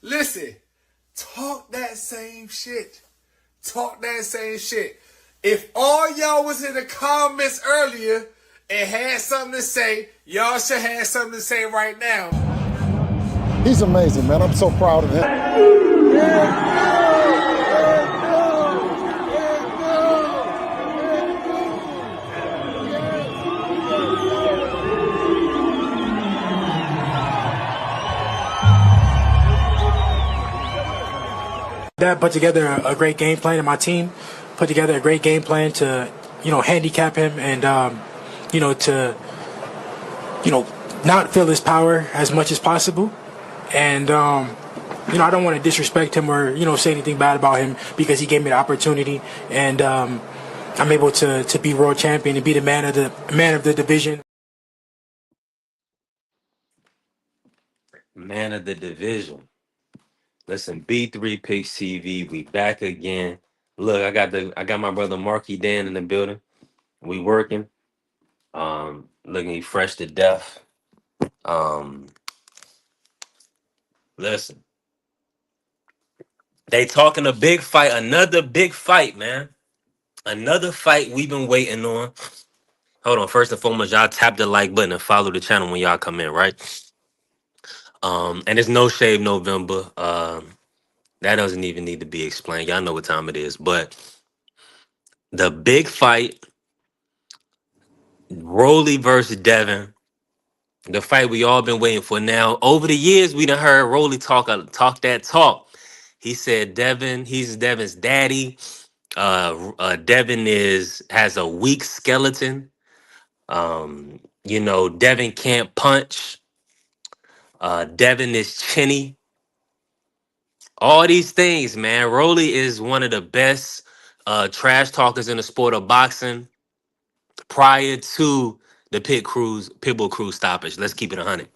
Listen, talk that same shit. Talk that same shit. If all y'all was in the comments earlier and had something to say, y'all should have something to say right now. He's amazing, man. I'm so proud of him. Dad put together a great game plan, and my team put together a great game plan to, handicap him and, to, not feel his power as much as possible. And, I don't want to disrespect him or, say anything bad about him because he gave me the opportunity. And I'm able to be world champion and be the man of the division. Man of the division. Listen, B3 Picks TV, we back again. Look, I got my brother Marky Dan in the building. We working. Looking fresh to death. Listen. They talking a big fight, another big fight, man. Another fight we've been waiting on. Hold on, first and foremost, y'all tap the like button and follow the channel when y'all come in, right? And it's No Shave November. That doesn't even need to be explained. Y'all know what time it is. But the big fight, Rolly versus Devin, the fight we all been waiting for. Now, over the years, we done heard Rolly talk that talk. He said he's Devin's daddy. Devin has a weak skeleton. Devin can't punch. Devin is chinny. All these things, man. Rolly is one of the best trash talkers in the sport of boxing prior to the Pitbull Cruise stoppage. Let's keep it 100.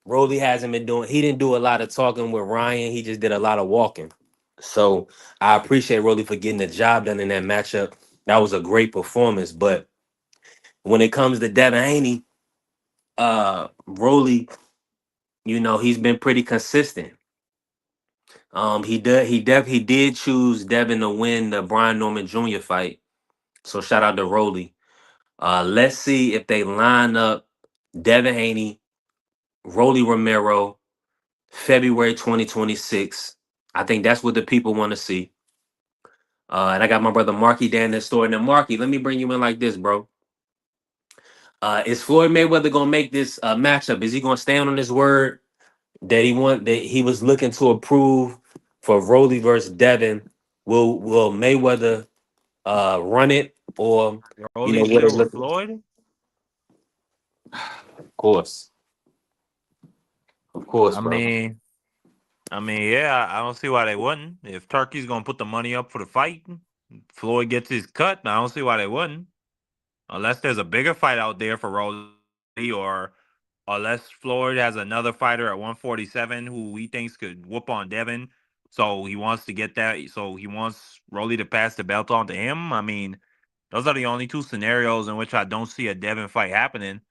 Rolly hasn't been doing, he didn't do a lot of talking with Ryan. He just did a lot of walking. So I appreciate Rolly for getting the job done in that matchup. That was a great performance. But when it comes to Devin Haney, Rolly, he's been pretty consistent. He did choose Devin to win the Brian Norman Jr. fight. So shout out to Rolly. Let's see if they line up Devin Haney, Rolly Romero, February 2026. I think that's what the people want to see. And I got my brother Marky Dan in the store. Now, Marky, let me bring you in like this, bro. Is Floyd Mayweather gonna make this matchup? Is he gonna stand on his word that he was looking to approve for Rolly versus Devin? Will Mayweather run it, or Rolly what still is with looking? Floyd? Of course, I bro. mean, yeah, I don't see why they wouldn't. If Turkey's gonna put the money up for the fight, Floyd gets his cut. I don't see why they wouldn't, unless there's a bigger fight out there for Rolly, or unless Floyd has another fighter at 147 who he thinks could whoop on Devin. So he wants to get that. So he wants Rolly to pass the belt on to him. I mean, those are the only two scenarios in which I don't see a Devin fight happening.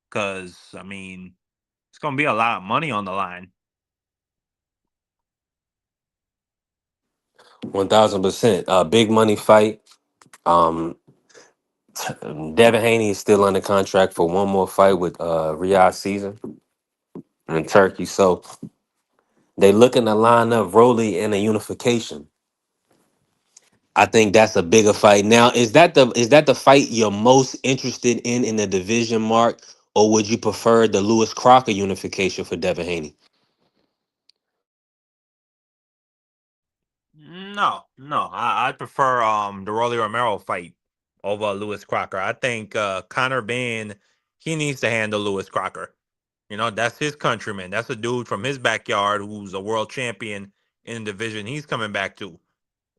Because I mean, it's gonna be a lot of money on the line. 1000%. Big money fight. Um, Devin Haney is still under contract for one more fight with Riyadh Season in Turkey. So they looking to line up Rolly in a unification. I think that's a bigger fight. Now, is that the fight you're most interested in the division, Mark, or would you prefer the Lewis Crocker unification for Devin Haney? No, I'd prefer the Rolly Romero fight over Lewis Crocker. I think Conor Benn, he needs to handle Lewis Crocker. That's his countryman. That's a dude from his backyard who's a world champion in the division he's coming back to.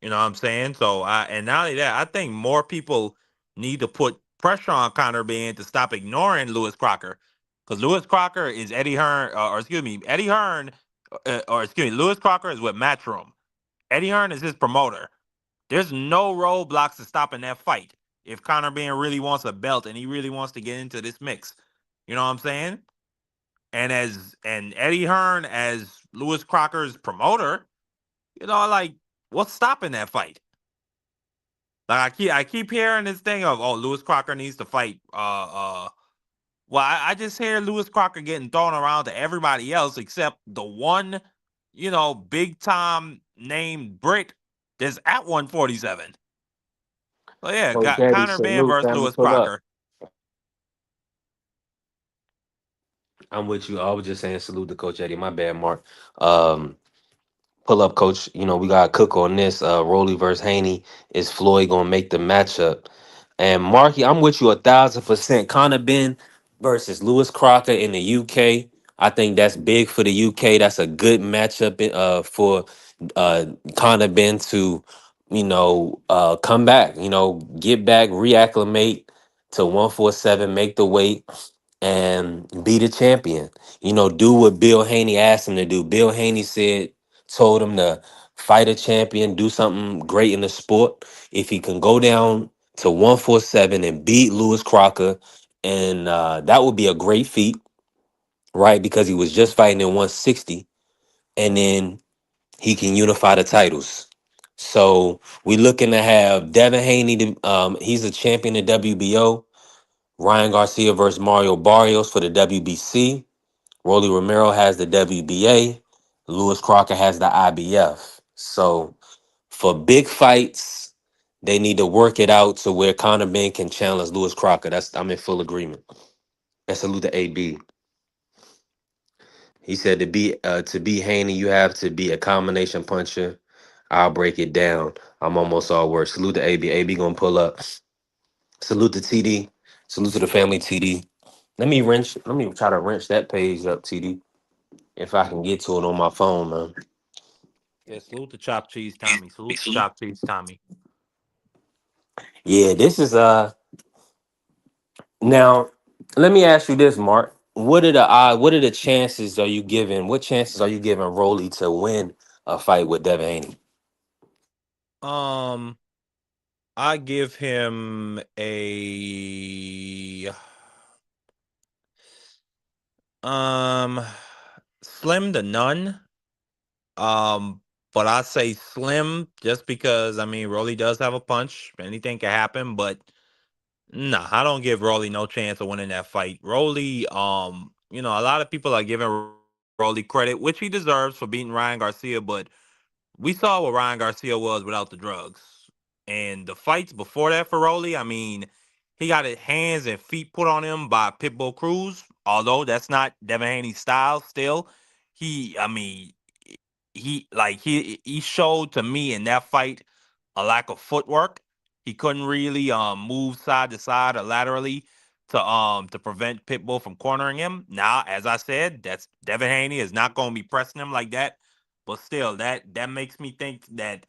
You know what I'm saying? So, and not only that, I think more people need to put pressure on Conor Benn to stop ignoring Lewis Crocker, because Lewis Crocker is Eddie Hearn, or excuse me, Eddie Hearn, or excuse me, Lewis Crocker is with Matchroom. Eddie Hearn is his promoter. There's no roadblocks to stopping that fight if Conor Benn really wants a belt and he really wants to get into this mix. You know what I'm saying? and Eddie Hearn as Lewis Crocker's promoter, like what's stopping that fight? Like I keep hearing this thing of, oh, Lewis Crocker needs to fight. Well, I just hear Lewis Crocker getting thrown around to everybody else except the one, big time named Brit that's at 147. So yeah, Coach got Eddie, Conor Benn salute, versus family, Lewis pull up. Crocker. I'm with you. I was just saying salute to Coach Eddie. My bad, Mark. Um, Pull up, coach. We got to cook on this. Rolly versus Haney. Is Floyd gonna make the matchup? And Marky, I'm with you 1,000%. Conor Ben versus Lewis Crocker in the UK. I think that's big for the UK. That's a good matchup for Conor Ben to, come back. Get back, reacclimate to 147, make the weight and be the champion. Do what Bill Haney asked him to do. Bill Haney told him to fight a champion, do something great in the sport. If he can go down to 147 and beat Lewis Crocker, and that would be a great feat, right? Because he was just fighting in 160, and then he can unify the titles. So we're looking to have Devin Haney. He's a champion in WBO. Ryan Garcia versus Mario Barrios for the WBC. Rolly Romero has the WBA. Lewis Crocker has the IBF. So for big fights, they need to work it out to where Conor Ben can challenge Lewis Crocker. I'm in full agreement. And salute to AB. He said to be Haney, you have to be a combination puncher. I'll break it down. I'm almost all words. Salute to AB. AB gonna pull up. Salute to TD. Salute to the family TD. Let me try to wrench that page up, TD. If I can get to it on my phone, man. Yeah, salute to Chop Cheese Tommy. Salute to Chop Cheese Tommy. Yeah, this is now let me ask you this, Mark. What are the chances are you giving? What chances are you giving Rolly to win a fight with Devin Haney? Um, I give him a um slim to none. Um, but I say slim just because Rolly does have a punch. Anything can happen, but nah, I don't give Rolly no chance of winning that fight. Rolly, a lot of people are giving Rolly credit, which he deserves for beating Ryan Garcia, but we saw what Ryan Garcia was without the drugs. And the fights before that for Rolly, he got his hands and feet put on him by Pitbull Cruz. Although that's not Devin Haney's style, still, he, I mean, he showed to me in that fight a lack of footwork. He couldn't really move side to side or laterally to prevent Pitbull from cornering him. Now, as I said, that's Devin Haney is not going to be pressing him like that. But still, that makes me think that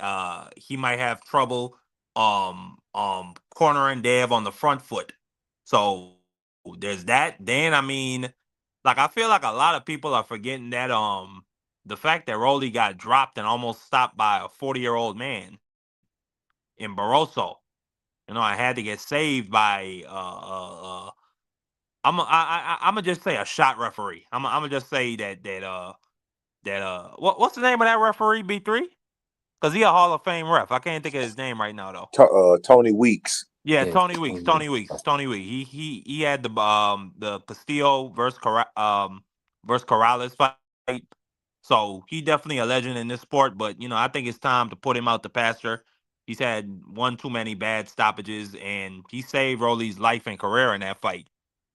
he might have trouble cornering Dev on the front foot. So there's that. Then like I feel like a lot of people are forgetting that the fact that Rolly got dropped and almost stopped by a 40-year-old man in Barroso. I had to get saved by I'm gonna just say a shot referee. I'm gonna just say what's the name of that referee, B3? Because he a Hall of Fame ref. I can't think of his name right now though. Tony Weeks. Yeah, Yeah. Tony Weeks. Tony Weeks. Tony Weeks. He had the Castillo versus Corrales fight. So he definitely a legend in this sport. But I think it's time to put him out the pasture. He's had one too many bad stoppages, and he saved Rolly's life and career in that fight.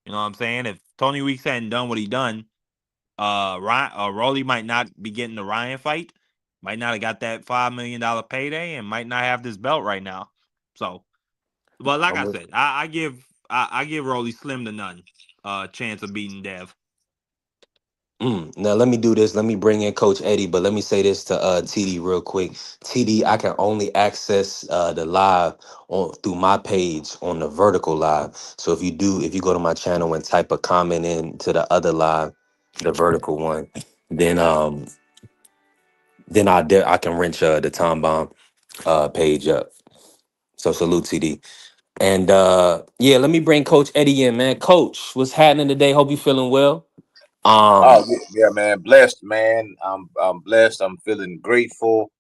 You know what I'm saying? If Tony Weeks hadn't done what he done, Rolly might not be getting the Ryan fight, might not have got that $5 million payday, and might not have this belt right now. So, but like I'm I with said, I give Rolly slim to none chance of beating Dev. Now let me do this. Let me bring in Coach Eddie, but let me say this to TD real quick. TD, I can only access the live on through my page on the vertical live. So if you go to my channel and type a comment in to the other live, the vertical one, then I can wrench the Tom Bomb page up. So salute TD. And yeah, let me bring Coach Eddie in, man. Coach, what's happening today? Hope you feeling well. Um, Oh yeah, man. Blessed, man. I'm blessed. I'm feeling grateful,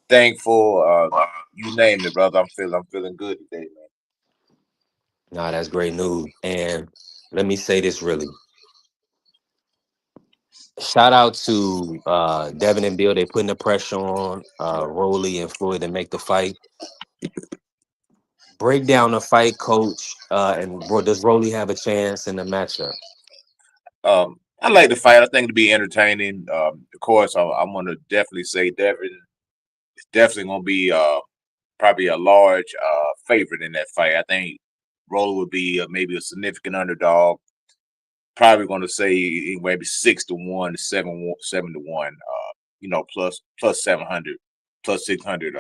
thankful. You name it, brother. I'm feeling good today, man. nah, that's great news. And let me say this really. Shout out to Devin and Bill. They putting the pressure on Rolly and Floyd to make the fight. Break down the fight, coach. Does Rolly have a chance in the matchup? I like the fight. I think it'll be entertaining. Of course, I'm gonna definitely say Devin is definitely gonna be probably a large favorite in that fight. I think Roller would be maybe a significant underdog. Probably going to say maybe 6 to 1, 7 to 1. Plus 700, plus 600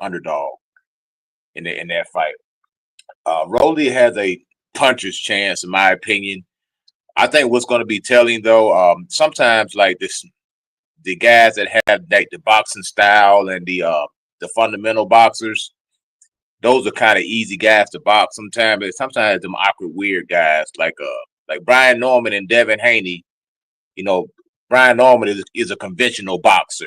underdog in that fight. Rolly has a puncher's chance, in my opinion. I think what's going to be telling though, sometimes like the guys that have like the boxing style and the fundamental boxers, those are kind of easy guys to box. Sometimes them awkward, weird guys like Brian Norman and Devin Haney. You know, Brian Norman is a conventional boxer.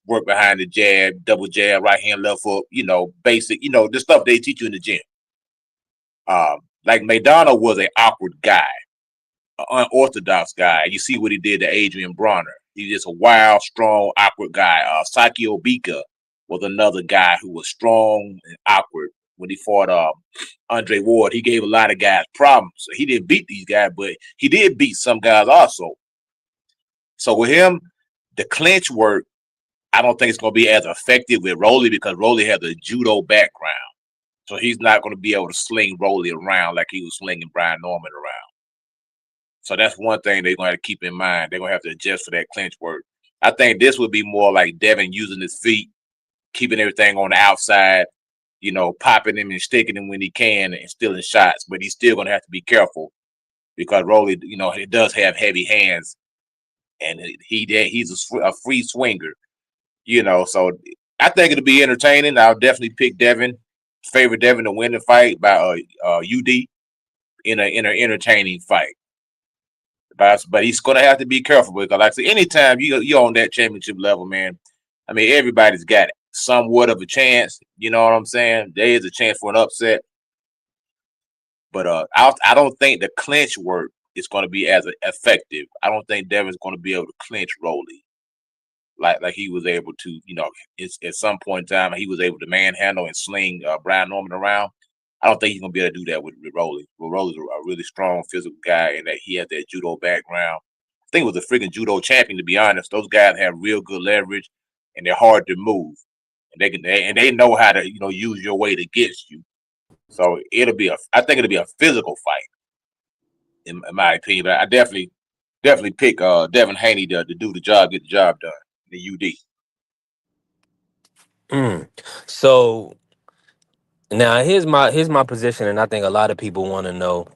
Work behind the jab, double jab, right hand, left hook. Basic. The stuff they teach you in the gym. Like Maidana was an awkward guy, an unorthodox guy. You see what he did to Adrian Bronner. He's just a wild, strong, awkward guy. Saki Obika was another guy who was strong and awkward when he fought Andre Ward. He gave a lot of guys problems. So he didn't beat these guys, but he did beat some guys also. So with him, the clinch work, I don't think it's going to be as effective with Rolly because Rolly has a judo background. So he's not going to be able to sling Rolly around like he was slinging Brian Norman around. So that's one thing they're going to have to keep in mind. They're going to have to adjust for that clinch work. I think this would be more like Devin using his feet, keeping everything on the outside, popping him and sticking him when he can and stealing shots. But he's still going to have to be careful because Rolly, he does have heavy hands and he's a free swinger, So I think it'll be entertaining. I'll definitely pick favor Devin to win the fight by UD in an entertaining fight. But he's going to have to be careful because, like I said, anytime you're on that championship level, man, I mean, everybody's got somewhat of a chance. You know what I'm saying? There is a chance for an upset, but I don't think the clinch work is going to be as effective. I don't think Devin's going to be able to clinch Rolly like he was able to. At some point in time, he was able to manhandle and sling Brian Norman around. I don't think he's gonna be able to do that with Rolly. Rolly's a really strong physical guy, and that he has that judo background. I think he was a freaking judo champion. To be honest, those guys have real good leverage, and they're hard to move, and they know how to use your weight against you. So I think it'll be a physical fight, in my opinion. But I definitely pick Devin Haney to do the job, get the job done. The UD. Mm. So now here's my position, and I think a lot of people want to know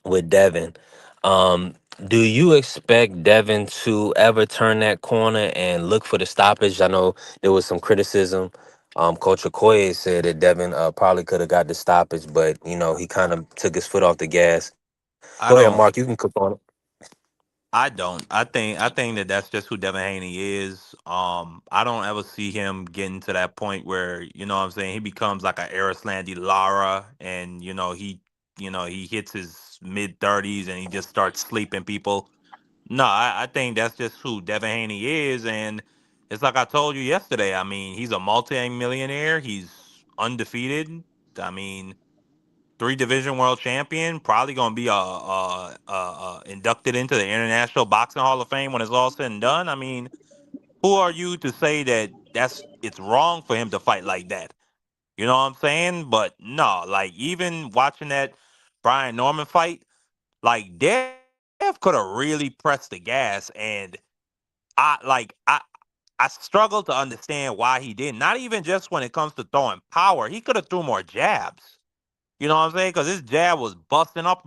with Devin. Um, do you expect Devin to ever turn that corner and look for the stoppage? I know there was some criticism. Coach Okoye said that Devin probably could have got the stoppage, but he kind of took his foot off the gas. Go ahead, I Mark. You don't. can cook on it. I don't. I think that that's just who Devin Haney is. I don't ever see him getting to that point where what I'm saying he becomes like a Arislandi Lara, and he hits his mid 30s and he just starts sleeping people. No, I think that's just who Devin Haney is, and it's like I told you yesterday. I mean, he's a multi-millionaire. He's undefeated. I mean, three-division world champion. Probably going to be inducted into the International Boxing Hall of Fame when it's all said and done. I mean, who are you to say that it's wrong for him to fight like that? You know what I'm saying? But no, like even watching that Brian Norman fight, like Dev could have really pressed the gas, and I I struggle to understand why he didn't. Not even just when it comes to throwing power, he could have threw more jabs. You know what I'm saying? Because his jab was busting up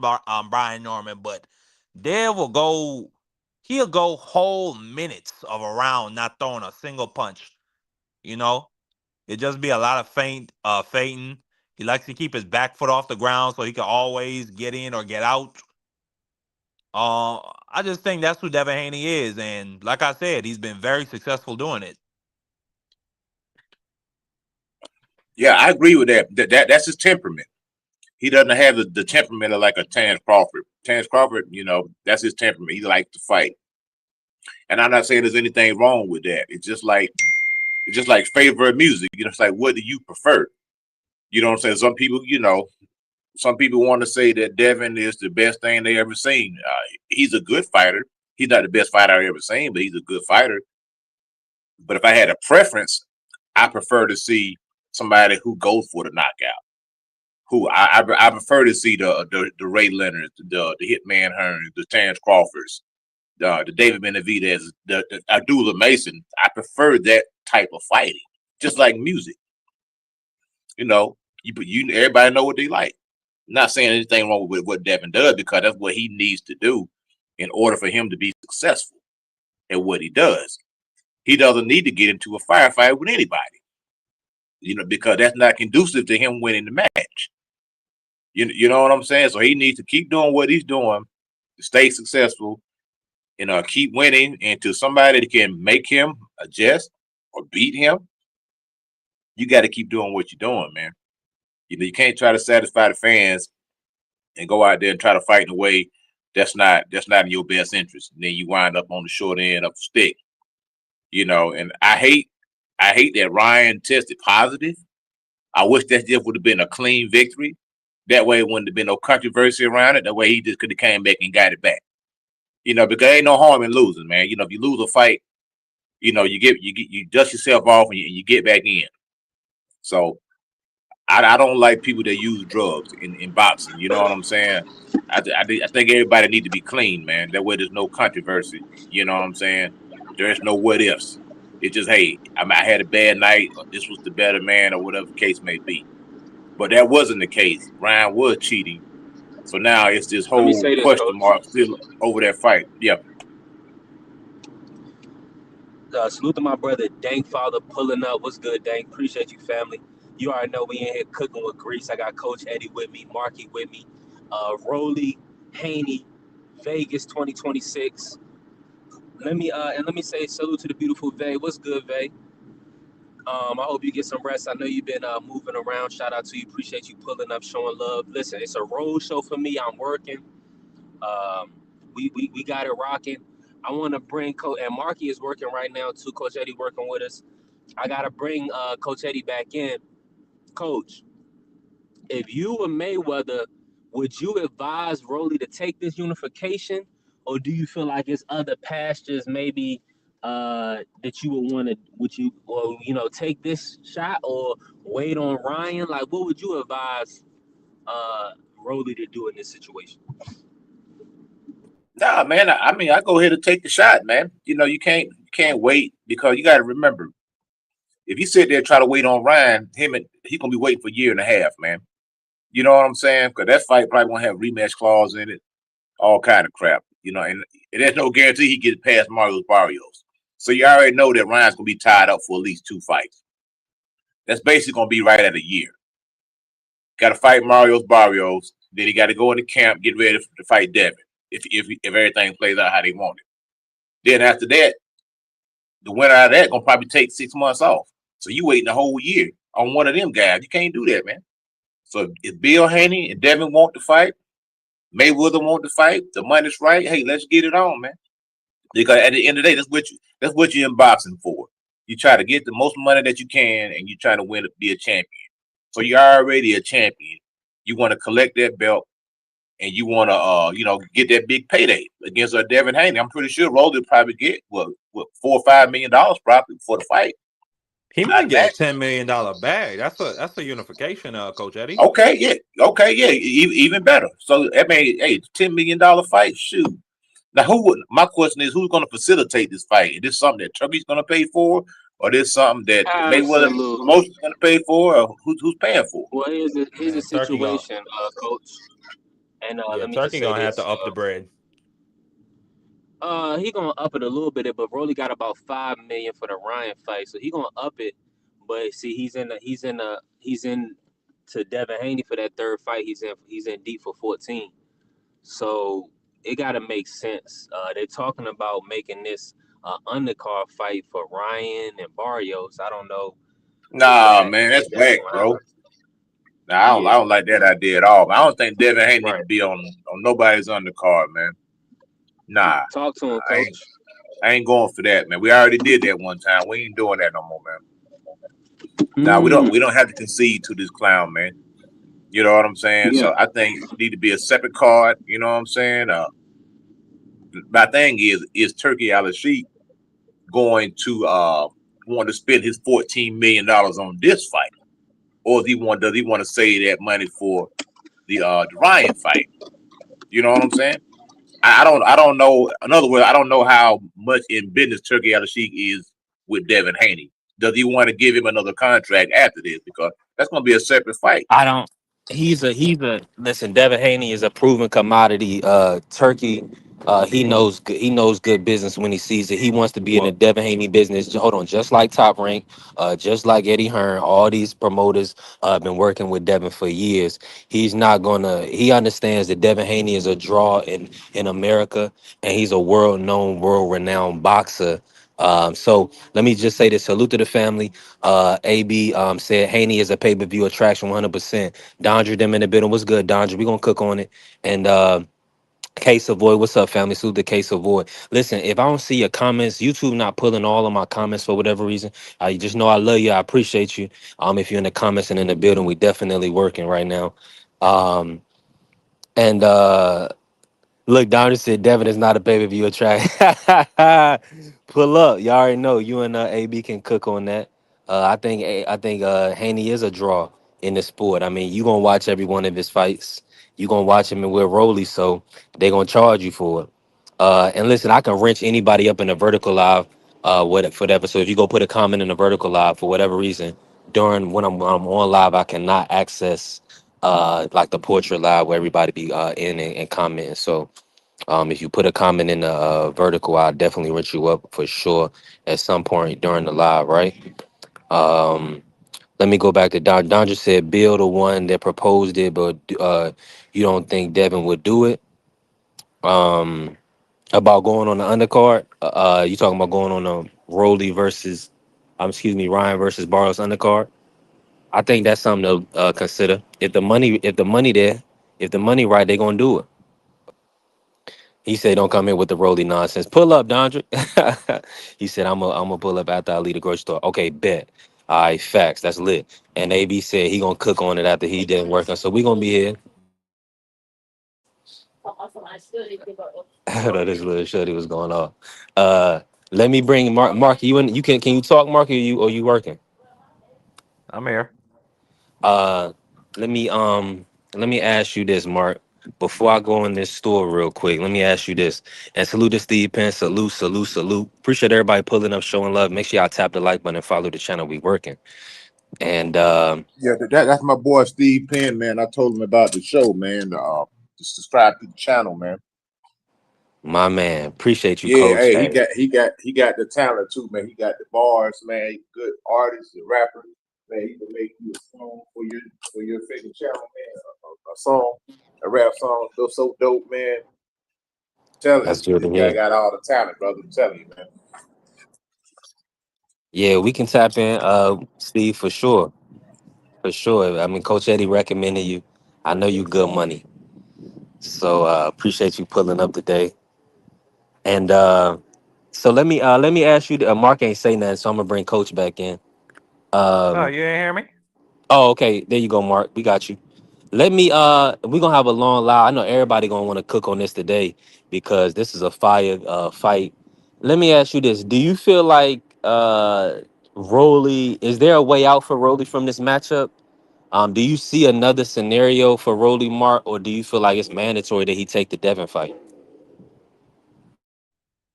Brian Norman, but Dev he'll go whole minutes of a round not throwing a single punch. You know, it just be a lot of feinting. He likes to keep his back foot off the ground so he can always get in or get out. I just think that's who Devin Haney is, and like I said, he's been very successful doing it. Yeah, I agree with that. That's his temperament. He doesn't have the temperament of like a Terrence Crawford. Terrence Crawford, that's his temperament. He likes to fight. And I'm not saying there's anything wrong with that. It's just like favorite music. It's like, what do you prefer? You know what I'm saying? Some people want to say that Devin is the best thing they ever seen. He's a good fighter. He's not the best fighter I've ever seen, but he's a good fighter. But if I had a preference, I prefer to see somebody who goes for the knockout. Who I prefer to see the Ray Leonards, the Hitman Hearns, the Terrence Crawfords, the David Benavidez, the Abdullah Mason. I prefer that type of fighting, just like music. Everybody know what they like. I'm not saying anything wrong with what Devin does, because that's what he needs to do in order for him to be successful at what he does. He doesn't need to get into a firefight with anybody, because that's not conducive to him winning the match. You know what I'm saying? So he needs to keep doing what he's doing to stay successful, keep winning until somebody that can make him adjust or beat him. You got to keep doing what you're doing, man. You can't try to satisfy the fans and go out there and try to fight in a way that's not in your best interest. And then you wind up on the short end of the stick. And I hate that Ryan tested positive. I wish that just would have been a clean victory. That way it wouldn't have been no controversy around it. That way he just could have came back and got it back. Because there ain't no harm in losing, man. If you lose a fight, you dust yourself off and you get back in. So I don't like people that use drugs in boxing. You know what I'm saying? I think everybody need to be clean, man. That way there's no controversy. You know what I'm saying? There's no what ifs. It's just, hey, I had a bad night, or this was the better man, or whatever the case may be. But that wasn't the case. Ryan was cheating. So now it's this whole question mark still over that fight. Yeah. Salute to my brother Dank Father pulling up. What's good, Dank? Appreciate you, family. You already know we in here cooking with grease. I got Coach Eddie with me, Marky with me, Rolly, Haney, Vegas 2026. Let me say salute to the beautiful Vay. What's good, Vay? I hope you get some rest. I know you've been moving around. Shout out to you. Appreciate you pulling up, showing love. Listen, it's a road show for me. I'm working. We got it rocking. I want to bring Coach, and Marky is working right now too. Coach Eddie working with us. I got to bring Coach Eddie back in. Coach, if you were Mayweather, would you advise Rolly to take this unification, or do you feel like it's other pastures maybe that you would want to, take this shot or wait on Ryan? Like, what would you advise Rolly to do in this situation? Nah, man. I go ahead and take the shot, man. You can't wait, because you got to remember, if you sit there and try to wait on Ryan, he gonna be waiting for a year and a half, man. You know what I'm saying? Because that fight probably won't have rematch clause in it, all kind of crap. And there's no guarantee he gets past Mario Barrios. So you already know that Ryan's gonna be tied up for at least 2 fights. That's basically gonna be right at a year. Got to fight Mario Barrios, then he got to go into camp, get ready to fight Devin. If everything plays out how they want it. Then after that, the winner out of that gonna probably take 6 months off. So you waiting a whole year on one of them guys. You can't do that, man. So if Bill Haney and Devin want to fight, Mayweather want to fight, the money's right, hey, let's get it on, man. Because at the end of the day, that's what you're in boxing for. You try to get the most money that you can, and you try to win, be a champion. So you're already a champion. You want to collect that belt, and you want to, get that big payday against Devin Haney. I'm pretty sure Rolly will probably get what $4 or $5 million probably for the fight. He might get a $10 million bag. That's a unification, Coach Eddie. Okay, yeah, even better. So I mean, hey, $10 million fight, shoot. Now, my question is, who's going to facilitate this fight? Is this something that Turkey's going to pay for, or is this something that Mayweather Promotions going to pay for, or who's paying for? Well, here's the situation, Coach. And let me Turkey just say gonna this, have to up the bread. He gonna up it a little bit, but Rolly got about $5 million for the Ryan fight, so he gonna up it. But see, he's in to Devin Haney for that third fight. He's in deep for 14. So it gotta make sense. They're talking about making this undercard fight for Ryan and Barrios. I don't know Nah, man, that's if that's whack, in line bro. with. Nah, I Yeah, don't like that idea at all. I don't think Devin Haney need to right. be on nobody's undercard, man. Nah, Talk to him, I ain't coach. I ain't going for that, man. We already did that one time. We ain't doing that no more, man. Now Mm, we don't have to concede to this clown, man. You know what I'm saying? yeah. So I think it need to be a separate card. You know what I'm saying? My thing is Turkey Al-Sheikh going to want to spend his $14 million on this fight, or does he want to save that money for the Ryan fight? You know what I'm saying? I don't know. In other words, I don't know how much in business Turkey Al-Sheikh is with Devin Haney. Does he want to give him another contract after this? Because that's going to be a separate fight. I don't. He's a listen. Devin Haney is a proven commodity. Turkey. He knows good business when he sees it. He wants to be in the Well, Devin Haney business. Hold on, just like Top Rank, just like Eddie Hearn. All these promoters been working with Devin for years. He's not gonna. He understands that Devin Haney is a draw in America, and he's a world known, world renowned boxer. So let me just say this: salute to the family. AB said Haney is a pay per view attraction 100%. Dondra them in the building. What's good, Dondra? We gonna cook on it. And K Savoy, what's up, family? Salute to K Savoy. Listen, if I don't see your comments, YouTube not pulling all of my comments for whatever reason. I just know I love you. I appreciate you. If you're in the comments and in the building, we definitely working right now. Um, and Look, Donnie said Devin is not a pay per view attract. Pull up, y'all already know you and AB can cook on that. I think Haney is a draw in the sport. I mean, you gonna watch every one of his fights. You gonna watch him and with Rolly, so they gonna charge you for it. And listen, I can wrench anybody up in a vertical live, whatever. So if you go put a comment in a vertical live for whatever reason during when I'm on live, I cannot access like the portrait live where everybody be in and commenting. So if you put a comment in the vertical, I'll definitely reach you up for sure at some point during the live, right? Um, Let me go back to Don. Don just said Bill, the one that proposed it, but you don't think Devin would do it. Um, about going on the undercard. You talking about going on a Rolly versus, excuse me, Ryan versus Barros undercard? I think that's something to consider. If the money right, they're gonna do it. He said, "Don't come in with the Rolly nonsense. Pull up, Dondrick." He said, I'm gonna pull up after I leave the grocery store." Okay, bet. All right, facts. That's lit. And AB said he gonna cook on it after he didn't work on. So we gonna be here. I know this little shorty was going off. Uh, Let me bring Mark. Mark, you in? You can you talk, Mark? Or you working? I'm here. Uh, let me let me ask you this, Mark. Before I go in this store real quick, let me ask you this. And salute to Steve Penn. Salute, salute, salute. Appreciate everybody pulling up, showing love. Make sure y'all tap the like button and follow the channel. We working. And yeah, that's my boy Steve Penn, man. I told him about the show, man. Just subscribe to the channel, man. my man, appreciate you, Yeah, Coach. hey, Hey, he got the talent too, man. He got the bars, man. He good artist and rapper, man. He can make you a song for your favorite channel, man. A song, a rap song, so dope, man. Telling that's you, good this to guy hear. got all the talent, brother. I'm telling you, man. Yeah, we can tap in, Steve, for sure, for sure. I mean, Coach Eddie recommended you. I know you good money, so appreciate you pulling up today. And so let me ask you. Mark ain't say nothing, so I'm gonna bring Coach back in. Oh, Um, you didn't hear me? oh, okay, there you go, Mark. We got you. Let me we're gonna have a long live. I know everybody gonna want to cook on this today because this is a fire fight. Let me ask you this. Do you feel like Rolly, is there a way out for Rolly from this matchup? Do you see another scenario for Rolly, Mark, or do you feel like it's mandatory that he take the Devin fight?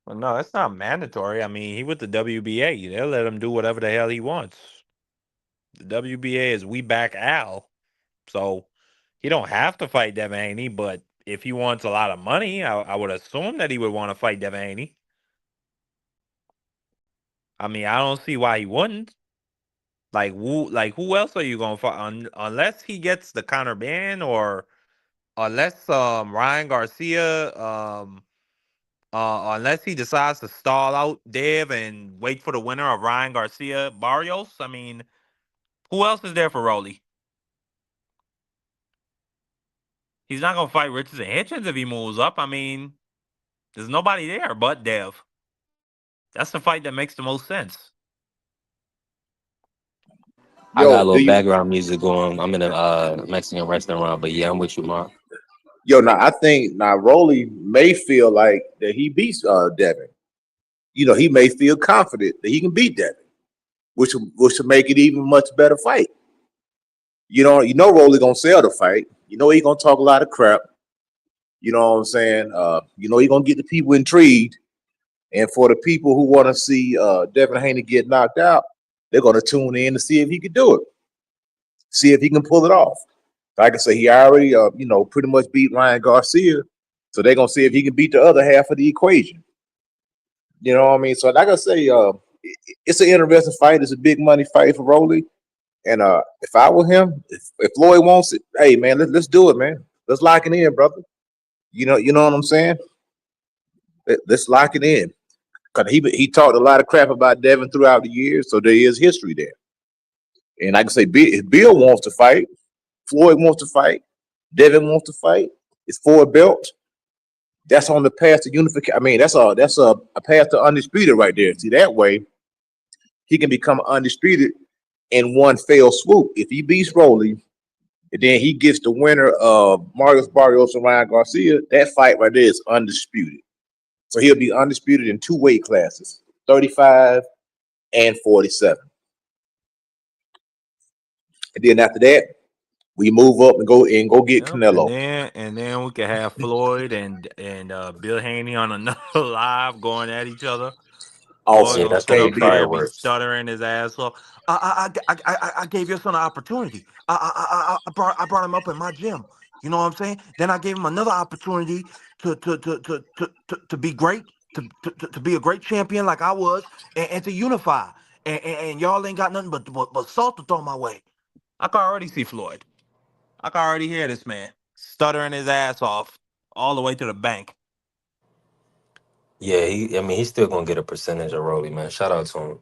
Well, no, it's not mandatory. I mean, he with the WBA. They'll let him do whatever the hell he wants. The WBA is we back Al, so he don't have to fight Devin Haney. But if he wants a lot of money, I would assume that he would want to fight Devin Haney. I mean, I don't see why he wouldn't. Like who else are you gonna fight unless he gets the counter ban or unless Ryan Garcia unless he decides to stall out Dev and wait for the winner of Ryan Garcia Barrios. I mean, who else is there for Rolly? He's not gonna fight Richards and Hitchens if he moves up. I mean, there's nobody there but Dev. That's the fight that makes the most sense. I got a Yo, little background music going. I'm in a Mexican restaurant, but yeah, I'm with you, Mark. now I think now Rolly may feel like that he beats Devin. He may feel confident that he can beat Devin, which will make it even much better fight. Rolly gonna sell the fight. He gonna talk a lot of crap. You know what I'm saying? He gonna get the people intrigued. And for the people who want to see Devin Haney get knocked out, they're gonna tune in to see if he can do it, see if he can pull it off. Like I say, he already pretty much beat Ryan Garcia. So they're gonna see if he can beat the other half of the equation. You know what I mean? So like I say, it's an interesting fight. It's a big money fight for Rolly. And if I were him, if Floyd wants it, hey man, let's do it, man. Let's lock it in, brother. You know what I'm saying? Let's lock it in. Cause he talked a lot of crap about Devin throughout the years, so there is history there. And like I say, if Bill wants to fight, Floyd wants to fight, Devin wants to fight. It's for a belt. That's on the path to unification. I mean, that's a path to undisputed right there. See, that way he can become undisputed in one fell swoop. If he beats Rolly, and then he gets the winner of Marius Barrios and Ryan Garcia, that fight right there is undisputed. So he'll be undisputed in two weight classes, 35 and 47. And then after that, we move up and go get Yep. And Canelo. then we could have Floyd and Bill Haney on another live going at each other. Floyd Also, Yeah, gonna that's sit gonna be up KB. there, be fireworks. stuttering his ass off. I gave your son an opportunity. I brought him up in my gym. You know what I'm saying? Then I gave him another opportunity to be great, to be a great champion like I was, and to unify. And y'all ain't got nothing but salt to throw my way. I can already see Floyd. I can already hear this man stuttering his ass off all the way to the bank. Yeah, I mean, he's still gonna get a percentage of Rolly, man. Shout out to him.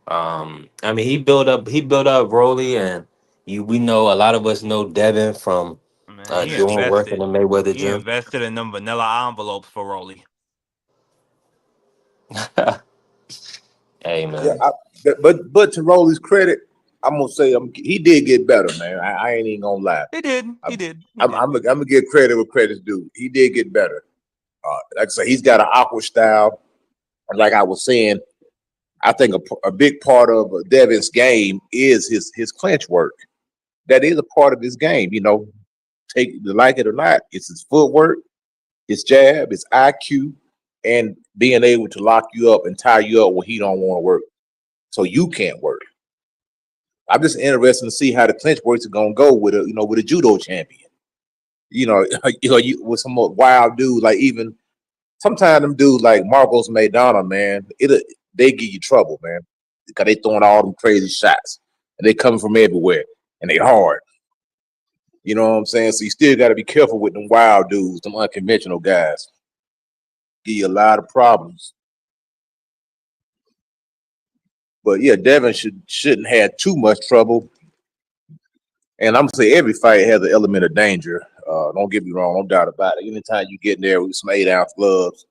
I mean, he built up Rolly, and we know a lot of us know Devin from Man, he doing work in invested. the Mayweather He gym. invested in them vanilla envelopes for Rolly. Hey, Yeah, man. but to Rolly's credit, I'm gonna say he did get better, man. I ain't even gonna lie. He did. He I'm, did. He I'm, did. I'm, gonna give credit where credit's due. He did get better. Like I say, he's got an awkward style. And like I was saying, I think a big part of Devin's game is his clinch work. That is a part of his game. Take like it or not, it's his footwork, his jab, his IQ, and being able to lock you up and tie you up when he don't want to work, so you can't work. I'm just interested to see how the clinch works are gonna go with a judo champion. With some more wild dudes like even sometimes them dudes like Marcos Maidana, man, they give you trouble, man, because they throwing all them crazy shots and they coming from everywhere and they hard. You know what I'm saying? So you still got to be careful with them wild dudes, them unconventional guys. Give you a lot of problems. But yeah, Devin shouldn't have too much trouble. And I'm gonna say every fight has an element of danger. Don't get me wrong, no doubt about it. Anytime you get in there with some 8-ounce gloves,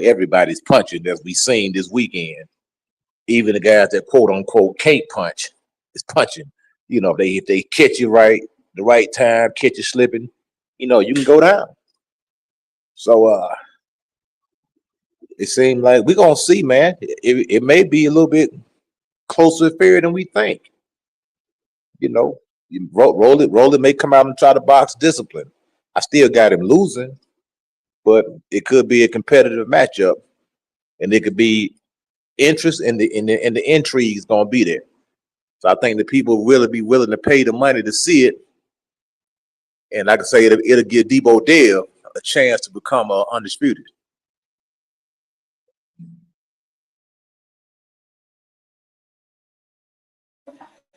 everybody's punching, as we seen this weekend. Even the guys that quote unquote can't punch is punching. If they catch you right, the right time, catch you slipping, you can go down. So it seemed like we're gonna see, man. It may be a little bit closer to fair than we think. You know, roll it may come out and try to box discipline. I still got him losing, but it could be a competitive matchup, and it could be interest in the intrigue is gonna be there. So I think the people will be willing to pay the money to see it, and like I say, it'll give Debo Dale a chance to become undisputed.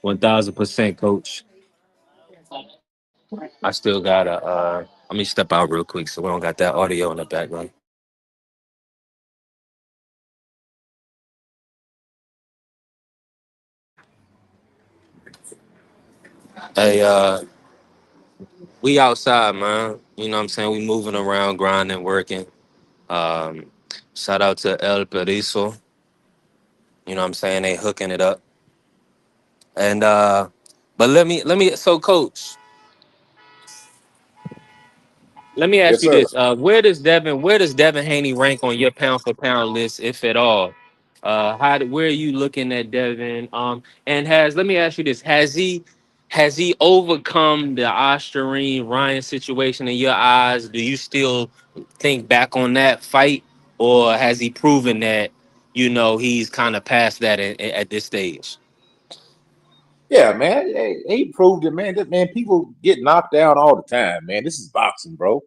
1000%, coach. I still gotta let me step out real quick so we don't got that audio in the background. Hey, we outside, man. You know what I'm saying? We moving around, grinding, working. Um, Shout out to El Perizo. You know what I'm saying? They hooking it up. And but let me so coach, let me ask Yes, you sir. this. Where does Devin Haney rank on your pound for pound list, if at all? Where are you looking at Devin? And let me ask you this: has he overcome the Osterine Ryan situation in your eyes? Do you still think back on that fight, or has he proven that he's kind of past that at this stage? Yeah, man. He proved it, man. That man, people get knocked down all the time, man. This is boxing, bro.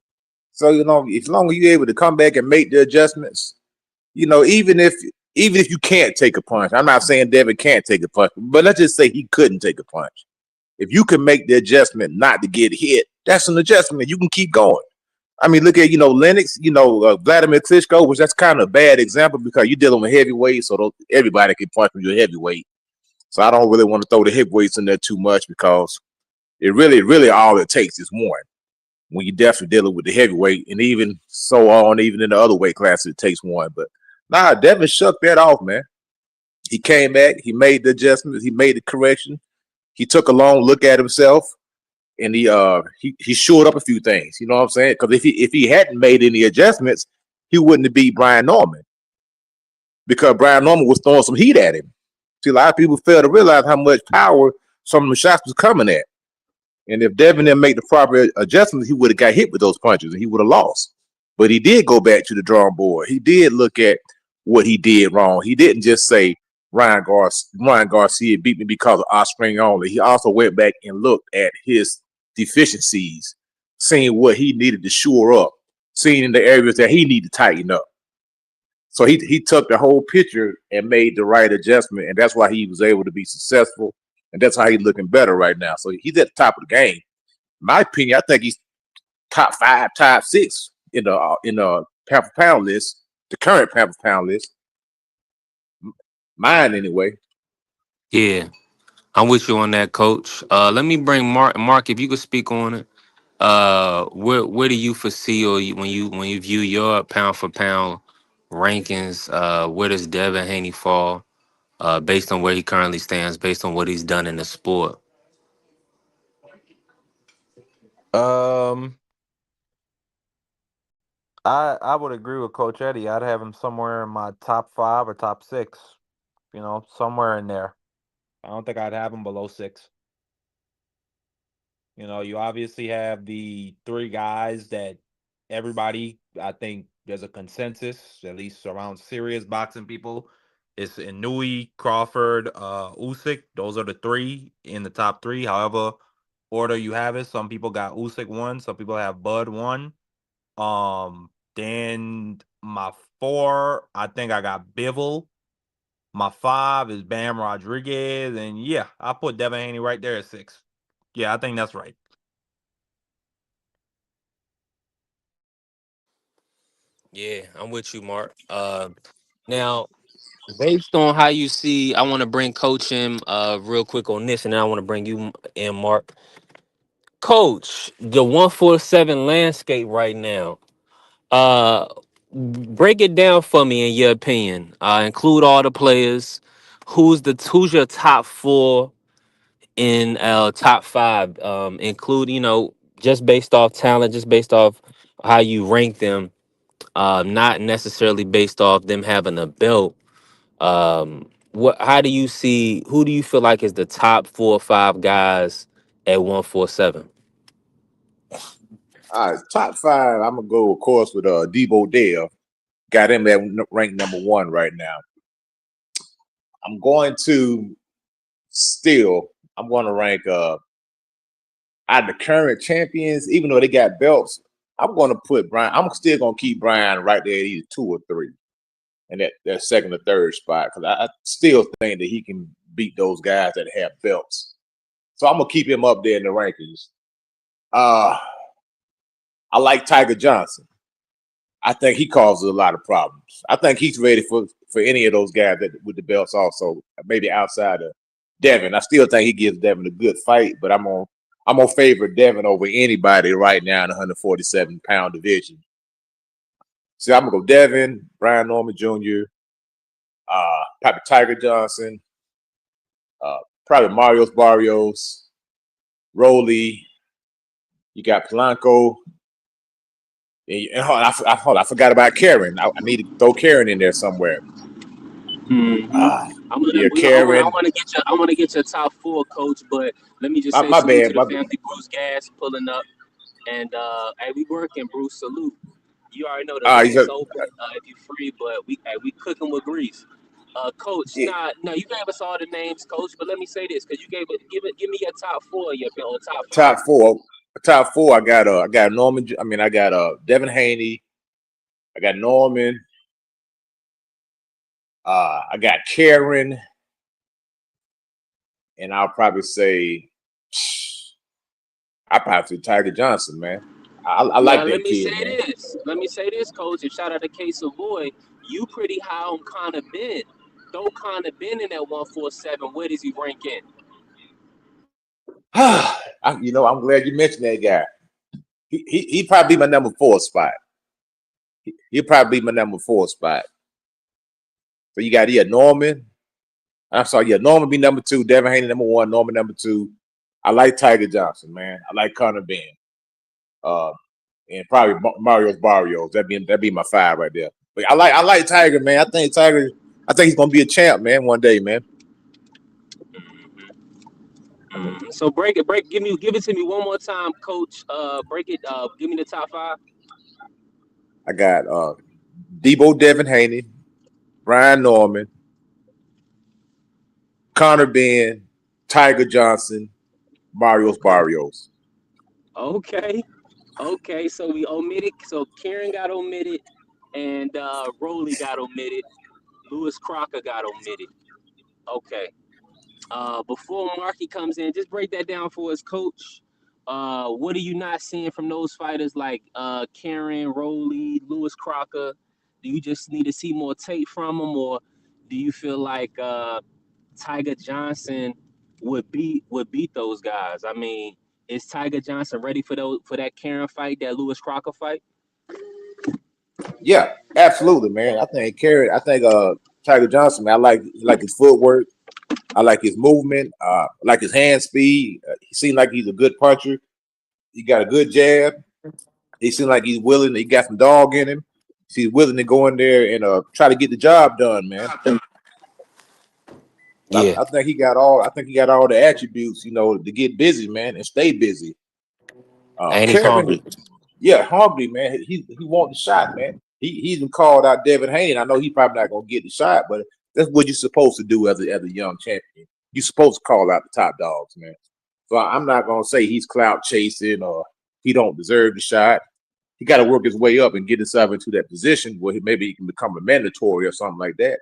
So as long as you're able to come back and make the adjustments, even if you can't take a punch, I'm not saying Devin can't take a punch, but let's just say he couldn't take a punch. If you can make the adjustment not to get hit, that's an adjustment. You can keep going. I mean, look at Lennox, Vladimir Klitschko, which that's kind of a bad example because you're dealing with heavyweight, so everybody can punch when you're heavyweight. So I don't really want to throw the heavyweights in there too much because it really all it takes is one. When you're definitely dealing with the heavyweight, and even so on, even in the other weight classes, it takes one. But nah, Devin shook that off, man. He came back, he made the adjustments, he made the correction. He took a long look at himself, and he shored up a few things. You know what I'm saying? Because if he hadn't made any adjustments, he wouldn't have beat Brian Norman because Brian Norman was throwing some heat at him. See, a lot of people fail to realize how much power some of the shots was coming at. And if Devin didn't make the proper adjustments, he would have got hit with those punches and he would have lost. But he did go back to the drawing board. He did look at what he did wrong. He didn't just say Ryan Garcia beat me because of offspring only. He also went back and looked at his deficiencies, seeing what he needed to shore up, seeing in the areas that he needed to tighten up. So he took the whole picture and made the right adjustment, and that's why he was able to be successful, and that's how he's looking better right now. So he's at the top of the game. In my opinion, I think he's top 5, top 6 in the pound for pound list, the current pound for pound list. Mine anyway. Yeah, I'm with you on that, coach. Let me bring Mark. Mark, if you could speak on it. Where do you foresee, when you view your pound for pound rankings? Where does Devin Haney fall? Based on where he currently stands, based on what he's done in the sport. Um, I would agree with Coach Eddie. I'd have him somewhere in my top 5 or top 6. Somewhere in there. I don't think I'd have him below 6. You obviously have the 3 guys that everybody, I think there's a consensus, at least around serious boxing people. It's Inouye, Crawford, Usyk. Those are the 3 in the top 3. However, order you have it. Some people got Usyk 1, some people have Bud 1. Then my 4, I think I got Bivol. My 5 is Bam Rodriguez, and yeah, I put Devin Haney right there at 6. Yeah, I think that's right. Yeah, I'm with you, Mark. Now, based on how you see, I want to bring Coach in real quick on this, and then I want to bring you in, Mark. Coach, the 147 landscape right now. Uh, Break it down for me in your opinion. Include all the players. Who's your top 4 in top 5? Include just based off talent, just based off how you rank them. Not necessarily based off them having a belt. How do you see? Who do you feel like is the top 4 or 5 guys at 147? All right, top 5. I'm gonna go, of course, with Debo Dale. Got him at ranked number 1 right now. I'm going to still. I'm going to rank out of the current champions, even though they got belts. I'm going to put Brian. I'm still going to keep Brian right there at either 2 or 3, and that second or third spot because I still think that he can beat those guys that have belts. So I'm gonna keep him up there in the rankings. I like Tiger Johnson. I think he causes a lot of problems. I think he's ready for any of those guys that with the belts also, maybe outside of Devin. I still think he gives Devin a good fight, but I'm gonna favor Devin over anybody right now in the 147-pound division. So I'm gonna go Devin, Brian Norman Jr., probably Tiger Johnson, probably Marios Barrios, Rolly. You got Polanco. And hold on, I forgot about Karen. I need to throw Karen in there somewhere. I'm gonna, Yeah, I Karen. want to get your, I want to get your top four, coach. But let me just say My salute bad. to the family. Bruce Gas pulling up, and hey, we working. Bruce, salute. You already know the line He's is open if you free, but we cooking with grease. Coach, yeah, no, you gave us all the names, coach. But let me say this, because you give me your top four, or top five. top four. Top four. I got Norman. I got Devin Haney. I got Norman. I got Karen, and I'll probably say Tiger Johnson, man. I like Now that kid, man. Let me say this, coach, and shout out to K Savoy. You pretty high on Connor Ben. Throw Connor Ben in that 147. Where does he rank in? I'm glad you mentioned that guy. He probably be my number 4 spot. He'll probably be my number 4 spot. So you got Norman. I'm sorry, Norman be number 2, Devin Haney number 1, Norman number 2. I like Tiger Johnson, man. I like Connor Ben. And probably Mario's Barrios. That'd be my 5 right there. But I like Tiger, man. I think he's gonna be a champ, man, one day, man. So give it to me one more time, coach. Break it. Give me the top 5. I got Debo Devin Haney, Brian Norman, Connor Ben, Tiger Johnson, Mario's Barrios. Okay. Okay. So we omitted. So Karen got omitted, and Rolly got omitted. Lewis Crocker got omitted. Okay. Before Marky comes in, just break that down for us, coach. What are you not seeing from those fighters like Karen, Rolly, Lewis Crocker? Do you just need to see more tape from them, or do you feel like Tiger Johnson would beat those guys? I mean, is Tiger Johnson ready for that Karen fight, that Lewis Crocker fight? Yeah, absolutely, man. I think Tiger Johnson, man. I like his footwork. I like his movement. I like his hand speed. He seems like he's a good puncher. He got a good jab. He seems like he's willing. He got some dog in him. He's willing to go in there and try to get the job done, man. Yeah. I think he got all. I think he got all the attributes, to get busy, man, and stay busy. And he's Kevin, hungry. yeah, hungry, man. He wants the shot, man. He even called out Devin Haney. I know he's probably not gonna get the shot, but that's what you're supposed to do as a young champion. You're supposed to call out the top dogs, man. So I'm not gonna say he's clout chasing or he don't deserve the shot. He got to work his way up and get himself into that position where maybe he can become a mandatory or something like that,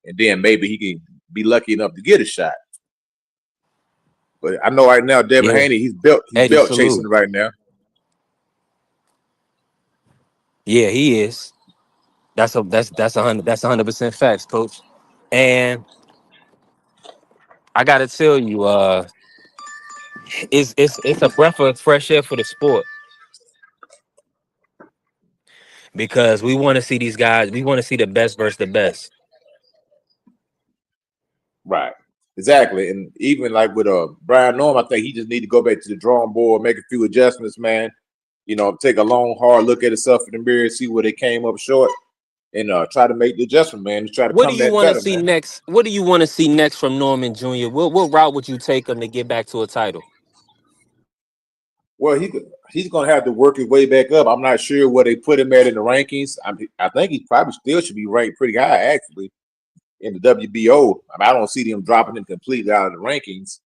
and then maybe he can be lucky enough to get a shot. But I know right now, Devin Haney, he's belt chasing right now. Yeah, he is. That's 100% facts, coach. And I gotta tell you, it's a breath of fresh air for the sport because we want to see these guys. We want to see the best versus the best. Right. Exactly. And even like with Brian Norm, I think he just need to go back to the drawing board, make a few adjustments, man. Take a long, hard look at himself in the mirror, see where they came up short, and try to make the adjustment, man. Try to What do come you that want to better, see man. next? What do you want to see next from Norman Jr.? What route would you take him to get back to a title? Well, he's gonna have to work his way back up. I'm not sure where they put him at in the rankings. I think he probably still should be ranked pretty high, actually, in the WBO. I don't see them dropping him completely out of the rankings.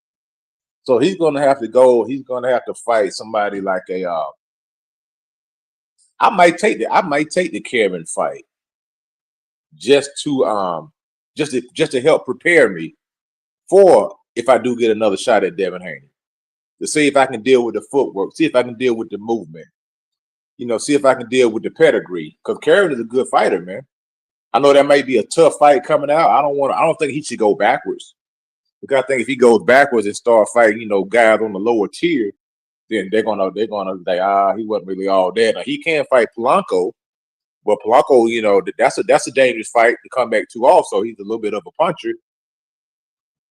So he's gonna have to go. He's gonna have to fight somebody like I might take the Kevin fight just to help prepare me for if I do get another shot at Devin Haney. to see if I can deal with the footwork, see if I can deal with the movement, see if I can deal with the pedigree. Because Karen is a good fighter, man. I know that may be a tough fight coming out. I don't think he should go backwards. Because I think if he goes backwards and start fighting, guys on the lower tier, then they're gonna say, he wasn't really all that. Now, he can fight Polanco, but Polanco, that's a dangerous fight to come back to. Also, he's a little bit of a puncher.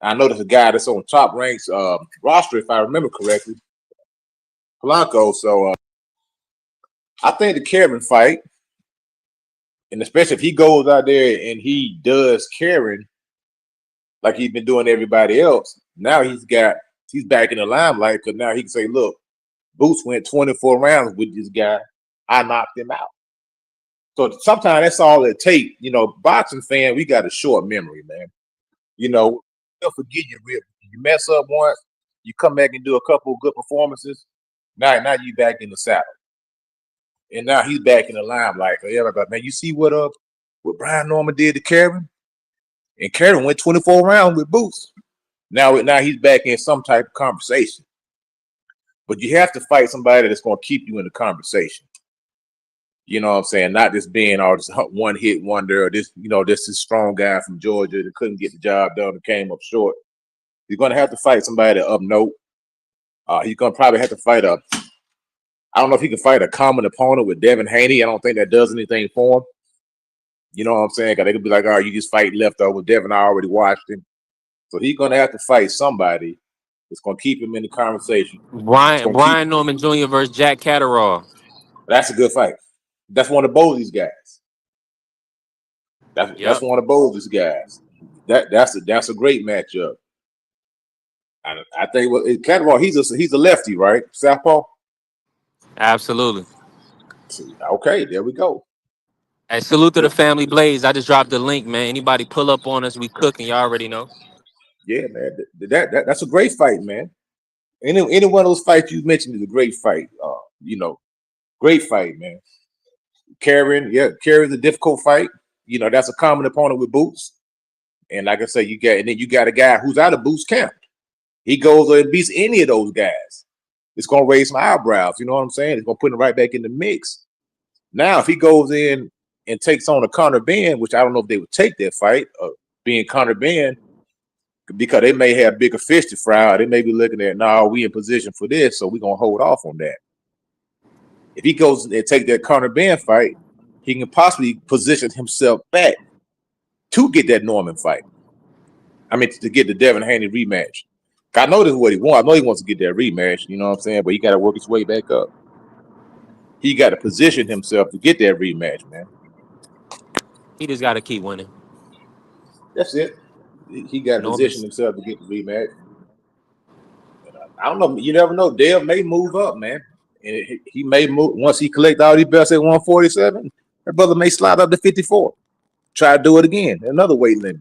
I know there's a guy that's on top ranks roster, if I remember correctly, Polanco. So I think the Karen fight, and especially if he goes out there and he does Karen like he's been doing everybody else, now he's back in the limelight because now he can say, look, Boots went 24 rounds with this guy. I knocked him out. So sometimes that's all it takes. Boxing fan, we got a short memory, man. They'll forget you real. You mess up once, you come back and do a couple of good performances. Now you back in the saddle. And now he's back in the limelight. Man, you see what Brian Norman did to Karen? And Karen went 24 rounds with Boots. Now he's back in some type of conversation. But you have to fight somebody that's going to keep you in the conversation. You know what I'm saying? Not just being all this one-hit wonder, or this is strong guy from Georgia that couldn't get the job done and came up short. You're going to have to fight somebody up note. He's going to probably have to fight I don't know if he can fight a common opponent with Devin Haney. I don't think that does anything for him. You know what I'm saying? Because they could be like, all right, you just fight leftover. Devin, I already watched him. So he's going to have to fight somebody that's going to keep him in the conversation. Brian Norman Jr. versus Jack Catterall. That's a good fight. That's one of Bowley's guys. That's one of Bowley's guys. That's a great matchup. I think Catterall, he's a lefty, right? Southpaw? Absolutely. Okay, there we go. Hey, salute to the family Blaze. I just dropped the link, man. Anybody pull up on us, we cooking. Y'all already know. Yeah, man. That's a great fight, man. Any one of those fights you mentioned is a great fight. Great fight, man. Karen's a difficult fight. That's a common opponent with Boots. And like I said, you got a guy who's out of Boots camp. He goes and beats any of those guys. It's gonna raise my eyebrows. You know what I'm saying? It's gonna put him right back in the mix. Now, if he goes in and takes on a Conor Benn, which I don't know if they would take that fight, being Conor Benn, because they may have bigger fish to fry. They may be looking at, we in position for this, so we're gonna hold off on that. If he goes and take that Conor Benn fight, he can possibly position himself back to get that Norman fight. I mean, to get the Devin Haney rematch. I know this is what he wants. I know he wants to get that rematch, you know what I'm saying? But he got to work his way back up. He got to position himself to get that rematch, man. He just got to keep winning. That's it. He got to position himself to get the rematch. I don't know. You never know. Dev may move up, man. And he may move once he collect all these belts at 147. That brother may slide up to 54. Try to do it again. Another weight limit,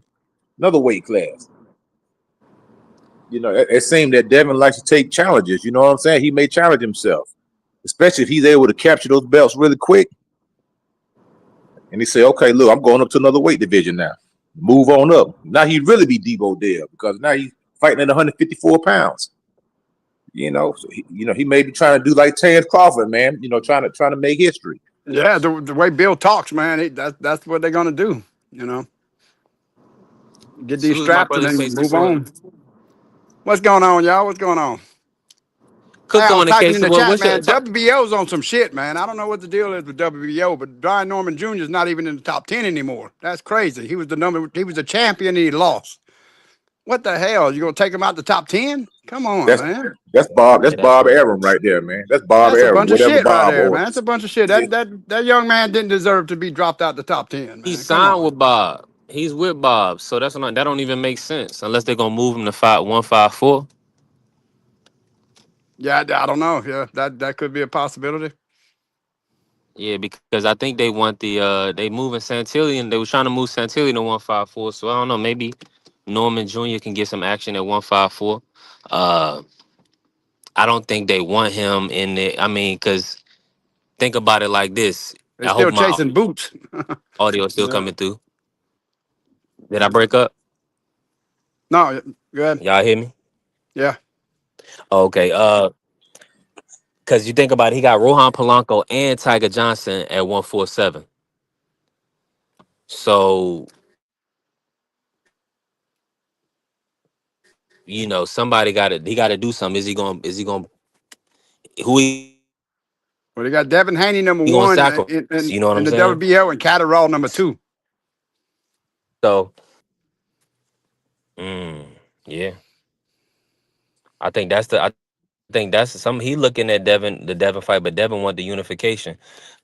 another weight class. It seems that Devin likes to take challenges. You know what I'm saying? He may challenge himself, especially if he's able to capture those belts really quick. And he say, okay, look, I'm going up to another weight division now. Move on up. Now he really be Debo Dev because now he's fighting at 154 pounds. So he may be trying to do like Terrence Crawford, man. Trying to make history. Yeah, the way Bill talks, man, that's what they're gonna do. Get these straps and then move on. What's going on, y'all? What's going on? I was typing in the chat, man. WBO's on some shit, man. I don't know what the deal is with WBO, but Brian Norman Jr. is not even in the top 10 anymore. That's crazy. He was the champion and he lost. What the hell? You gonna take him out the top 10? Come on, man. That's Bob Arum right there, man. That's Bob Arum. That's a bunch of shit right there, man. That's a bunch of shit. That young man didn't deserve to be dropped out the top 10, man. He signed with Bob. He's with Bob, so that don't even make sense unless they're gonna move him to fight 154. Yeah, I don't know. Yeah, that could be a possibility. Yeah, because I think they want they moving Santillan. They were trying to move Santillan to 154. So I don't know. Maybe Norman Jr. can get some action at 154. I don't think they want him in there. I mean, because think about it like this. They're still chasing Boots. Audio still coming through. Did I break up? No, go ahead. Y'all hear me? Yeah. Okay. Because you think about it, he got Rohan Polanco and Tiger Johnson at 147. So somebody got to he got to do something. Is he going who Well, they got Devin Haney number he going to one sacrifice? You know what in I'm the saying? WBO and Catterall number 2. So, mm, yeah, I think that's some he looking at the Devin fight, but Devin want the unification.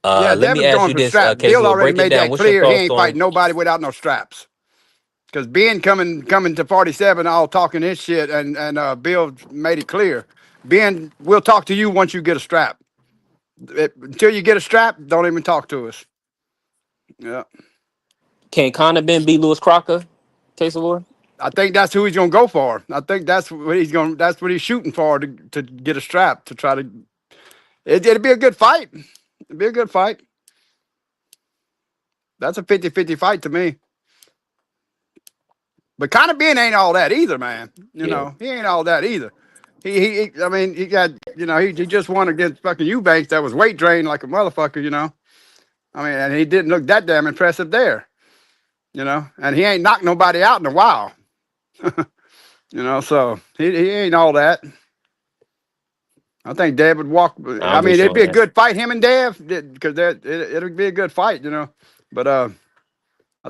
Yeah, Let me Devin's ask going you for this, straps. Casey. Bill We'll already break it made down. that What's your clear. He thoughts ain't on? fighting nobody without no straps. Because Ben coming to 47, all talking his shit, and Bill made it clear. Ben, we'll talk to you once you get a strap. Until you get a strap, don't even talk to us. Yeah, Can Conor Ben beat Lewis Crocker? Case of war. I think that's who he's gonna go for. I think that's what he's going. That's what he's shooting for to get a strap to try to. It'd be a good fight. It'd be a good fight. That's a 50-50 fight to me. But Conor Ben ain't all that either, man. Yeah. He ain't all that either. I mean, he got, he just won against fucking Eubanks that was weight drained like a motherfucker. I mean, and he didn't look that damn impressive there, and he ain't knocked nobody out in a while, so he ain't all that. I think Dev would walk. I I'm mean, with you it'd on be a that. good fight, him and Dev, because it'll be a good fight, But I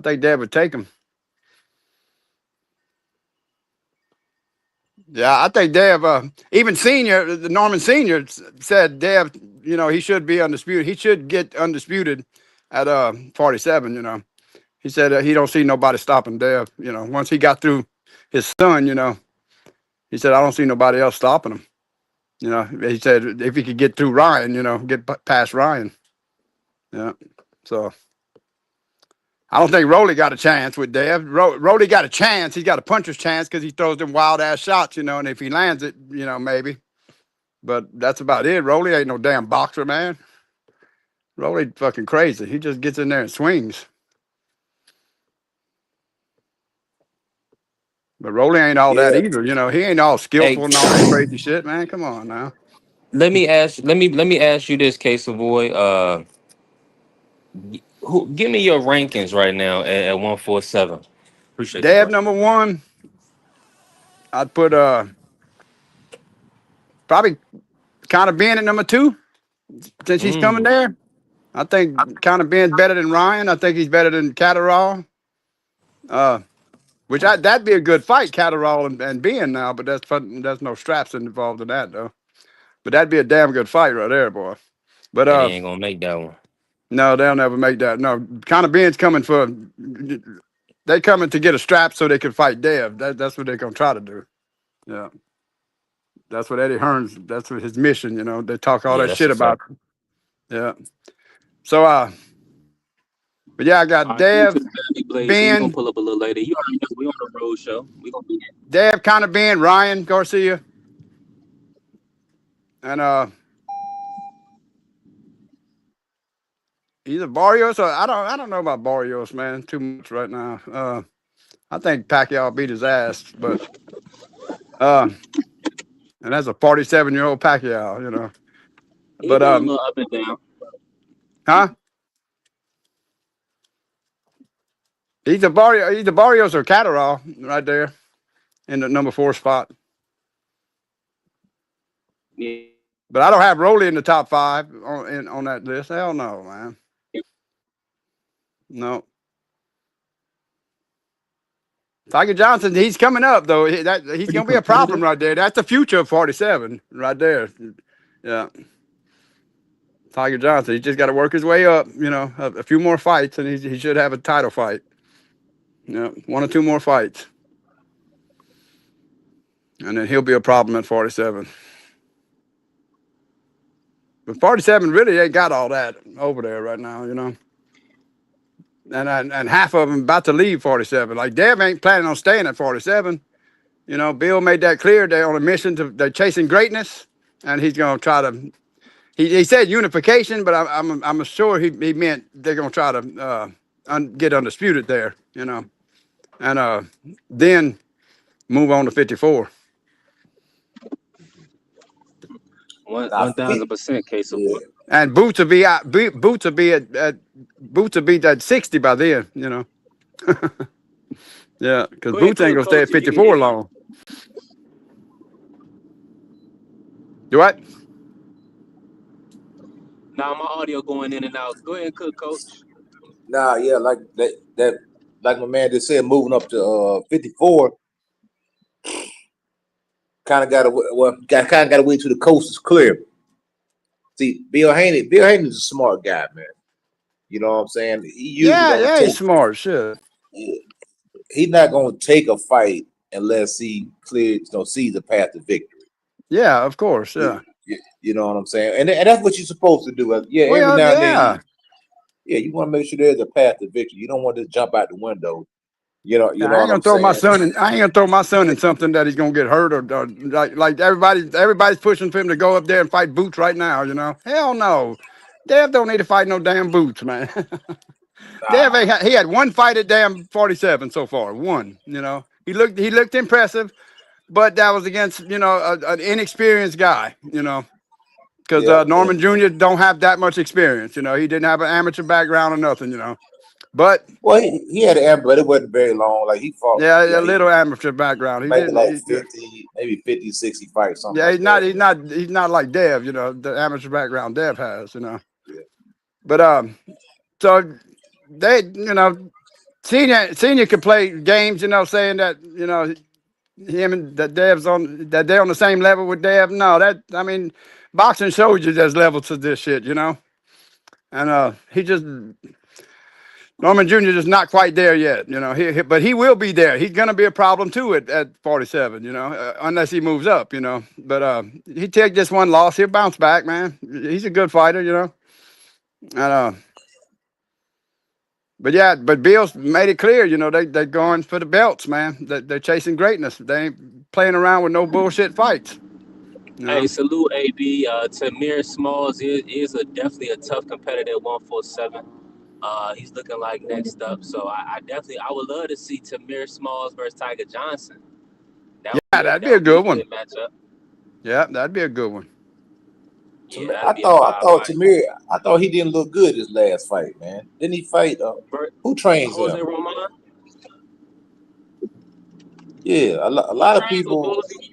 think Dev would take him. Yeah, I think Dev, even Senior, the Norman Senior said Dev, he should be undisputed. He should get undisputed at 47. He said he don't see nobody stopping Dev. Once he got through his son, he said I don't see nobody else stopping him. He said if he could get through Ryan, get past Ryan. Yeah, so I don't think Rolly got a chance with Dev. Rolly got a chance. He's got a puncher's chance because he throws them wild ass shots, and if he lands it, maybe. But that's about it. Rolly ain't no damn boxer, man. Rolly fucking crazy. He just gets in there and swings. But Rolly ain't all that Yeah. either. He ain't all Hey, skillful and all that crazy shit, man. Come on now. let me ask you this, Case of boy. Give me your rankings right now at 147. Appreciate you, Dab bro. number one, I'd put probably kind of being at number 2 since he's coming Mm. there. I think kind of being better than Ryan. I think he's better than Catterall. Which that'd be a good fight, Catterall and Ben now, but that's fun. There's no straps involved in that though. But that'd be a damn good fight right there, boy. But And he ain't gonna make that one. no, they'll never make that. No, kind of Ben's coming for. They coming to get a strap so they can fight Dev. That's what they're gonna try to do. Yeah, that's what Eddie Hearn's. That's what his mission. They talk all Yeah, that that's shit a fact. about. Yeah. So but yeah, I got All right, salute to Dev, the family, Blaze. So we gonna Ben, pull up a little later. You already know we on the road show. We gonna be there. Dev, kind of Ben, Ryan Garcia, and either Barrios or I don't know about Barrios, man, too much right now. I think Pacquiao beat his ass, but and that's a 47-year-old Pacquiao. He But been a little up and down. huh? He's a Barrios or Catterall right there in the number 4 spot. Yeah. But I don't have Rolly in the top 5 on that list. Hell no, man. No. Tiger Johnson, he's coming up though. He's gonna be a problem right there. That's the future of 47 right there. Yeah. Tiger Johnson, he just got to work his way up. A few more fights, and he should have a title fight. 1 or 2 more fights, and then he'll be a problem at 47. But 47 really ain't got all that over there right now, And half of them about to leave 47. Like Dev ain't planning on staying at 47. Bill made that clear. They're on a mission they're chasing greatness, and he's gonna try to. He said unification, but I'm sure he meant they're gonna try to get undisputed there, and then move on to 54. 1,000% case of Yeah. water. And Boots will be out. Boots will be Boots will be at 60 by then. You know. Yeah, because Go ahead, Boots ain't cook, gonna stay coach, at if you can hear 54 me. long. You what? Now my audio going in and out. Go ahead and cook, coach. Nah, yeah, like that like my man just said, moving up to 54, kind of got to wait till the coast is clear. See, Bill Haney is a smart guy, man. You know what I'm saying? He usually Yeah, don't yeah, take. he's smart. Sure. He's not going to take a fight unless he sees a path to victory. Yeah, of course. Yeah. You know what I'm saying? And that's what you're supposed to do. Yeah, every Well, now and yeah. then, you want to make sure there's a path to victory. You don't want to jump out the window. You know I ain't what gonna I'm throw my saying? son in. I ain't gonna throw my son in something that he's gonna get hurt or like everybody's pushing for him to go up there and fight Boots right now. You know, hell no. Dev don't need to fight no damn Boots, man. Dev he had one fight at damn 47 so far. One. You know, he looked impressive, but that was against an inexperienced guy. You know, because Yeah, Norman Jr. don't have that much experience. You know, he didn't have an amateur background or nothing. You know, but. well, he had an amateur, but it wasn't very long. Like he fought, Yeah, a little amateur background. He maybe didn't. like 50, maybe 50, 60 fights, something Yeah, like that. he's not like Dev. You know, the amateur background Dev has. You know, Yeah. but so they, senior could play games. You know, saying that him and that they're on the same level with Dev. No, boxing shows you there's levels to this shit. You know, and Norman Jr. is not quite there yet, you know. But he will be there. He's gonna be a problem too at 47, you know, unless he moves up, you know. But he take this one loss, he'll bounce back, man. He's a good fighter, you know. And but Bill's made it clear, you know, they're going for the belts, man. They're chasing greatness. They ain't playing around with no bullshit fights. You know? Hey, salute AB. Tamir Smalls is definitely a tough competitor at 147. He's looking like next up. So I would love to see Tamir Smalls versus Tiger Johnson. That'd be a good one. Matchup. Yeah, that'd be a good one. Yeah, I that'd be a fire thought fight. Tamir, I thought he didn't look good his last fight, man. Didn't he fight? Who trains Jose him? Roman? Yeah, a lot of Trains with people. Bosey?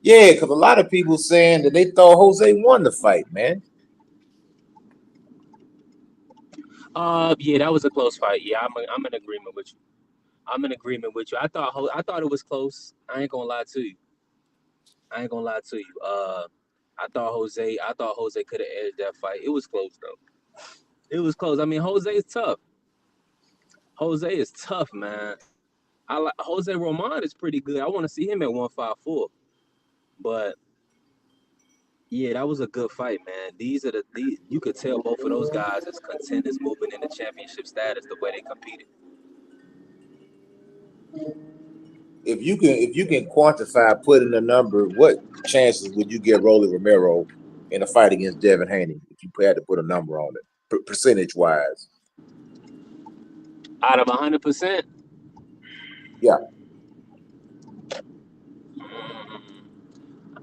Yeah, because a lot of people saying that they thought Jose won the fight, man. Yeah, that was a close fight. Yeah, I'm in agreement with you. I thought it was close. I ain't gonna lie to you. I thought Jose could have edged that fight. It was close though. It was close. I mean, Jose is tough. Jose is tough, man. I like Jose Roman is pretty good. I want to see him at 154. But yeah, that was a good fight, man. These you could tell both of those guys as contenders moving into championship status the way they competed. If you can quantify, put in a number, what chances would you give Rolly Romero in a fight against Devin Haney if you had to put a number on it, percentage wise? Out of 100%? Yeah.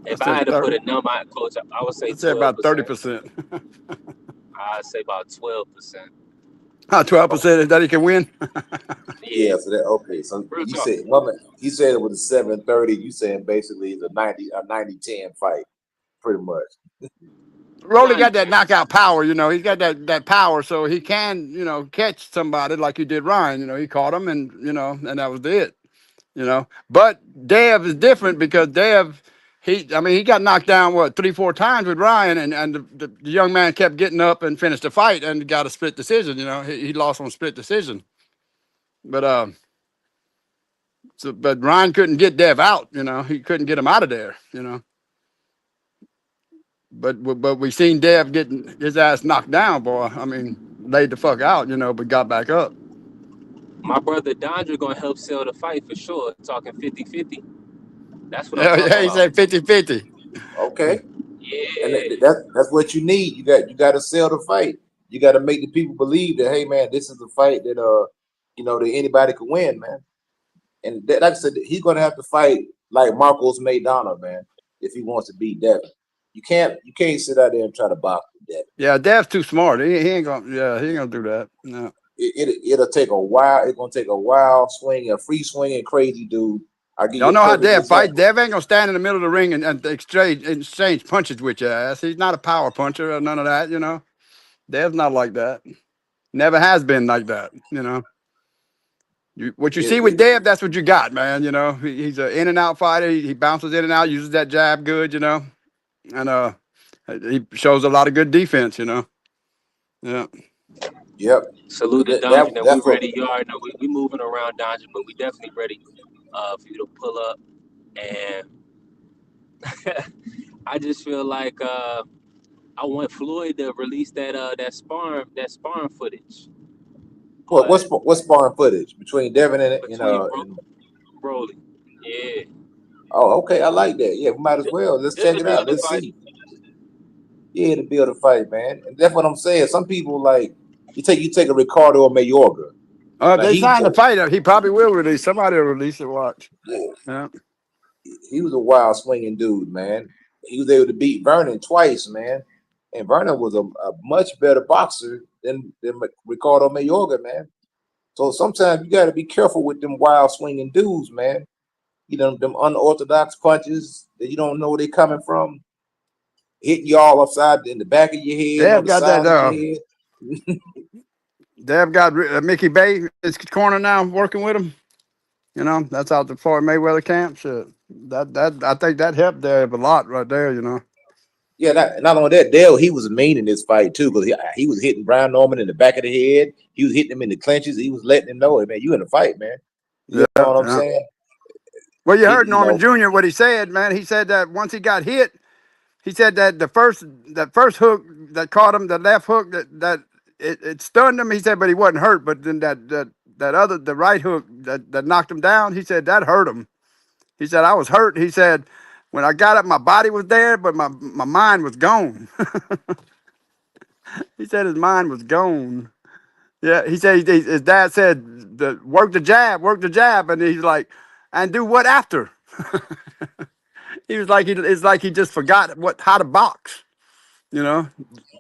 If I had to put a number, Coach, I would say 12%. I'd say about 30%. I'd say about 12%. 12% that he can win. Yeah. So that okay. So you said he said it was a 7-30. You saying basically it's a 90-10 fight, pretty much. Rolly got that knockout power, you know. He's got that power, so he can, catch somebody like he did Ryan. You know, he caught him, and and that was it. You know, but Dev is different because Dev, he got knocked down 3-4 times with Ryan, and the young man kept getting up and finished the fight and got a split decision. You know, he lost on split decision, but but Ryan couldn't get Dev out. You know, he couldn't get him out of there. You know. But we seen Dev getting his ass knocked down, boy. I mean, laid the fuck out, but got back up. My brother Dondra gonna help sell the fight for sure. Talking 50-50. That's what I'm talking Yeah, he about. said 50-50. Okay. Yeah. And that's what you need. You got to sell the fight. You got to make the people believe that, hey man, this is a fight that that anybody could win, man. And like I said, he's gonna have to fight like Marcos Maidana, man, if he wants to beat Devin. You can't sit out there and try to box with Devin. Yeah, Dev's too smart. He ain't gonna. Yeah, he ain't gonna do that. No. It'll take a while. It's gonna take a wild swing, a free swinging crazy dude. I give you Y'all a know how perfect Dev fight. example. Dev ain't gonna stand in the middle of the ring and exchange punches with your ass. He's not a power puncher or none of that. You know, Dev's not like that. Never has been like that. You know. What you see with Dev, that's what you got, man. You know, he's an in and out fighter. He bounces in and out, uses that jab good, you know, and he shows a lot of good defense, you know. Yeah. Yep. Salute to Donjin, and we That's what. ready. You already know we moving around Donjin, but we definitely ready for you to pull up. And I just feel like I want Floyd to release that sparring footage. What's sparring footage between Devin Between and Rolly. Yeah. oh, okay, I like that. Yeah, we might as well. Let's Just check to it build out. the Let's fight. see. Yeah, to build a fight, man. And that's what I'm saying. Some people like you take a Ricardo or Mayorga. If Like they sign the fight, he probably will release. Somebody will release it. Watch. Yeah. he was a wild swinging dude, man. He was able to beat Vernon twice, man. And Vernon was a much better boxer than Ricardo Mayorga, man. So sometimes you got to be careful with them wild swinging dudes, man. You know, them unorthodox punches that you don't know where they're coming from, hitting you all upside in the back of your head, on Dev the got that. side of your head. Dev got Mickey Bay in his corner now, working with him. You know, that's out the Floyd Mayweather camp. Shit. That I think that helped Dev a lot right there. You know. Yeah, not only that, Dale, he was mean in this fight too, because he was hitting Brian Norman in the back of the head. He was hitting him in the clenches. He was letting him know, hey, man, you in a fight, man. You know what I'm saying? Well, you heard Norman Jr. what he said, man. He said that once he got hit, he said that the first hook that caught him, the left hook that it stunned him. He said, but he wasn't hurt. But then the right hook that knocked him down, he said that hurt him. He said I was hurt. He said when I got up, my body was there, but my mind was gone. He said his mind was gone. Yeah, he said his dad said work the jab, and he's like, and do what after? He was like it's like he just forgot how to box, you know.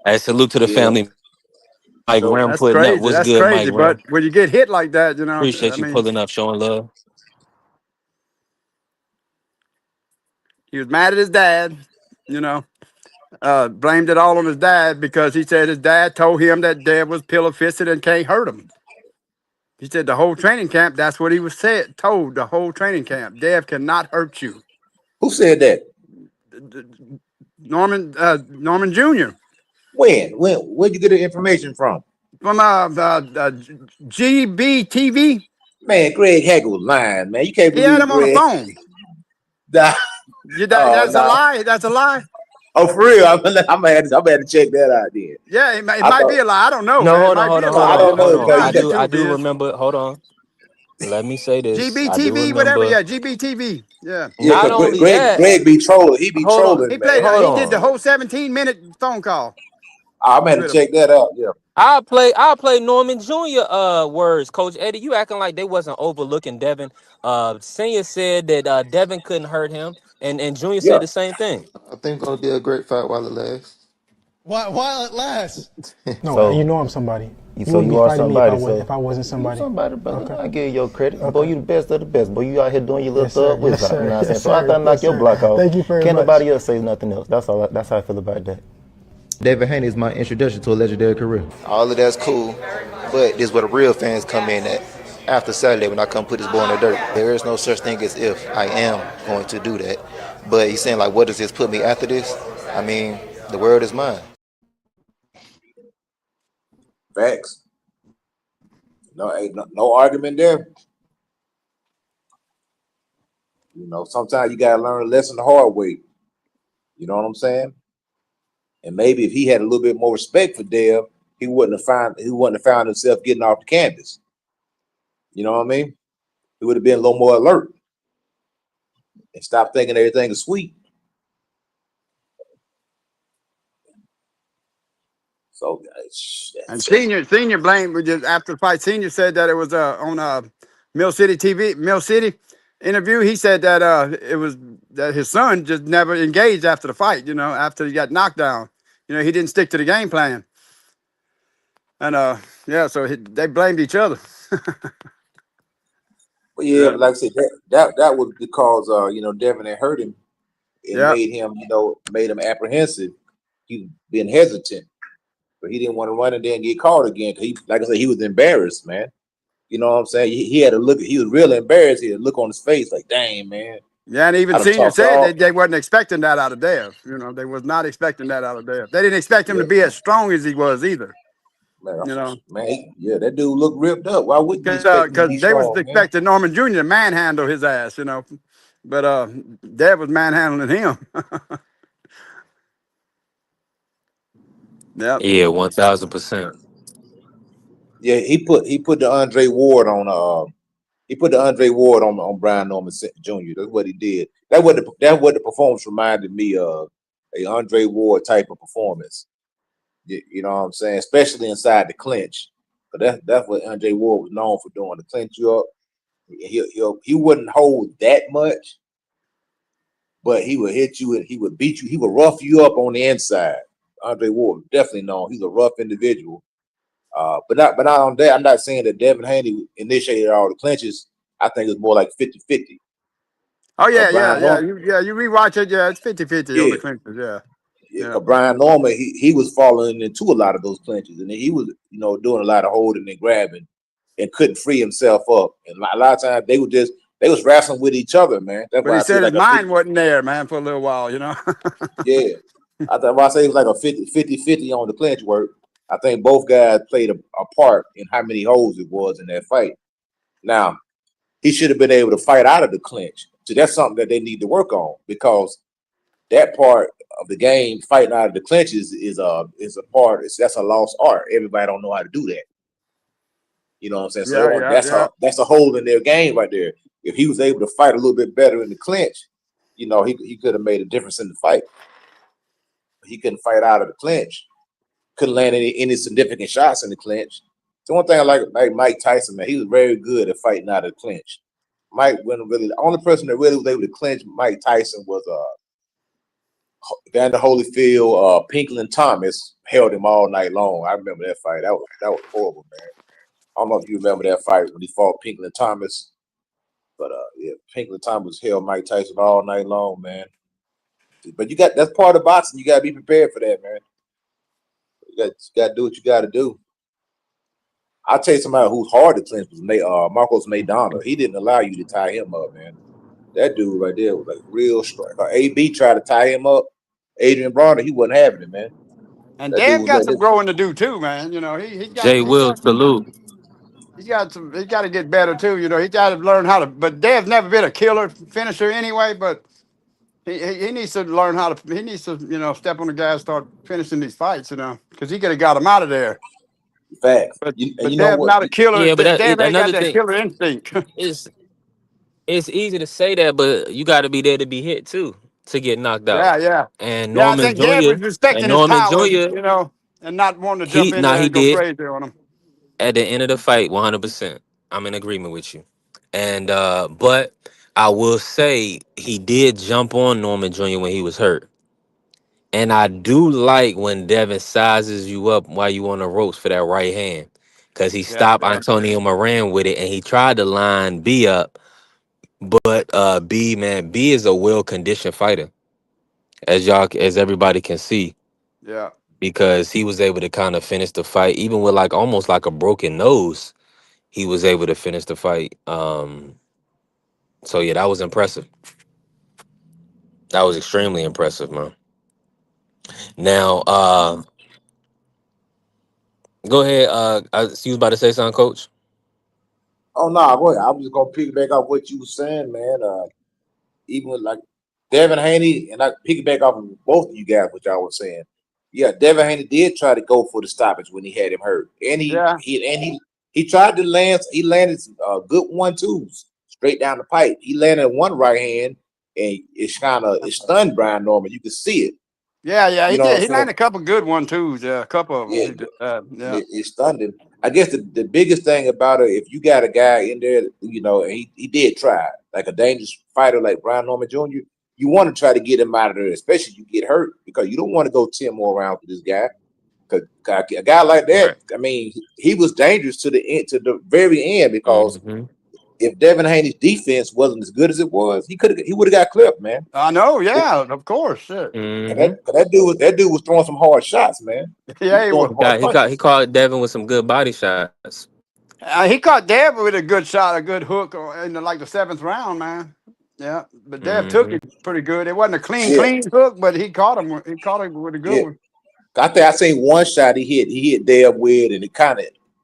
Hey, salute to the family. Mike So, Ram That's putting up. crazy. What's That's good, Mike crazy. Ram? But when you get hit like that, you know, I Appreciate you mean, pulling up, showing love. he was mad at his dad, you know, blamed it all on his dad because he said his dad told him that Dev was pillow fisted and can't hurt him. He said the whole training camp, that's what he was told the whole training camp. Dev cannot hurt you. who said that? Norman Jr. Where'd you get the information from? from GBTV. Man, Greg Hagel was lying, man. You can't He had believe him on the Greg. phone. Oh, That's a no. lie. That's a lie. Oh, for real? I'm gonna have to check that out then. Yeah, it might be a lie. I don't know, No, man. It hold on, might hold be a on, lie. hold I You don't on, know, hold know you know on. how because I YouTube do is. remember. Hold on. Let me say this. I do GBTV, whatever. remember. Yeah, GBTV. Yeah. yeah, Not because only that, Greg be trolling. He be hold on, trolling, man. hold He did the on. whole 17-minute phone call I'm gonna have with to him. check that out. Yeah. I'll play Norman Jr. Words. Coach Eddie, you acting like they wasn't overlooking Devin. Senior said that Devin couldn't hurt him, and Junior Yeah. said the same thing. I think it's gonna be a great fight while it lasts. While it lasts. No, So you know I'm somebody. You so wouldn't you be are fighting me somebody. if I wasn't You somebody. somebody, brother. Okay. I give you your credit. Okay. Boy, you the best of the best. Boy, you out here doing your little Yes, sir. thug whiz Yes, out. You know what I'm sir. saying? Yes, So after I sir. knock Yes, your sir. block off, Thank you very can't much. nobody else say nothing else. That's how I feel about that. David Haney is my introduction to a legendary career. All of that's cool, but this is where the real fans come in at. After Saturday, when I come put this boy in the dirt, there is no such thing as if. I am going to do that. But he's saying, like, what does this put me after this? I mean, the world is mine. Facts. No argument there. You know, sometimes you gotta learn a lesson the hard way. You know what I'm saying? And maybe if he had a little bit more respect for Dev, he wouldn't have found himself getting off the canvas. You know what I mean? He would have been a little more alert and stop thinking everything is sweet. So And senior blamed after the fight. Senior said that it was on Mill City TV. Mill City. interview, he said that it was that his son just never engaged after the fight. After he got knocked down, he didn't stick to the game plan, and yeah, so they blamed each other. Well, yeah, Yeah, but like I said, that was because Devin had hurt him and yeah, made him apprehensive. He was being hesitant, but he didn't want to run and then get caught again. He, like I said, he was embarrassed, man. You know what I'm saying? He had a look. He was real embarrassed. He had a look on his face like, "Dang, man, yeah. And even I done Senior talked to said all." they wasn't expecting that out of Dev. They was not expecting that out of Dev. They didn't expect him Yeah, to be as strong as he was either. man, You know, yeah, that dude looked ripped up. Why wouldn't you expect him to because be they was strong, man? expecting Norman Jr. to manhandle his ass. But Dev was manhandling him. Yep. Yeah, 1000%. Yeah, he put the Andre Ward on on Brian Norman Jr. That's what he did. That what the performance reminded me of, a Andre Ward type of performance. You know what I'm saying? Especially inside the clinch. But that's what Andre Ward was known for doing, to clinch you up. He wouldn't hold that much, but he would hit you and he would beat you. He would rough you up on the inside. Andre Ward was definitely known. He's a rough individual. But not on that. I'm not saying that Devin Haney initiated all the clinches. I think it's more like 50-50. Oh yeah, yeah, Brian yeah. Norman, You rewatch it. Yeah, it's 50-50 on yeah, the clinches. Yeah, yeah. yeah. 'Cause Brian Norman, he was falling into a lot of those clinches, and he was doing a lot of holding and grabbing, and couldn't free himself up. And a lot of times they was wrestling with each other, man. That's But why he I say said his like a mind 50. wasn't there, man, for a little while. Yeah, I thought why I say it was like a 50-50 on the clinch work. I think both guys played a part in how many holes it was in that fight. Now, he should have been able to fight out of the clinch. So that's something that they need to work on, because that part of the game, fighting out of the clinches, is a part. That's a lost art. Everybody don't know how to do that. You know what I'm saying? So Yeah, yeah, yeah. that's a hole in their game right there. If he was able to fight a little bit better in the clinch, he could have made a difference in the fight. He couldn't fight out of the clinch. Couldn't land any significant shots in the clinch. So one thing I like Mike Tyson, man, he was very good at fighting out of the clinch. Mike wasn't really the only person that really was able to clinch Mike Tyson was Vander Holyfield. Pinklin Thomas held him all night long. I remember that fight. That was horrible, man. I don't know if you remember that fight when he fought Pinklin Thomas, but yeah, Pinklin Thomas held Mike Tyson all night long, man. But that's part of boxing. You gotta be prepared for that, man. You got to do what you got to do. I'll tell you somebody who's hard to clinch was Marcos Maidana. He didn't allow you to tie him up, man. That dude right there was like real strong. AB tried to tie him up. Adrian Bronner, he wasn't having it, man. And That dude Dev was got letting some this. growing to do too, man. Jay Will, salute. He's got to get better too. He got to learn how to. But Dev's never been a killer finisher anyway. But he needs to learn how to. He needs to step on the gas, start finishing these fights. Because he could have got him out of there. Facts. But And you know Dev's what? not a killer. Yeah, but Dev ain't got another that thing killer instinct. is it's easy to say that, but you got to be there to be hit too, to get knocked out. Yeah, yeah, And yeah. I Norman think Dev was Jr. and respecting his Norman power, Jr. and not wanting to jump in there He and go did crazy on him. at the end of the fight, 100%. I'm in agreement with you. And but I will say he did jump on Norman Jr. when he was hurt. And I do like when Devin sizes you up while you on the ropes for that right hand. Cause he Yeah, stopped yeah, Antonio Moran with it and he tried to line B up. But B is a well conditioned fighter, as everybody can see, yeah. because he was able to kind of finish the fight, even with like almost like a broken nose. He was able to finish the fight. So yeah, that was impressive. That was extremely impressive, man. Now, go ahead. You was about to say something, Coach? Oh no, boy, I was just gonna piggyback off what you were saying, man. Even with like Devin Haney, and I piggyback off of both of you guys, what y'all was saying. Yeah, Devin Haney did try to go for the stoppage when he had him hurt, and Yeah. he tried to land. He landed some good 1-2s straight down the pipe. He landed one right hand, and it stunned Brian Norman. You could see it. Yeah, yeah, You he know what did. I'm He saying? landed a couple good 1-2s. Yeah, a couple of Yeah, them. Yeah, it stunned him. I guess the biggest thing about it, if you got a guy in there, you know, and he did try, like a dangerous fighter like Brian Norman Jr., you want to try to get him out of there, especially if you get hurt, because you don't want to go 10 more rounds with this guy. Because a guy like that, Right. I mean, he was dangerous to the end, to the very end, because Mm-hmm. if Devin Haney's defense wasn't as good as it was, he would have got clipped, man. I know, yeah, of course. Shit. And Mm-hmm. that dude was throwing some hard shots, man. He was Yeah, he throwing was. some hard He punches. caught Devin with some good body shots. He caught Dev with a good shot, a good hook in like the 7th round, man. Yeah, but Dev took Mm-hmm. it pretty good. It wasn't a Yeah, clean hook, but he caught him. He caught him with a good yeah. one. I think I seen one shot he hit Deb with, and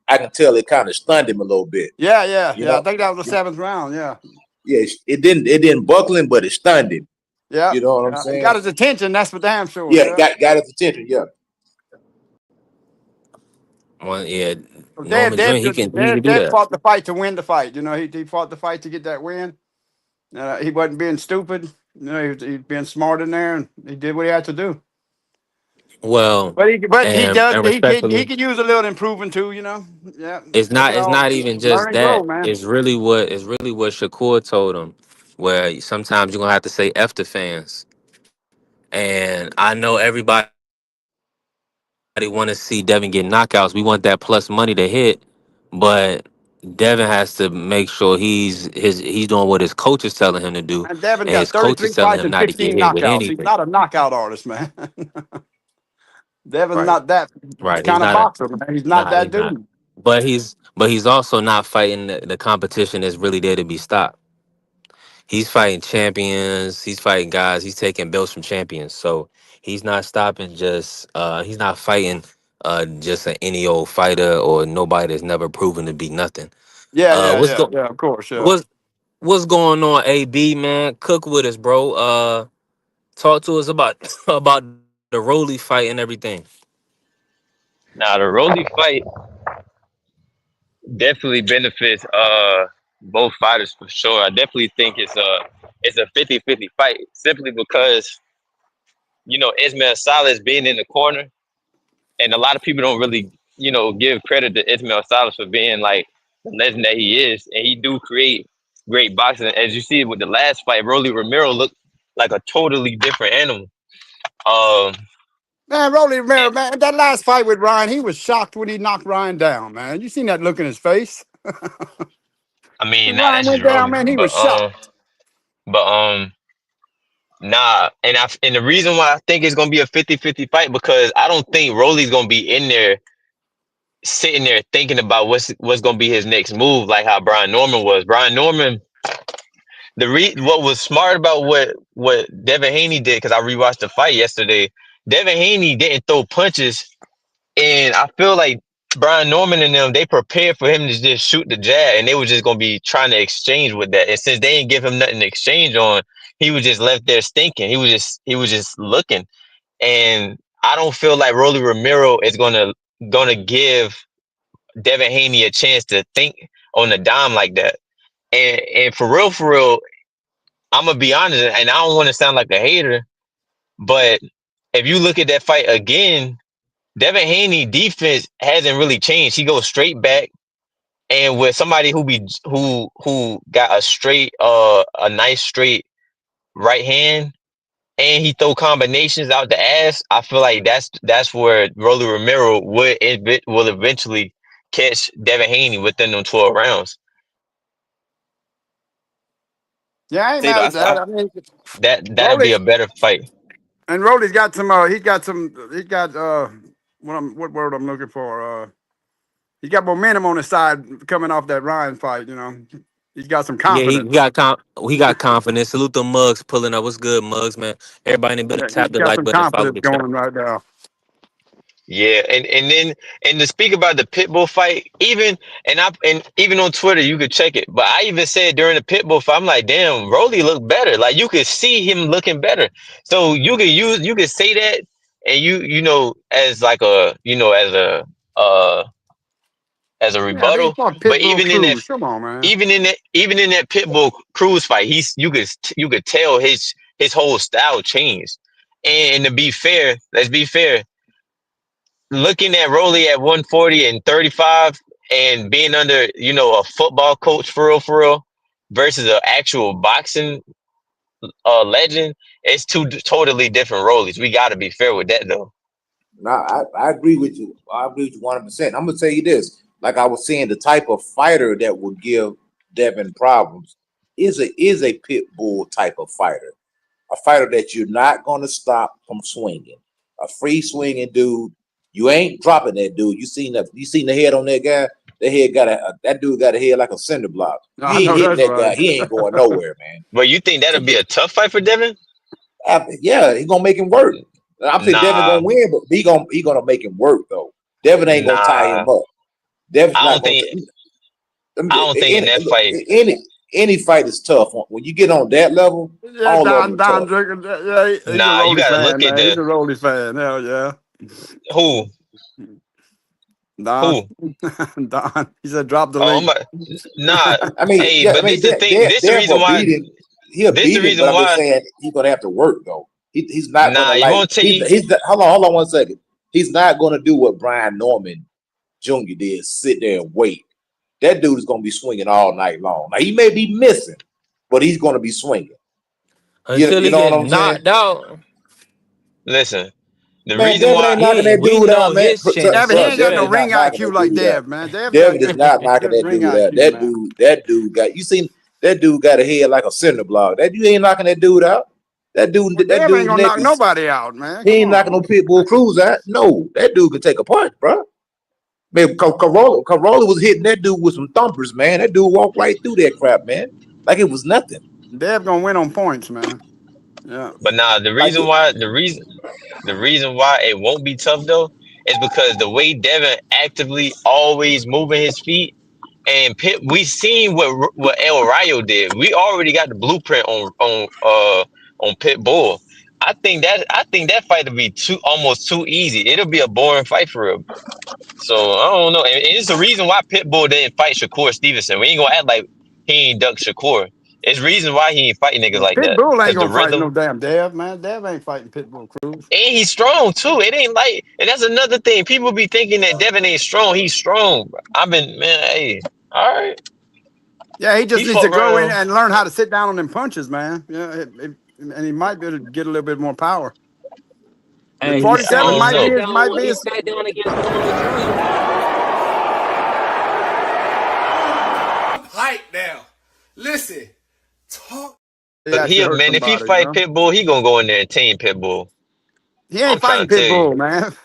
I can tell it kind of stunned him a little bit. Yeah. You I know, think that was the 7th round. Yeah. yeah, it didn't buckle him, but it stunned him. Yeah. You know what I'm He got saying? his attention. That's for damn sure. Yeah, Yeah. got his attention. Yeah, Well, yeah, So Norman Jr. He can do Dev that. fought the fight to win the fight. You know, he fought the fight to get that win. He wasn't being stupid. You know, he was being smart in there, and he did what he had to do. Well, But and he respectfully, could use a little improving too. You know, yeah. it's not even Learn just and grow, that. man. It's really what Shakur told him, where sometimes you're gonna have to say F the fans. And I know everybody want to see Devin get knockouts. We want that plus money to hit, but Devin has to make sure he's doing what his coach is telling him to do, And Devin and got his coach 33 is telling fights him and not to get 15 hit with knockouts. He's anything. not a knockout artist, man. Devin's Right, not that right. He's kind of not a boxer, man. He's not nah. that He's not. dude. But he's also not fighting the competition that's really there to be stopped. He's fighting champions. He's fighting guys. He's taking belts from champions. So he's not stopping just. He's not fighting just an any old fighter or nobody that's never proven to be nothing. What's go Yeah, of course, yeah. what's going on, AB man? Cook with us, bro. Talk to us about about the Rolly fight and everything. Now the Rolly fight definitely benefits both fighters for sure. I definitely think it's a 50-50 fight simply because Ismail Salas being in the corner, and a lot of people don't really give credit to Ismail Salas for being like the legend that he is, and he do create great boxing. As you see with the last fight, Rolly Romero looked like a totally different animal. Um, Man, Rolly Romero, and, man, that last fight with Ryan, he was shocked when he knocked Ryan down, man. You seen that look in his face? I mean, When nah, Ryan that's just went down, Rolly, man, he was shocked. but nah, and the reason why I think it's gonna be a 50-50 fight because I don't think Rolly's gonna be in there sitting there thinking about what's gonna be his next move, like how Brian Norman was. Brian Norman, what was smart about what Devin Haney did, because I rewatched the fight yesterday. Devin Haney didn't throw punches, and I feel like Brian Norman and them, they prepared for him to just shoot the jab, and they were just gonna be trying to exchange with that. And since they didn't give him nothing to exchange on, he was just left there stinking. He was just looking. And I don't feel like Rolly Romero is gonna give Devin Haney a chance to think on the dime like that. And for real, I'm gonna be honest, and I don't want to sound like a hater, but if you look at that fight again, Devin Haney defense hasn't really changed. He goes straight back, and with somebody who got a nice straight right hand, and he throw combinations out the ass, I feel like that's where Rolly Romero will eventually catch Devin Haney within them 12 rounds. Yeah, I ain't See, mad at that. I mean, that'll be Rolly a better fight. and Rolly's got some. He's got what word I'm looking for? He's got momentum on his side coming off that Ryan fight. You know, he's got some Yeah, confidence. he got confidence. Salute the Mugs pulling up. What's good, Mugs, man? Everybody in the building, Yeah, he's tap the got like some button and follow confidence the chat. going right now. Yeah, and to speak about the Pitbull fight, even even on Twitter you could check it. But I even said during the Pitbull fight, I'm like, damn, Rolly looked better. Like you could see him looking better. So you could say that, and as like a uh as a Yeah, they rebuttal. fought But Pitbull Cruz. Come on, man. even in that Pitbull Cruz fight, you could tell his whole style changed. And to be fair, let's be fair. Looking at Rolly at 140 and 35, and being under, a football coach for real, versus an actual boxing legend, it's two totally different roles. We got to be fair with that, though. No, I agree with you. I agree with you 100%. I'm gonna tell you this. Like I was saying, the type of fighter that will give Devin problems is a pit bull type of fighter. A fighter that you're not gonna stop from swinging. A free swinging dude. You ain't dropping that dude. You seen the head on that guy? That dude got a head like a cinder block. You I ain't know hitting that's that guy. right. He ain't going nowhere, man. But you think that'll be a tough fight for Devin? Yeah, he gonna make him work. I'm saying Devin Nah, gonna win, but he gonna make him work though. Devin ain't gonna tie him nah. up. Devin's I not don't gonna. think. I don't think in that fight. Any fight is tough. When you get on that level, Yeah, all of them are Don tough. Draker, yeah, he's a Nah, you Rolly got to fan, look at man. He's the a Rolly fan. Hell yeah. who Don. who. Don. He said drop the Oh, link. nah. I mean, Hey, yeah, I but mean, this the thing. This the Dev reason will why. beat him. He'll This the beat him, but reason I'm just why. saying he's gonna have to work though. He's not gonna Nah, you like. won't take. Hold on 1 second. He's not gonna do what Brian Norman Jr. did. Sit there and wait. That dude is gonna be swinging all night long. Now he may be missing, but he's gonna be swinging. Until You he know what get I'm saying? knocked out. Listen, the Man, reason Devin why. ain't knocking that We dude know out, man. his Yeah, but chance. he Bro, ain't got Devin no is not ring knocking IQ that like dude out. Dev, man. Dev got Devin is not knocking good that ring dude out. IQ, man. That dude got you seen that dude got a head like a cinder block. That you ain't knocking that dude out. Well, That Dev ain't dude's gonna neck knock is nobody out, man. he Come ain't knocking on. no Pitbull Cruz out. No, that dude could take a punch, bro. Man, Corolla was hitting that dude with some thumpers, man. That dude walked right through that crap, man. Like it was nothing. Dev gonna win on points, man. Yeah. But nah, the Like reason why. The reason why it won't be tough though is because the way Devin actively always moving his feet. And we seen what El Rayo did. We already got the blueprint on Pit Bull. I think that fight will be almost too easy. It'll be a boring fight for real. So I don't know. And it's the reason why Pit Bull didn't fight Shakur Stevenson. We ain't gonna act like he ain't duck Shakur. It's reason why he ain't fighting niggas Well, like that. Pitbull ain't Cause the gonna fight no rhythm, damn Dev, man. Dev ain't fighting Pitbull Cruz. and he's strong too. It ain't like, and that's another thing. People be thinking that Devin ain't strong. He's strong. Bro. Hey, all right. Yeah, he just He needs to fought grow in around. and learn how to sit down on them punches, man. Yeah, and he might be able to get a little bit more power. The Hey, 47 I don't might be know. he his. sat down against Norman Jr. Hype now. Listen, talk. He But actually hurt man, if he somebody, you fight know. Pitbull, he gonna go in there and tame Pitbull. He ain't I'm trying fighting to tell you. Pitbull, man.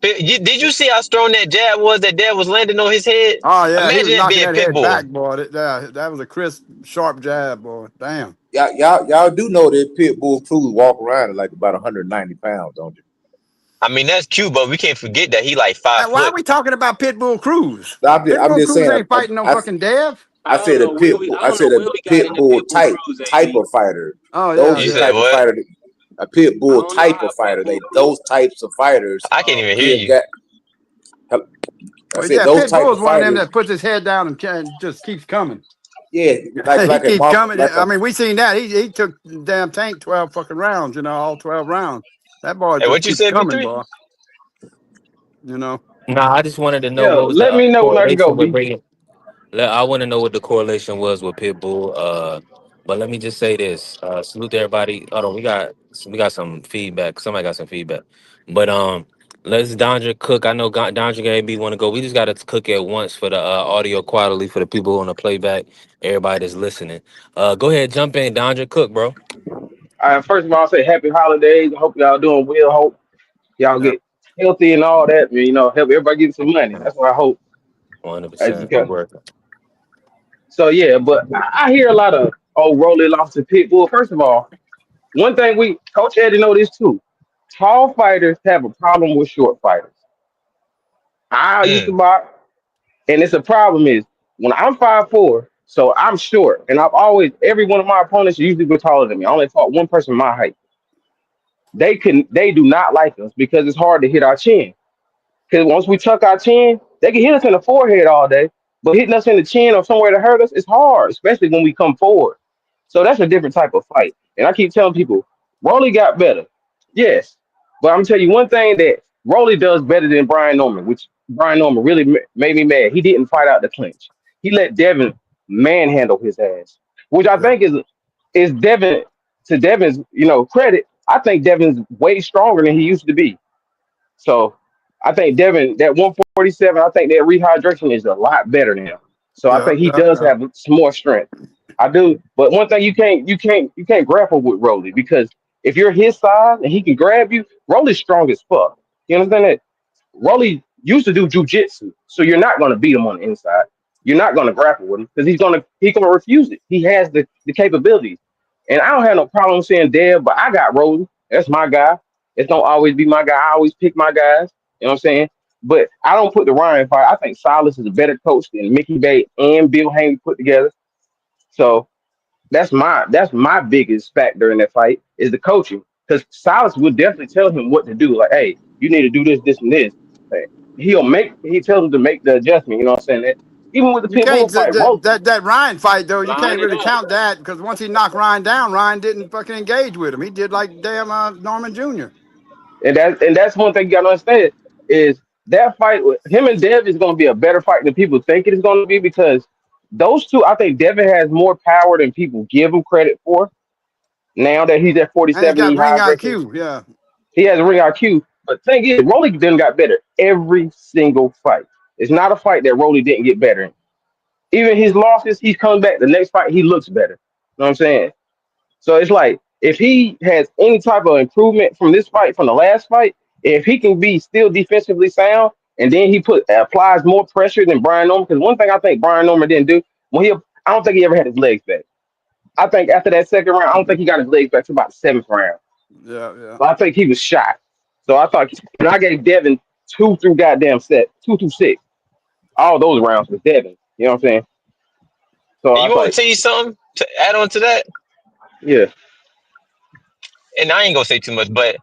Did you see how strong that jab was? That dad was landing on his head. Oh yeah, he was Imagine that knocking being that head back, Pitbull. boy. That was a crisp, sharp jab, boy. Damn. y'all do know that Pitbull Cruz walk around at like about 190 pounds, don't you? I mean, that's cute, but we can't forget that he like Hey, why are 5 foot. we talking about Pitbull Cruz? I'm Pitbull just Cruz saying. ain't fighting no fucking Dev. I said a pit bull. I said a pit bull type of fighter. Oh Those yeah, You are the yeah. said type of what? fighter. A pit bull type of fighter. Those types of fighters I can't even hear give you. that. I Well, said yeah, those type Pitbull of is one of them fighters. that puts his head down and just keeps coming. Yeah, He like a keeps Mark, coming. like I a mean, we seen that. He took the damn tank 12 fucking rounds, all 12 rounds. That boy Hey, just what you keeps said, coming, V3? boy. You know. Nah, I just wanted to know Yeah, what was the let me know when I can go, correlation with B. bringing. I want to know what the correlation was with Pitbull. But let me just say this. Salute to everybody. Hold on, we got some feedback. Somebody got some feedback. But let's Dondra cook. I know Dondra and AB want to go. We just got to cook at once for the audio quality for the people on the playback. Everybody that's listening. Go ahead, jump in, Dondra. Cook, bro. First of all, say happy holidays. I hope y'all doing well. Hope y'all Yeah. get healthy and all that. Help everybody get some money. That's what I hope. As you 100%. We can. working. So yeah, but I hear a lot of Rolly lost to Pitbull. First of all, one thing Coach Eddie know this too. Tall fighters have a problem with short fighters. I used to Mm. box, and it's a problem is when I'm 5'4", so I'm short, and every one of my opponents usually go taller than me. I only fought one person my height. They do not like us because it's hard to hit our chin. Because once we tuck our chin, they can hit us in the forehead all day, but hitting us in the chin or somewhere to hurt us is hard, especially when we come forward. So that's a different type of fight. And I keep telling people, Rolly got better, yes, but I'm gonna tell you one thing that Rolly does better than Brian Norman, which Brian Norman really made me mad. He didn't fight out the clinch. He let Devin manhandle his ass, which I Yep. think is Devin, to Devin's credit. I think Devin's way stronger than he used to be. So I think Devin, that 147, I think that rehydration is a lot better now. So I Yeah. think he Yeah. does Yeah. have some more strength. I do. But one thing you can't grapple with Rolly, because if you're his size and he can grab you, Rolly's strong as fuck. You understand that? Rolly used to do jujitsu, so you're not gonna beat him on the inside. You're not gonna grapple with him because he's gonna refuse it. He has the capabilities. And I don't have no problem saying Dev, but I got Rolly. That's my guy. It's don't always be my guy. I always pick my guys. You know what I'm saying? But I don't put the Ryan fight. I think Silas is a better coach than Mickey Bay and Bill Haney put together. So that's my biggest factor in that fight is the coaching. Because Silas will definitely tell him what to do. Like, hey, you need to do this, this, and this. Like, he tells him to make the adjustment. You know what I'm saying? That, even with the You can't Pitbull fight, that Ryan fight though. You can't really count that because once he knocked Ryan down, Ryan didn't fucking engage with him. He did like damn Norman Jr. and that's one thing you gotta understand is that fight with him and Dev is gonna be a better fight than people think it is gonna be, because those two, I think Devin has more power than people give him credit for. Now that he's at And he's 47, got he ring high aggressive. IQ. Yeah. He has a ring IQ. But the thing is, Rolly then got better every single fight. It's not a fight that Rolly didn't get better in. Even his losses, he's coming back. The next fight, he looks better. You know what I'm saying? So it's like if he has any type of improvement from this fight, from the last fight, if he can be still defensively sound, and then he applies more pressure than Brian Norman. Because one thing I think Brian Norman didn't do I don't think he ever had his legs back. I think after that second round, I don't think he got his legs back to about the seventh round. Yeah. Yeah. But I think he was shot. So I thought, and I gave Devin 2 through 6. All those rounds was Devin. You know what I'm saying? So And I you want me thought, to tell you something to add on to that? yeah, And I ain't gonna say too much, but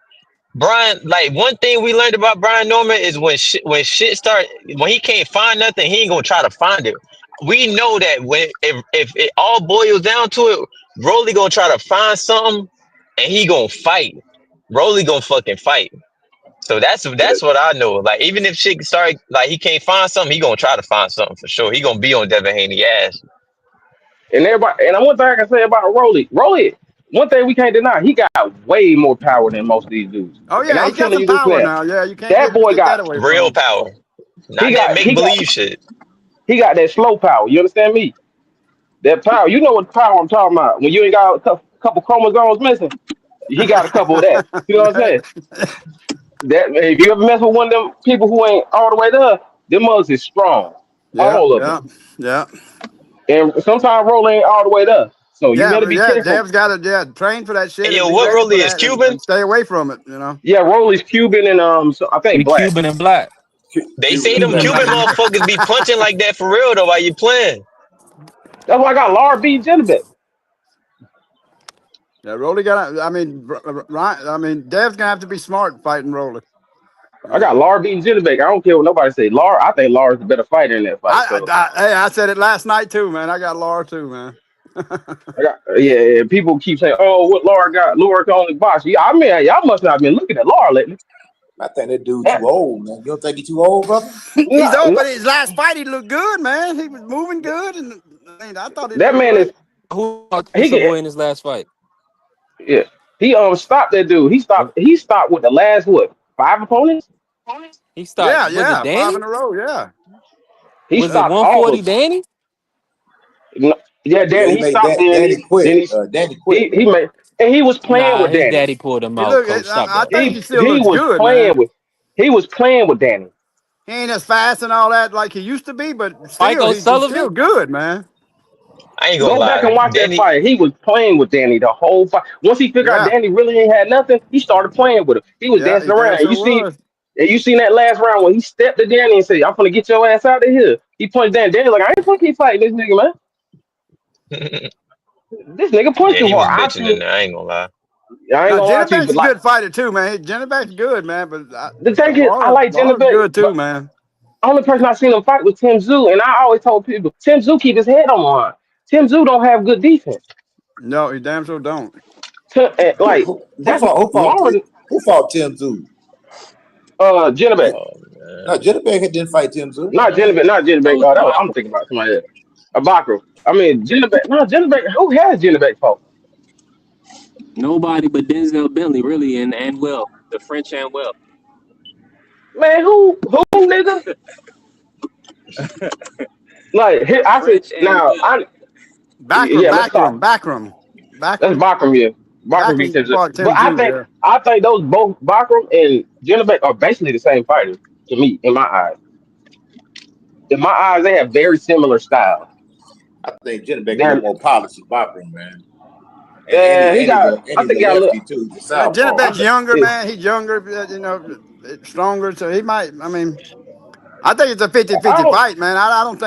Brian, like one thing we learned about Brian Norman is when shit start, when he can't find nothing, he ain't gonna try to find it. We know that if it all boils down to it, Rolly gonna try to find something and he gonna fight. Rolly gonna fucking fight. So that's what I know. Like even if shit start like he can't find something, he gonna try to find something for sure. He gonna be on Devin Haney ass. and everybody, and one thing I can say about Rolly, one thing we can't deny, he got way more power than most of these dudes. Oh And yeah, I'm he got telling some you this power now, now. Yeah, you can't that get boy take that got away from Real him. power. he Not that got make he got believe shit. he got that slow power. You understand me? That power. You know what power I'm talking about? When you ain't got a couple chromosomes missing, he got a couple of that. You know what I'm saying? That if you ever mess with one of them people who ain't all the way there, them mugs is strong, Yeah. all of them. Yeah. Yeah. And sometimes roll ain't all the way there, so you Yeah. better be Yeah. careful. Dev's got to train for that shit Hey and yo, be what ready for Rolly is that Cuban? and stay away from it. You know. Yeah, roll is Cuban and so I think He black. Cuban and black. They say Cuban them Black. Cuban motherfuckers be punching like that for real though while you playing. That's why I got Laura B. Jennebeck. Yeah. Rolly got. I mean, Ryan. I mean, Dev's gonna have to be smart fighting Rolly. I Yeah. got Laura B. Jennebeck. I don't care what nobody say. Laura, I think Laura's the better fighter in that fight. So Hey, I said it last night too, man. I got Laura too, man. I got yeah. People keep saying, "Oh, what Laura got? Laura can only box." Yeah, I mean, y'all must not have been looking at Laura lately. I think that dude That, too old, man. You don't think he too old, brother? He's not, old, but not, his last fight he looked good, man. He was moving good, and I mean, I thought he that looked man is great. Who fought he Pizza get Boy in his last fight? yeah. He stopped that dude. He stopped with the last what 5 opponents. He stopped. Yeah, Was it yeah, 5 Danny? in a row. Yeah, He Was it stopped all 140 of them. Danny? No, yeah, Yeah, Danny. he He made stopped Danny Danny. quit. Then Danny quit, he man. made and he was playing Nah, with his Danny. daddy pulled him he out. look. Coach, stop I that. think he still He looks was good, playing man. with Danny. He ain't as fast and all that like he used to be, but still, Michael he's still Sullivan? good, man. I ain't gonna Go back and lie. watch that Danny, fight. He was playing with Danny the whole fight. Once he figured out Yeah, Danny really ain't had nothing, he started playing with him. He was yeah, dancing he damn around. sure was. And you seen that last round when he stepped to Danny and said, "I'm gonna get your ass out of here." He punched Danny. Danny like, "I ain't fucking fighting this nigga, man. yeah, This nigga punched too he was hard." bitching in there. I ain't gonna lie. I ain't Now, gonna lie Jenny to you, Bank's but a like good fighter too, man. Jenny Bank's good, man, but the thing is, I like Jenna Laura's Beck, good but too, man. only person I seen him fight was Tim Zoo, and I always told people Tim Zoo keep his head on the line. Tim Zoo don't have good defense. No, he damn sure don't. Like Who that's fought Lauren, Tim Tzu? Jenna Beck. Oh, No, Jennebeck didn't fight Tim Tszyu. Not Jennebeck. Not Jennebeck. Oh, I'm thinking about somebody else. Bakram. I mean, Jennebeck. No, Jennebeck. Who has Jennebeck fought? Nobody but Denzel Bentley, really, and Will, the French and Will. Man, who, nigga? Like, here, I said, now, Bakram. That's Bakram, yeah. Bakram beat Tim Tszyu. But I think those both Bakram and Jennebeck are basically the same fighter to me, in my eyes. In my eyes, they have very similar styles. I think Jennebeck a little more polished than Bakram, man. Yeah, he got. I think he got a little. Too. Jennebeck's younger, man. He's younger, stronger. So he might. I mean, I think it's a 50-50 fight, man. I don't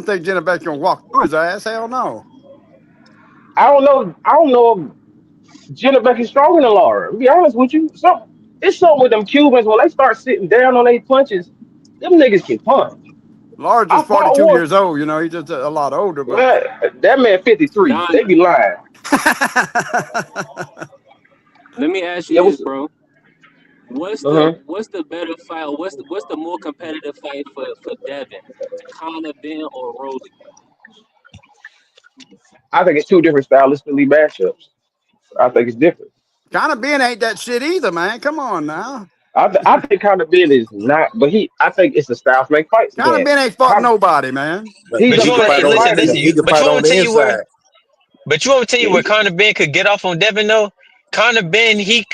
think Jennebeck's gonna walk through his ass. Hell no. I don't know if Jennebeck is stronger than Lara. To be honest with you, it's something with them Cubans when they start sitting down on their punches. Them niggas can punch. Lara's just 42 years old. He's just a lot older. But that man 53. They be lying. Let me ask you this, bro. What's the better fight? What's the more competitive fight for Devin? Conor Ben or Rolly? I think it's two different stylistically matchups. I think it's different. Conor Ben ain't that shit either, man. Come on now. I think Conor Ben is not, but I think it's a style to make fights. Conor Ben ain't fought nobody, man. But you want me to tell you where Conor Ben could get off on Devin though? Conor Ben, he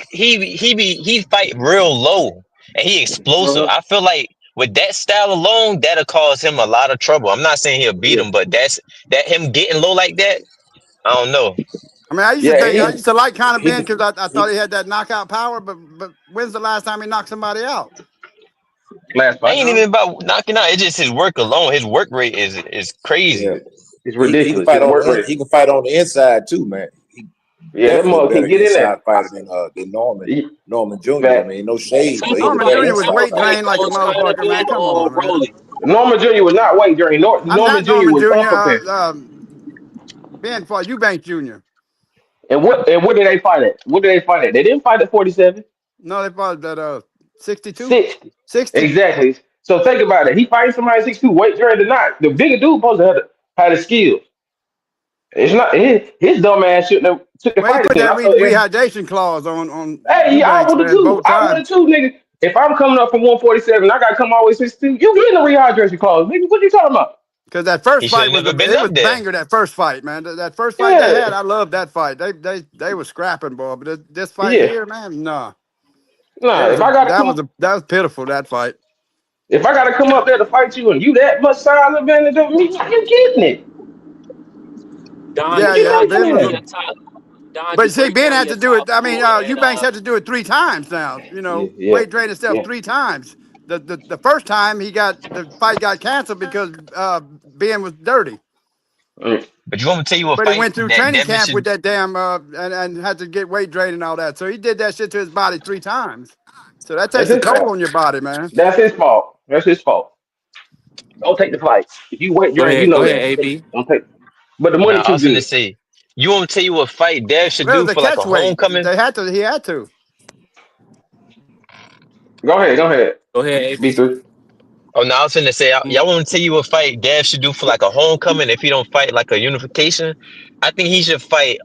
fight real low and he explosive. I feel like with that style alone, that'll cause him a lot of trouble. I'm not saying he'll beat him, but that him getting low like that, I don't know. I mean, I used to like Conor Ben because I thought he had that knockout power, but when's the last time he knocked somebody out? Last fight. Ain't even about knocking out. It's just his work alone. His work rate is crazy. Yeah. It's ridiculous. He can fight on the inside too, man. That mother can get in there. Fighter than Norman Jr. I mean, no shade. Norman Jr. was weight drained like a motherfucker, man. Come on, man. Norman Jr. was not weight drained. Norman Jr. was unprepared. Ben fought Eubanks Jr. And what did they fight at? They didn't fight at 47. No, they fought at 62. 60. Exactly. So think about it. He fighting somebody at 62, weight drained or not. The bigger dude supposed to have the skills. It's not his dumb ass shouldn't have took the fight. Put that rehydration clause on. Hey, I would have too. Nigga. If I'm coming up from 147, I gotta come all the way 62. You getting the rehydration clause, nigga? What you talking about? Because that first fight was banger. That first fight, man. That first fight they had, I loved that fight. They were scrapping, boy. But this fight here, man, nah. That was pitiful. That fight. If I gotta come up there to fight you and you that much size advantage of me, you getting it. But see, Ben had to do it. I mean, Eubanks had to do it 3 times now. Weight drain himself 3 times. The first time the fight got canceled because Ben was dirty. But you want me to tell you what? But he went through training camp with that damn and had to get weight drain and all that. So he did that shit to his body 3 times. So that takes a toll on your body, man. That's his fault. Don't take the fight. If you weight drain, go ahead, AB. Don't take. But the money too good. I was gonna say, you want me to tell you what fight Dev should do for like a homecoming? He had to. Go ahead. Go ahead, AB. Oh, no, I was gonna say, y'all want to tell you what fight Dev should do for like a homecoming if he don't fight like a unification? I think he should fight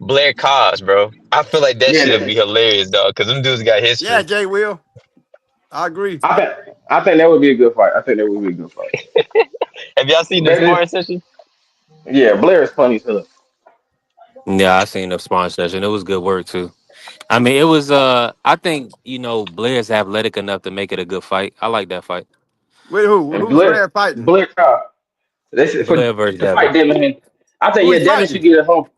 Blair Cos, bro. I feel like that should be hilarious, dog, because them dudes got history. Yeah, Jay Will. I agree. I think that would be a good fight. Have y'all seen the sparring session? Yeah, Blair is funny too. Yeah, I seen the sparring session. It was good work too. I mean, it was. I think Blair's athletic enough to make it a good fight. I like that fight. With who? Who's Blair fighting? Blair versus Devin. I think Devin should get a home.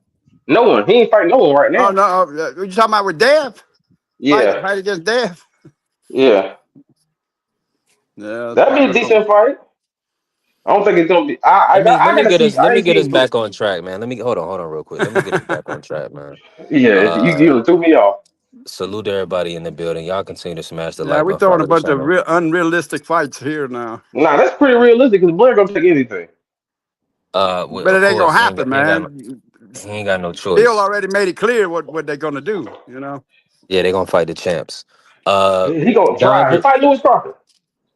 No one. He ain't fighting no one right now. Oh no! You talking about with Dev? Yeah. Fight against Dev. Yeah. That'd be a decent fight. I don't think it's gonna be. Let me get us back on track, man. Hold on real quick. Let me get us back on track, man. Yeah, you threw me off. Salute everybody in the building. Y'all continue to smash the like. Yeah, we're throwing a bunch of unrealistic fights here now. Nah, that's pretty realistic because Blair gonna take anything. But it ain't gonna happen, man. He ain't got no choice. Bill already made it clear what they're gonna do. Yeah, they're gonna fight the champs. He gonna try. He Dondrick, fight Lewis Crawford.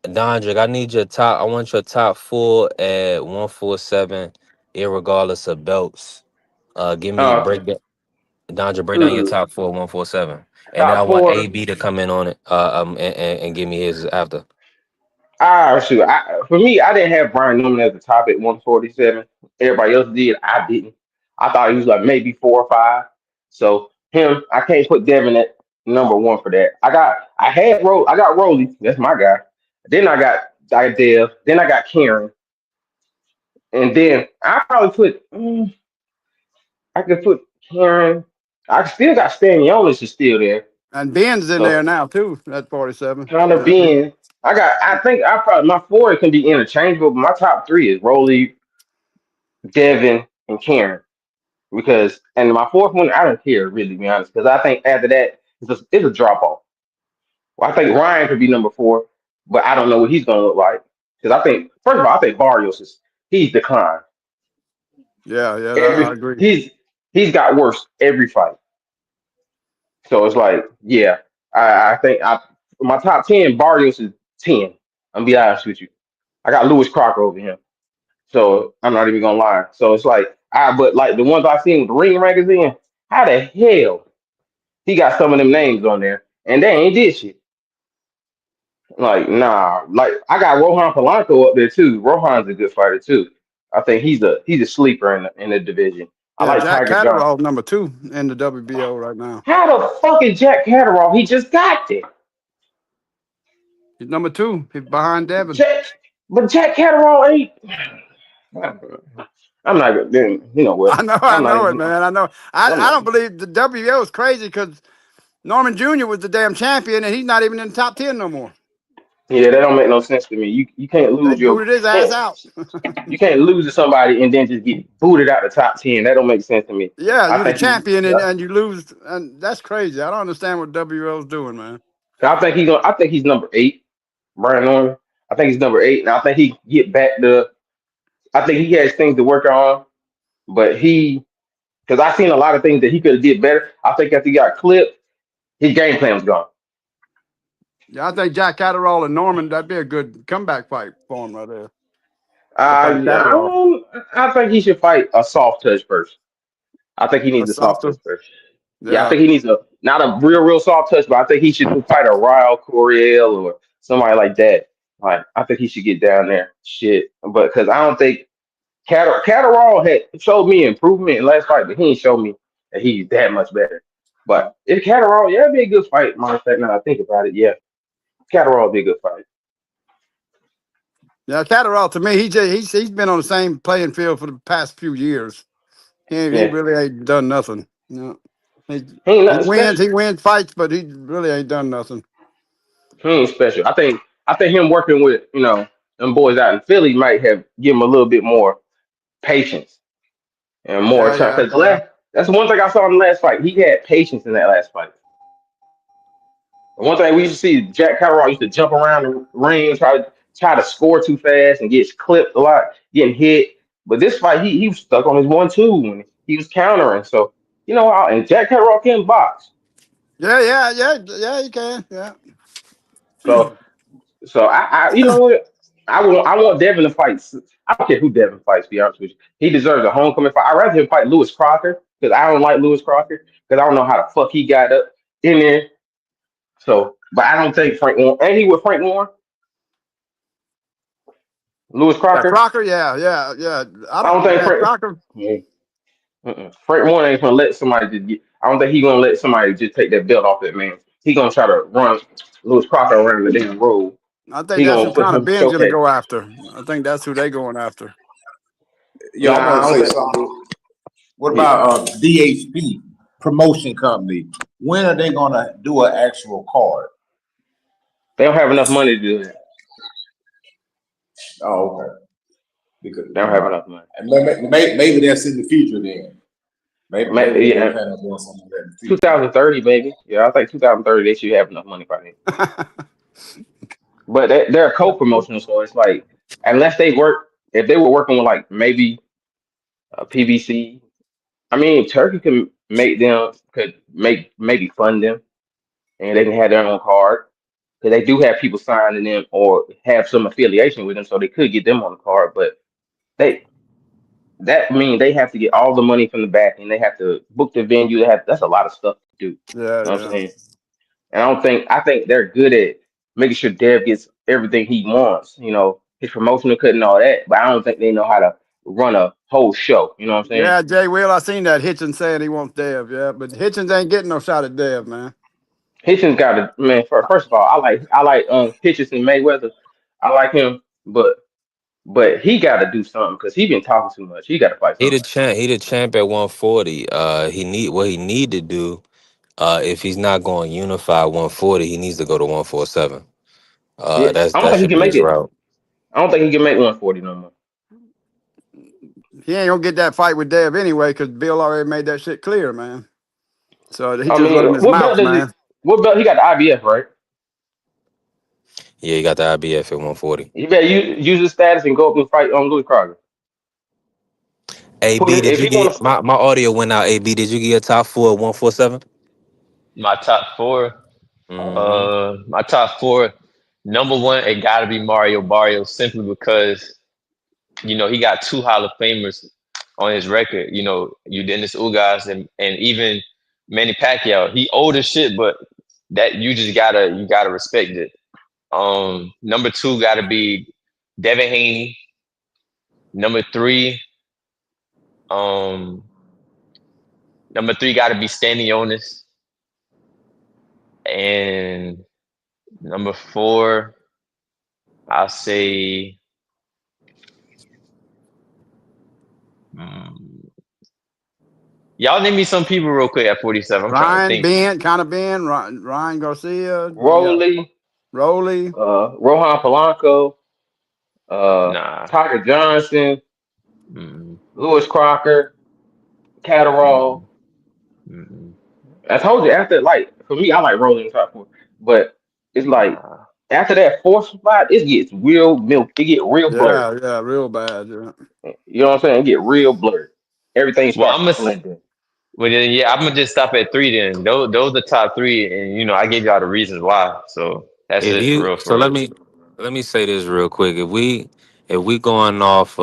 Dondrick, I need your top. I want your top four at 147, irregardless of belts. Give me Okay. break that. Dondrick, break down your Mm, top four at 147, and then I top want four. AB to come in on it. And give me his after. Shoot. For me, I didn't have Brian Newman as the top at 147. Everybody else did. I didn't. I thought he was like maybe 4 or 5. So him, I can't put Devin at number one for that. I got Rolly. That's my guy. Then I got Dev. Then I got Karen. And then I probably I could put Karen. I still got Stanionis is still there. And Ben's in there So now too. At 47. kind of Yeah. being, I think I probably my four can be interchangeable, but my top three is Rolly, Devin, and Karen. And my fourth one, I don't care really, to be honest, because I think after that it's a drop off. Well, I think Ryan could be number four, but I don't know what he's gonna look like because I think first of all, I think Barrios he's declined. Yeah, I Every agree. he's got worse every fight. So it's like, yeah, I think my top 10, Barrios is 10. I'm gonna be honest with you. I got Lewis Crocker over him. So I'm not even gonna lie. So it's like but like the ones I seen with the Ring magazine, how the hell he got some of them names on there and they ain't did shit. Like, nah, like I got Rohan Polanco up there too. Rohan's a good fighter too. I think he's a sleeper in the division. I Yeah, like Jack Tiger John. Catterall number 2 in the WBO right now. How the fuck is Jack Catterall? He just got there. He's number 2. He's behind Devin. Jack, but Jack Catterall ain't. I'm not gonna. You know what? I I'm not know it, even. man. I know. I'm I not. don't believe the WBO is crazy because Norman Jr. was the damn champion and he's not even in the top 10 no more. Yeah, that don't make no sense to me. You can't They lose booted his ass can't out. you can't lose to somebody and then just get booted out the top 10. That don't make sense to me. Yeah, I you're the think he. champion and you lose, and that's crazy. I don't understand what WBO is doing, man. I think he's number 8. Brian Norman. I think he's number 8, and I think he get back to. I think he has things to work on, but because I seen a lot of things that he could have did better. I think after he got clipped, his game plan was gone. Yeah, I think Jack Catterall and Norman, that'd be a good comeback fight for him right there. To fight Catterall. I think he should fight a soft touch first. I think he A needs a soft touch softer. first. Yeah, I Yeah. think he needs not a real soft touch, but I think he should fight a Ryle Coriel or somebody like that. Like I think he should get down there. Shit, but because I don't think Catterall had showed me improvement in last fight, but he didn't show me that he's that much better. But if Catterall, yeah, it'd be a good fight. Matter of fact, now I think about it, yeah, Catterall would be a good fight. Yeah, Catterall to me, he's been on the same playing field for the past few years. He Yeah, really ain't done nothing. No. he ain't He nothing special. he wins fights, but he really ain't done nothing. He ain't special. I think him working with them boys out in Philly might have given him a little bit more patience and more time. Because Yeah. that's one thing I saw in the last fight. He had patience in that last fight. One thing we used to see, Jack Catterall used to jump around the ring, try to score too fast and gets clipped a lot, getting hit. But this fight, he was stuck on his 1-2 and he was countering. So and Jack Catterall can box. Yeah, he can. Yeah. So I you know what? I want Devin to fight. I don't care who Devin fights. To be honest with you, he deserves a homecoming fight. I'd rather him fight Lewis Crocker because I don't like Lewis Crocker because I don't know how the fuck he got up in there. So, but I don't think Frank Warren. Ain't he with Frank Warren? Lewis Yeah, Crocker. Crocker, yeah. I don't think Frank. Crocker. Yeah. Frank Warren ain't gonna let somebody just get. I don't think he gonna let somebody just take that belt off that man. He gonna try to run Lewis Crocker around the damn road. I think He that's gonna who put Conor him Ben's gonna showcase. go after. I think that's who they going after. Yo, I Nah, want I to don't say think. something. What Yeah, about DHP promotion company? When are they gonna do an actual card? they don't have enough money to do that. Oh, okay. Because They don't have enough money. and maybe that's in the future then. Maybe they Yeah, plan on doing something like that in the future. 2030, baby. Yeah, I think 2030 they should have enough money by then. But they're a co-promotional, so it's like unless if they were working with like maybe PBC. I mean, Turkey could make maybe fund them. and they can have their own card because they do have people signing them or have some affiliation with them, so they could get them on the card. But they that means they have to get all the money from the back, and they have to book the venue. They have that's a lot of stuff to do. You Yeah, know what I'm yeah. saying? And I think they're good at making sure Dev gets everything he wants. You know, his promotional cut and all that. But I don't think they know how to run a whole show. You know what I'm saying? Yeah, Jay Will, I seen that Hitchens saying he wants Dev, yeah. But Hitchens ain't getting no shot at Dev, man. Hitchens got to man. First of all, I like Hitchens and Mayweather. I like him, but he got to do something because he been talking too much. He got to fight He the somebody. champ. He the champ at 140. He need to do. If he's not going unify 140, he needs to go to 147. Yeah, I don't That think he should can be make his it. route. I don't think he can make 140 no more. He ain't gonna get that fight with Dev anyway, because Bill already made that shit clear, man. So he I just mean, running his what belt mouth, does he? man. What belt he got? The IBF, right? Yeah, he got the IBF at 140. He better use his status and go up and fight on Louis Crocker. Put AB, it did if you he want get to. my audio went out? AB, did you get a top four at 147? My top four. Mm-hmm. My top four. Number one, it got to be Mario Barrios, simply because he got two Hall of Famers on his record. You Dennis Ugas and even Manny Pacquiao. He old as shit, but that you gotta respect it. Number two got to be Devin Haney. Number three, um, number three got to be Stanionis, and number four, I'll say. mm, Y'all name me some people real quick at 47. I'm trying to Ryan think. Ben, kind of Ben, Ryan Garcia, you got Rolly, Rolly. Rohan Polanco, Nah. Tiger Johnson, Mm-mm, Lewis Crocker, Catterall. mm-mm, mm-mm. I told you after like for me, I like Rolly in the top four, but it's like Nah. after that fourth spot, it gets real milk. It get real blurry. Yeah, yeah, real bad. Yeah. You know what I'm saying? It get real blurry. Everything Well, starts blending. well then, yeah, I'm gonna just stop at three then. Those the top three, and I gave y'all the reasons why. So that's If it for you real, so for real. let me say this real quick. If we going off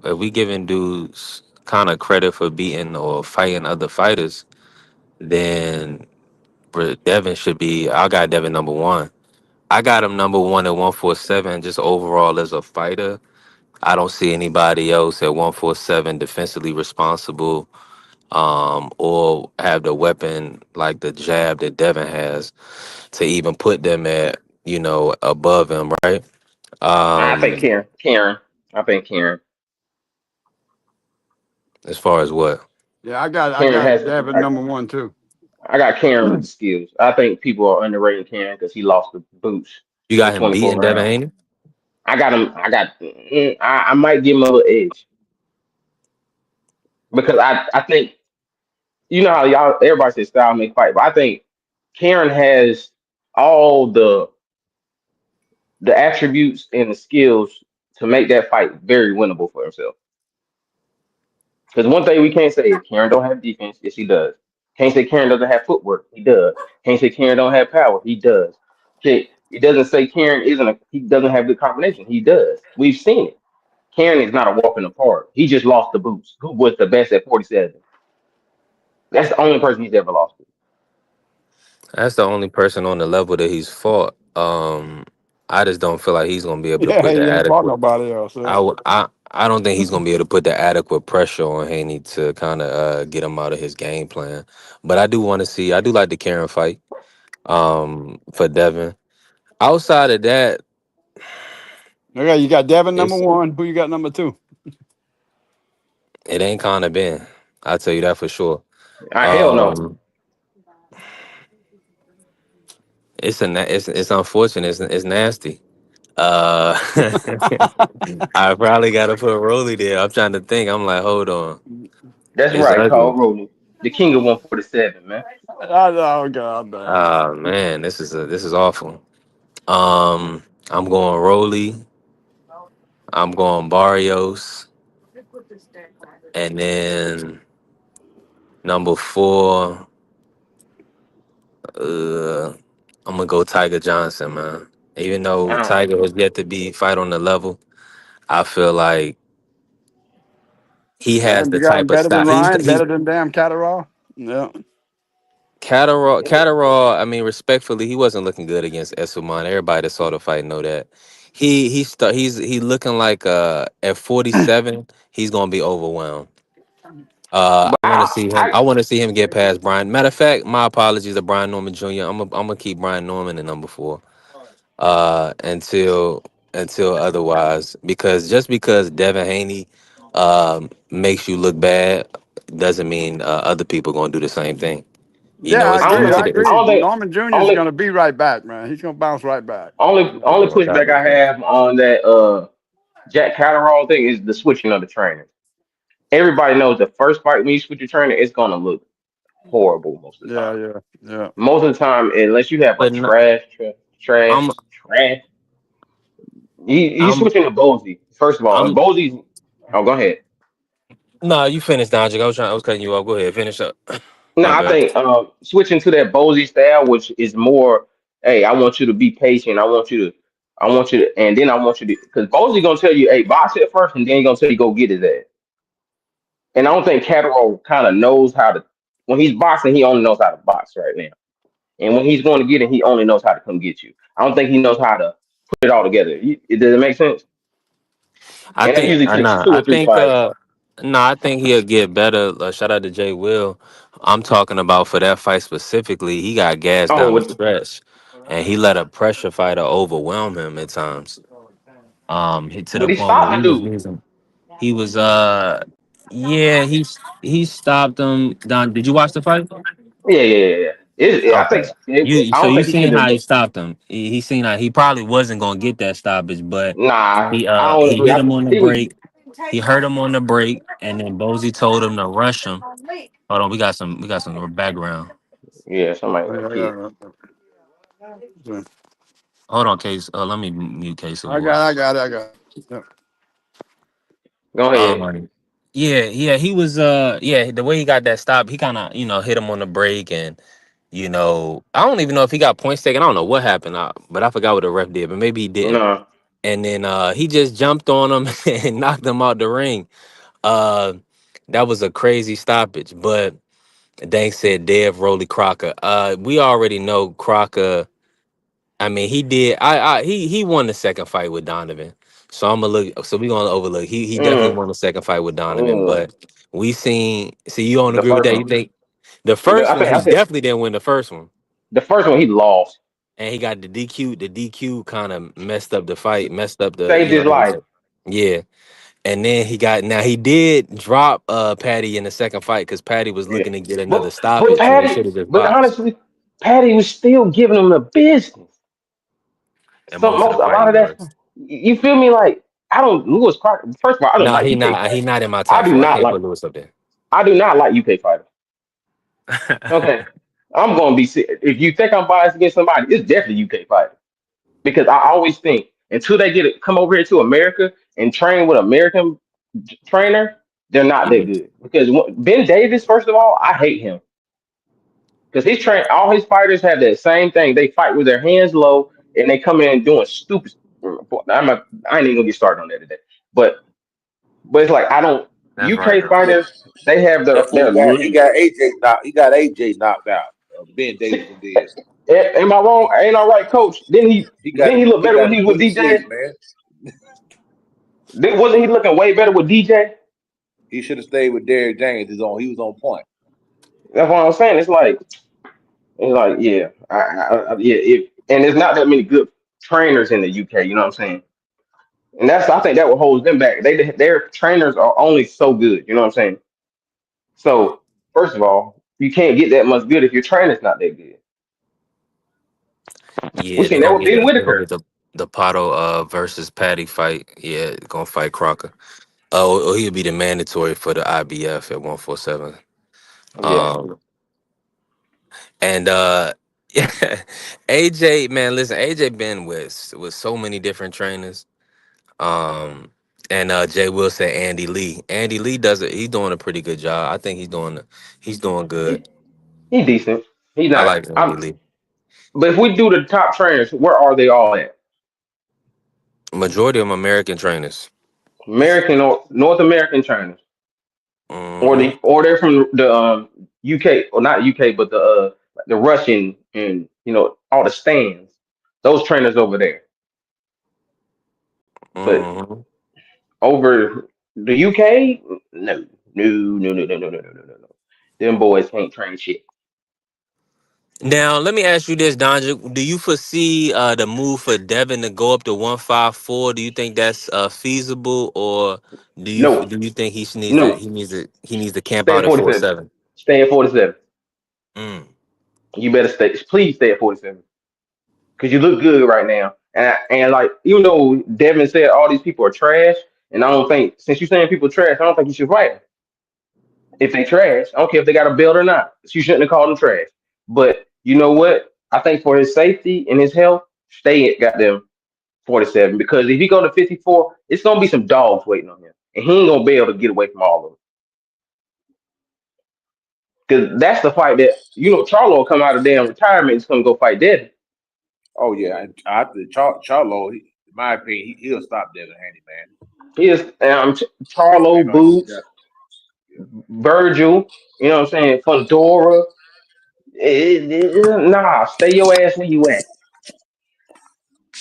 if we giving dudes kind of credit for beating or fighting other fighters, then Devin should be. I got Devin number one. I got him number one at 147. Just overall as a fighter, I don't see anybody else at 147 defensively responsible, or have the weapon like the jab that Devin has to even put them at above him, right? I think Um, Karen. I think Karen. as far as what Yeah, I Karen got has. Devin number one too. I got Karen with the skills. I think people are underrating Karen because he lost the boots you in got him 24 beating Devin rounds. Haney? I got him. I might give him a little edge because I think you know how y'all everybody says style make fight, but I think Karen has all the attributes and the skills to make that fight very winnable for himself. Because one thing we can't say is Karen don't have defense. Yes, he does. Can't say Karen doesn't have footwork. He does. Can't say Karen don't have power. He does. It doesn't say Karen isn't he doesn't have good combination. He does. We've seen it. Karen is not a walk in the park. He just lost the boots. Who was the best at 47? That's the only person he's ever lost to. That's the only person on the level that he's fought. I just don't feel like he's gonna be able to Yeah, put the he ain't fought adequate. nobody else. Yeah. I don't think he's gonna be able to put the adequate pressure on Haney to kind of get him out of his game plan. But I do want to see. I do like the Karen fight. For Devin. Outside of that, Okay, you got Devin number it's one. Who you got number two? it ain't kind of been. I'll tell you that for sure. Hell no. Um, it's unfortunate. It's nasty. Uh, I probably got to put Rolly there. I'm trying to think. I'm like, hold on. That's It's right, ugly. Carl Rowley. The king of 147, man. Oh God, damn. Man, this is awful. I'm going Rolly. I'm going Barrios, and then number four. I'm gonna go Tiger Johnson, man. Even though Tiger has yet to be fight on the level, I feel like he has Damn, the you got him type of better than style. Ryan, He's better than damn Catterall. Yeah. Catterall. I mean, respectfully, he wasn't looking good against Essuman. Everybody that saw the fight know that. He's looking like at 47, he's gonna be overwhelmed. But I want to see him. I want to see him get past Brian. Matter of fact, my apologies to Brian Norman Jr. I'm gonna keep Brian Norman at number 4. Until otherwise, because just because Devin Haney makes you look bad doesn't mean other people gonna do the same thing. You Yeah, know, I it's I don't agree. due know. to I the. I It's, agree. don't think Norman Jr. is only going to be right back, man. He's going to bounce right back. only it's only gonna pushback happen, I bro. have on that Jack Catterall thing is the switching of the trainer. Everybody knows the first fight when you switch your trainer, it's gonna look horrible most of the Yeah, time. yeah, yeah. Most of the time, unless you have a But trash, I'm trash, you I'm switching to Bozy first of all, and I'm Bozy's. Oh, go ahead. no, you finished, Dodger. I was cutting you off. Go ahead, finish up. No, My I bad. think switching to that Bozy style, which is more, hey, I want you to be patient. I want you to, and then I want you to, because Bozy gonna tell you, hey, box it first, and then he gonna tell you go get his ass. And I don't think Catterall kind of knows how to. When he's boxing, he only knows how to box right now. And when he's going to get it, he only knows how to come get you. I don't think he knows how to put it all together. Does it make sense? I And that think usually takes nah. two I or three think fights. I think he'll get better. Shout out to Jay Will. I'm talking about for that fight specifically. He got gassed Oh, down the with, stretch, and he let a pressure fighter overwhelm him at times. To the but he point where stopped the he was dude. losing. He was yeah. He stopped him. Don, did you watch the fight? Yeah, yeah, yeah. I think Okay. You I so don't you think he seen should have. how he stopped him. He seen how he probably wasn't gonna get that stoppage, but Nah, I don't he agree. hit him on the He was. break. He hurt him on the break, and then Bozy told him to rush him. Hold on, we got some background. Yeah, somebody got a kid. Yeah, yeah. Hold on, Case. Let me mute Case I got, voice. I got it. Yeah. Go ahead. Yeah, he was yeah, the way he got that stop, he kind of, hit him on the break, and I don't even know if he got points taken. I don't know what happened, but I forgot what the ref did, but maybe he didn't. No. And then he just jumped on him and knocked him out the ring. Uh that was a crazy stoppage, but Dank said Dev Rolly Crocker. We already know Crocker. I mean, he did. He won the second fight with Donovan. So I'm gonna look. So we gonna overlook. He definitely Mm, won the second fight with Donovan. mm. But we seen. See, you don't The agree with first that? You one. think the first one? I He think definitely didn't win the first one, the first one he lost. and he got the DQ. The DQ kind of messed up the fight. Messed up the. Saved his He was. life. Yeah. And then he did drop Patty in the second fight because Patty was Yeah. looking to get another But stoppage, and they should Patty, have just but boxed. honestly, Patty was still giving him the business. And So most of the a fight lot he of that, was. you feel me? Like I don't Lewis Crocker. First of all, I don't No, like he UK not. He fighters. not in my I top do four. I not can't like. put Lewis up there. I do not like UK fighters. Okay, I'm gonna be. If you think I'm biased against somebody, it's definitely UK fighters because I always think until they come over here to America and train with American trainer, they're not that Yeah. good. Because Ben Davis, first of all, I hate him because he's trained. All his fighters have that same thing. They fight with their hands low and they come in doing stupid. I ain't even gonna get started on that today. But it's like I don't. That's right, UK though. fighters, they have That fool their he got AJ knocked out. Ben Davidson did. Am I wrong? Ain't I right, Coach? Didn't he look He better got when he him was put with to sleep, DJ? man. Wasn't he looking way better with DJ? He should have stayed with Derrick James. He was on point. That's what I'm saying. It's like yeah, yeah. And there's not that many good trainers in the UK. You know what I'm saying? And I think that what holds them back. Their trainers are only so good. You know what I'm saying? So first of all, you can't get that much good if your trainer's not that good. We Yeah, seen that with Ben they're gonna get Whitaker. the Pato versus Patty fight. Yeah, gonna fight Crocker. He'll be the mandatory for the IBF at 147. Yeah, Um, and yeah, AJ, man, listen, AJ been with so many different trainers. Um, and Jay will say Andy Lee. Andy Lee does it. He's doing a pretty good job. I think he's doing good. he decent. He's I not. like Andy Lee. But if we do the top trainers, where are they all at? Majority of them American trainers. American or North American trainers, Hmm. or they're from the UK, or not UK, but the Russian, and all the stands. Those trainers over there, but Hmm. over the UK, no, no, no, no, no, no, no, no, no, no, no. Them boys can't train shit. Now, let me ask you this, Donja. Do you foresee the move for Devin to go up to 154? Do you think that's feasible, or No, do you think no. he needs to camp Stay out at at 47. 47? Stay at 47. Mm. You better stay. Please stay at 47 because you look good right now. And like, even though Devin said all these people are trash, and I don't think, since you're saying people trash, I don't think you should fight them. If they trash, I don't care if they got a belt or not. You shouldn't have called them trash. But you know what? I think for his safety and his health, stay at goddamn 47, because if he go to 54, it's gonna be some dogs waiting on him, and he ain't gonna be able to get away from all of them. Because that's the fight that Charlo will come out of damn retirement. He's gonna go fight Devin. Oh yeah, and I think Charlo, in my opinion, he'll stop Devin Haney, man. He is Ain't Charlo, no, yeah, Boots, Virgil. You know what I'm saying? Fundora. Nah, stay your ass where you at.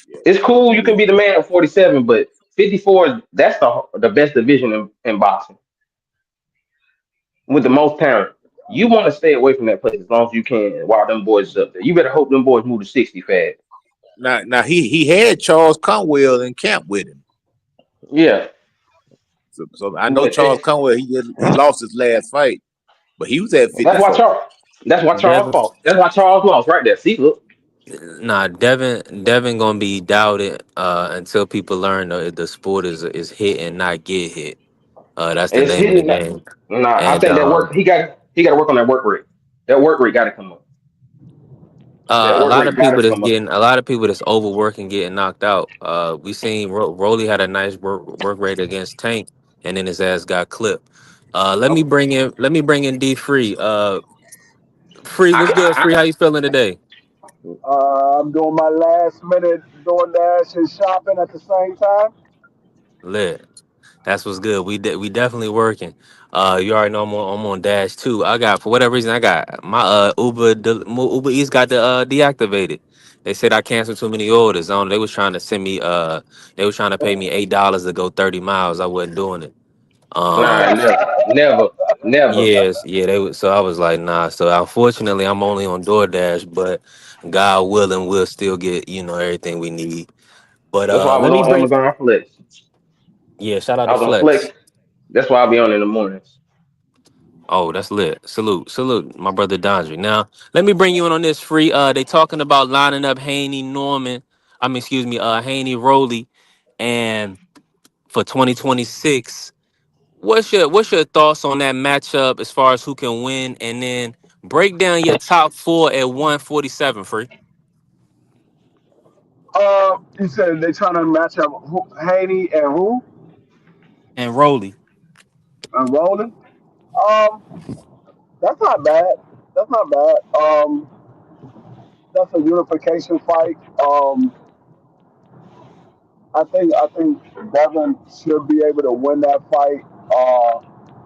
yeah. It's cool. You Devin, can be the man at 47, but 54, that's the best division in boxing with the most talent. You want to stay away from that place as long as you can while them boys is up there. You better hope them boys move to 60 fast. now he had Charles Conwell in camp with him. Yeah, So I know but Charles Conwell. He lost his last fight, but he was at that's why 54. Charles. That's why Charles Devin, fought. That's why Charles lost right there. See, look, nah, Devin gonna be doubted until people learn the sport is hit and not get hit. That's the it's name of the hitting. game. Nah, I And think that work. He got to work on that work rate. That work rate got to come up. That a work lot rate of got to people come up. that's overworking getting knocked out. We seen Rolly had a nice work rate against Tank, and then his ass got clipped. Let me bring in D Free. Free, what's good? Free, how you feeling today? I'm doing my last minute DoorDash and shopping at the same time. Lit. That's what's good. We definitely working. You already know I'm on Dash too. I got, for whatever reason, I got my my Uber Eats got the deactivated. They said I canceled too many orders. On they was trying to send me they was trying to pay me $8 to go 30 miles. I wasn't doing it. Nah, Um never, never. yes, yeah, they was, so I was like, nah. So unfortunately I'm only on DoorDash, but God willing we'll still get, everything we need. But That's why I was let me on bring Amazon Flex. yeah, shout out I to was on Flex. Flex. That's why I'll be on in the mornings. Oh, that's lit. Salute, my brother Dondry. Now, let me bring you in on this free. They talking about lining up Haney Norman. Excuse me, Haney Rolly, and for 2026. What's your thoughts on that matchup as far as who can win, and then break down your top four at 147, free You said they trying to match up Haney and who and Rolly. and Roland. Um, that's not bad. That's not bad. That's a unification fight. I think Devin should be able to win that fight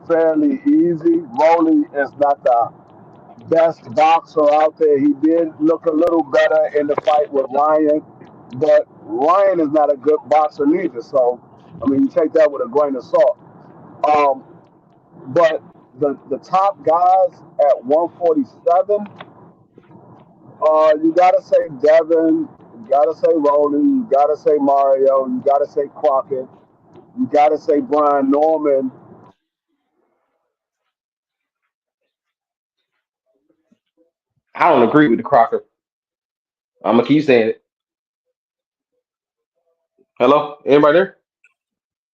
fairly easy. Rolly is not the best boxer out there. He did look a little better in the fight with Ryan, but Ryan is not a good boxer neither. So, I mean, you take that with a grain of salt. Um, but the top guys at 147, you gotta say Devin, you gotta say Rolly, you gotta say Mario, you gotta say Crockett, you gotta say Brian Norman. I don't agree with the Crocker. I'm gonna keep saying it. Hello, everybody there?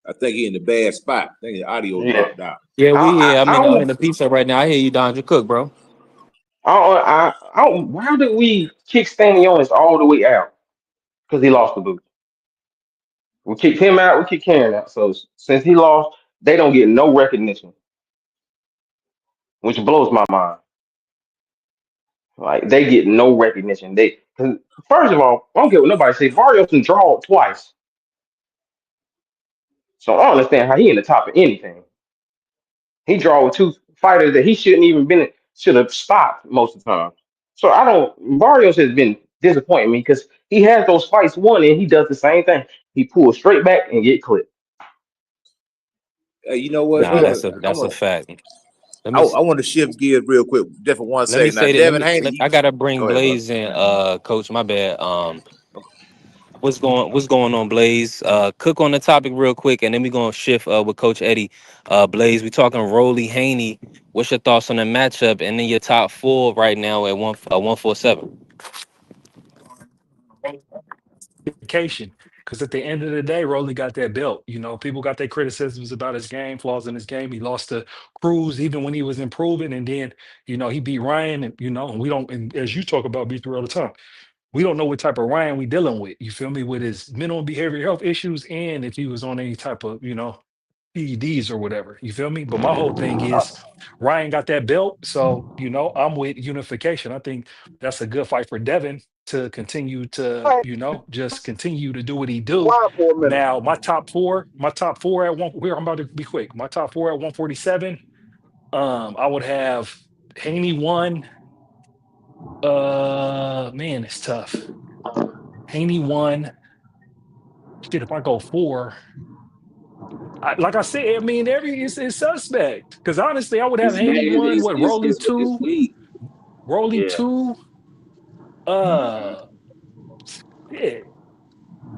I think he in the bad spot. I think the audio Yeah. dropped out. Yeah, we here. I I'm in don't. the pizza right now. I hear you, Dondry. Cook, bro. I don't. Why did we kick Stanley Owens all the way out? Because he lost the boot. We kicked him out. We kicked Karen out. So since he lost, they don't get no recognition, which blows my mind. Like they get no recognition. 'Cause first of all, I don't care what nobody say. Barrios can draw twice, so I don't understand how he in the top of anything. He draw with two fighters that he shouldn't even been should have stopped most of the time. So I don't. Barrios has been disappointing me because he has those fights won and he does the same thing. He pulls straight back and get clipped. You know what, Nah, brother? that's a fact. Let I me want to shift gears real quick, just for one let me second. Now, say that. Devin Haney, I gotta bring go ahead, bro. Blaze in, Coach. My bad. What's going on, Blaze? Cook on the topic real quick, and then we gonna shift with Coach Eddie. Blaze, we talking Rolly Haney. What's your thoughts on the matchup, and then your top four right now at 147? Unification. Because at the end of the day, Rolly got that belt. You know, people got their criticisms about his game, flaws in his game. He lost to Cruz even when he was improving, and then he beat Ryan, and and we don't. And as you talk about B3 all the time, we don't know what type of Ryan we dealing with. You feel me? With his mental and behavioral health issues, and if he was on any type of PEDs or whatever. You feel me? But my whole thing is Ryan got that belt, so I'm with unification. I think that's a good fight for Devin to continue to just continue to do what he do. Quiet for a minute. Now my top four at one. Here I'm about to be quick. My top four at 147. I would have Haney one. Man, it's tough. Haney one. Shit, if I go four, like I said, I mean, it's suspect. Because honestly, I would have Haney one, what, Rolly It's two, weak. Rolly Yeah. two, uh, shit,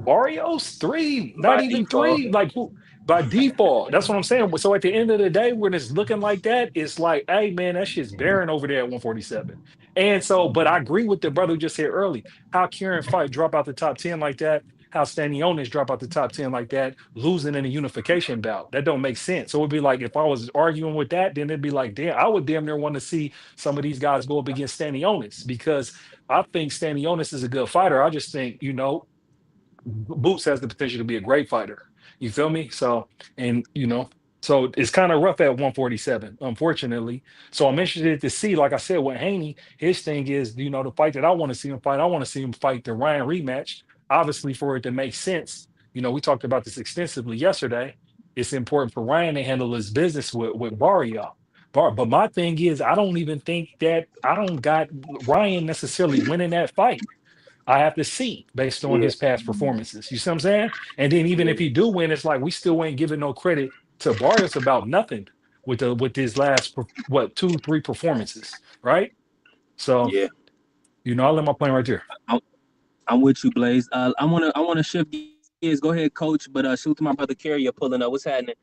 Barrios three, not By even default. three, like who by default. That's what I'm saying. So at the end of the day, when it's looking like that, it's like, hey man, that shit's barren over there at 147. And so, but I agree with the brother who just said early. How Kieran fight drop out the top 10 like that? How Stanionis drop out the top 10 like that, losing in a unification bout. That don't make sense. So it'd be like if I was arguing with that, then it'd be like, damn, I would damn near want to see some of these guys go up against Stanionis because I think Stanionis is a good fighter. I just think, Boots has the potential to be a great fighter. You feel me? So, and so it's kind of rough at 147, unfortunately. So I'm interested to see, like I said, with Haney, his thing is, the fight that I want to see him fight. I want to see him fight the Ryan rematch. Obviously, for it to make sense, we talked about this extensively yesterday. It's important for Ryan to handle his business with Barrio. But my thing is, I don't even think that I don't got Ryan necessarily winning that fight. I have to see based on Yeah, his past performances. You see what I'm saying? And then even yeah, if he do win, it's like we still ain't giving no credit to Barrios about nothing with his last what 2-3 performances, right? So Yeah. I'll let my point right there. I'm with you, Blaze. I wanna shift gears. Go ahead, coach. But shoot to my brother Carrier pulling up. What's happening?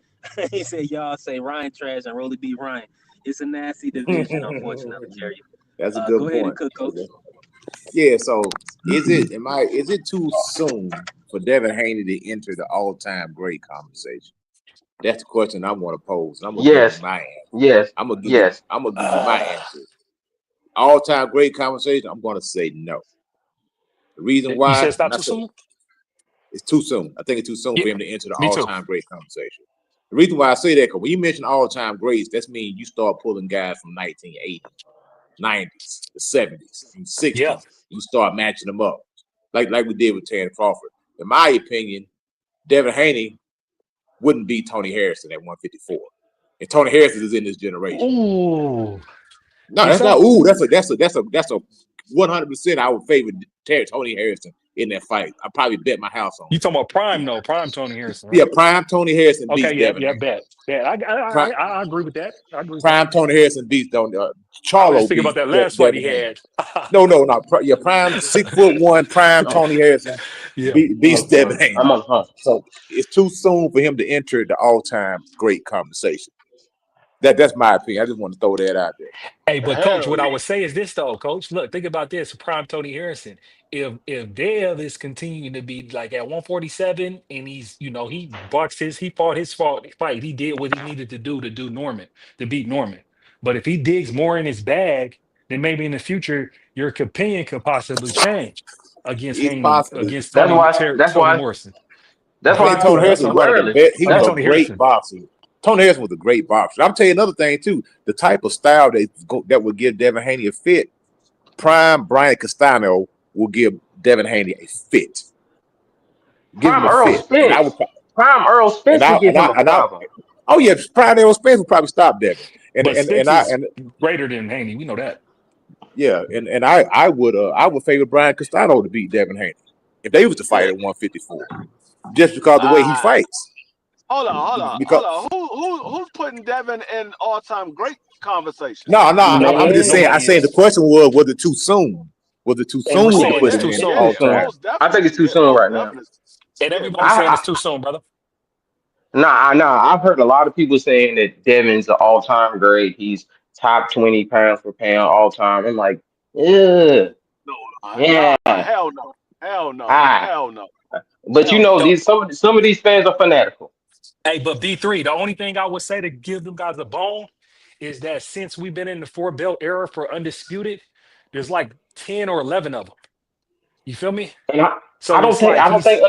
He said y'all say Ryan trash and Rolly beat Ryan. It's a nasty division, unfortunately, Carrier. that's a Go good ahead and point. cook, coach. Yeah, so is it too soon for Devin Haney to enter the all-time great conversation? That's the question I want to pose, and I'm gonna give you Yes, my answer. yes, yes. I'm gonna give you my answer. All-time great conversation. I'm gonna say no. The reason You said why, it's not and I too said soon? it's too soon. I think it's too soon Yeah, for him to enter the me too. all-time great conversation. The reason why I say that, because when you mention all-time greats, that means you start pulling guys from 1980, 90s, the 70s, and Yeah. 60s. You start matching them up, like we did with Terrence Crawford. In my opinion, Devin Haney wouldn't beat Tony Harrison at 154, and Tony Harrison is in this generation. Ooh. No, Think that's not. so? Ooh, that's a 100%. I would favor Tony Harrison in that fight. I probably bet my house on You it. talking about prime though, prime Tony Harrison, Yeah, right? prime Tony Harrison beats Okay, yeah, Devin yeah, Haney. bet. Yeah, Prime, I agree with that. I agree with that. prime Tony Harrison beats I was just Charlo thinking about beats that last fight he Devin Haney. had. No. Yeah, prime 6'1" prime I'm, Tony Harrison Yeah. beats Devin Haney. I'm on hunt. So it's too soon for him to enter the all-time great conversation. That's my opinion. I just want to throw that out there. Hey, but coach, Hell what I no. would say is this though, coach. Look, think about this. Prime Tony Harrison. If Dev is continuing to be like at 147 and he's, he fought his fight. He did what he needed to do Norman, to beat Norman. But if he digs more in his bag, then maybe in the future your opinion could possibly change against It's Haney, possible. against That's why. That's Tony why. Morrison. That's I why think I Tony told Harrison is you one of the early. best. He I mean was a Tony great Harrison. boxer. Tony Harrison was a great boxer. I'm telling you another thing too. The type of style that would give Devin Haney a fit. Prime Brian Castano will give Devin Haney a fit. Give him Prime a Earl fit, and I would. Spence. Prime Earl And Spence I could give and him I a and I. problem. Oh yeah, Prime Aerospace Space will probably stop Devin. And But and Spence and I is and greater than Haney. We know that. yeah, and I would favor Brian Castano to beat Devin Haney if they was to fight Yeah. at 154, just because the way he fights. Hold Because on. Who's putting Devin in all time great conversation? no, I'm just saying. I Nobody saying the is. question was it too soon? Was it too And we're soon to Oh saying put it's him yeah, too in soon. all Soon. time? most I think it's definitely. too Yeah, soon most right now. definitely. And Yeah, everybody's most saying I, it's definitely. too soon, brother. Nah. I've heard a lot of people saying that Devin's an all-time great. He's top 20 pounds per pound all time. I'm like, yeah, No, yeah. hell no, hell no, Ah. hell no, But you hell know, no. The, some of these fans are fanatical. hey, but B3, the only thing I would say to give them guys a bone is that since we've been in the four belt era for undisputed, there's like 10 or 11 of them. You feel me? And So it's like I don't think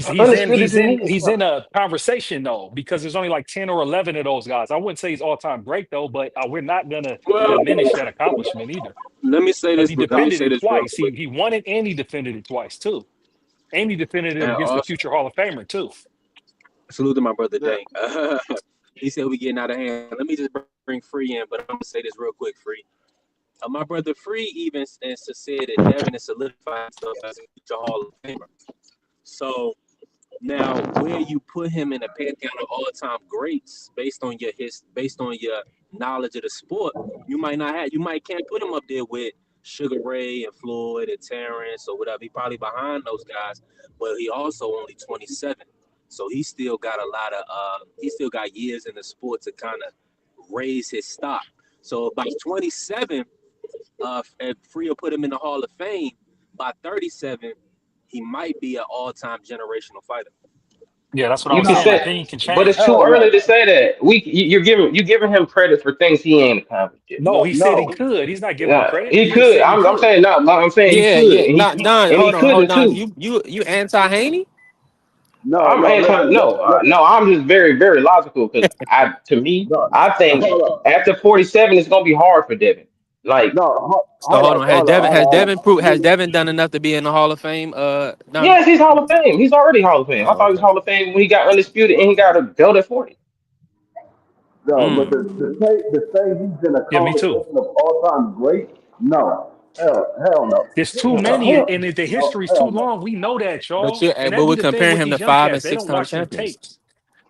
undisputed didn't need his he's in spot. a conversation though, because there's only like 10 or 11 of those guys. I wouldn't say he's all-time great though, but we're not gonna Well, diminish that accomplishment either. let me say Because this. he Let me defended say it this real twice. quick. He won it and he defended it twice too. And he defended it And against the also, future Hall of Famer too. salute to my brother Yeah. Day. He said we getting out of hand. Let me just bring Free in, but I'm gonna say this real quick, Free. My brother Free even said that Devin is solidifying himself as a future Hall of Famer. So now, where you put him in a pantheon of all-time greats based on your knowledge of the sport, you might can't put him up there with Sugar Ray and Floyd and Terrence or whatever. He probably behind those guys, but he also only 27, so he still got he still got years in the sport to kind of raise his stock. So by 27, if Free will put him in the Hall of Fame, by 37, he might be an all-time generational fighter. Yeah, that's what I You was can saying. say, Opinion can but it's change. too Hell early to no. say that. You're giving him credit for things he ain't accomplished yet. No, he said he No. could. He's not giving him Yeah, credit. he He just could. said he I'm could. saying no. I'm saying he Yeah, could, yeah. Nah, and he hold on. couldn't Nah, too. you anti Haney? No, I'm no, anti. No, no. I'm just very, very logical because to me, no, I think hold up. after 47, it's gonna be hard for Devin. Like, No, So hold on. hold up. Has Devin done enough to be in the Hall of Fame? Done. yes, he's Hall of Fame. He's already Hall of Fame. I Oh, thought he was okay. Hall of Fame when he got undisputed and he got a belt at 40. No, but Mm. the say he's in a Yeah, me too. conversation of all time great. No, hell no, There's too many, Hell, and if the no, history's too hell no. long, we know that, But y'all. you And but that be we're the thing comparing with him to these young five and cats. They six don't time watch the champions. tapes.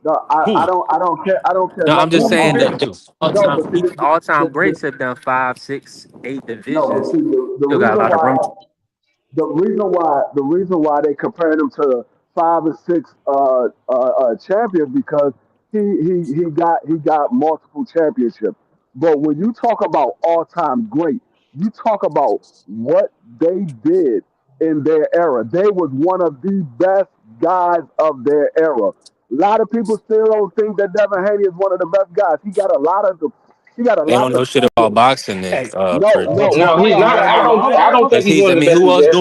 No, Who? I don't care No, I'm nothing just Who we saying about. compare that him to? No, but see, all time the, greats have done five, six, eight no, but divisions. see, the Still got a reason lot of room. why the reason why they compared him to 5 and 6 champions because he got multiple championships. But when you talk about all time great, you talk about what they did in their era. They was one of the best guys of their era. A lot of people still don't think that Devin Haney is one of the best guys. He got a They lot don't to know shit prove. about boxing then, Hey, No, for but no, you but no, know hold he's what? on, You not. want to hold know on, hold on. why? I don't think because he's he one I of the mean best in his era.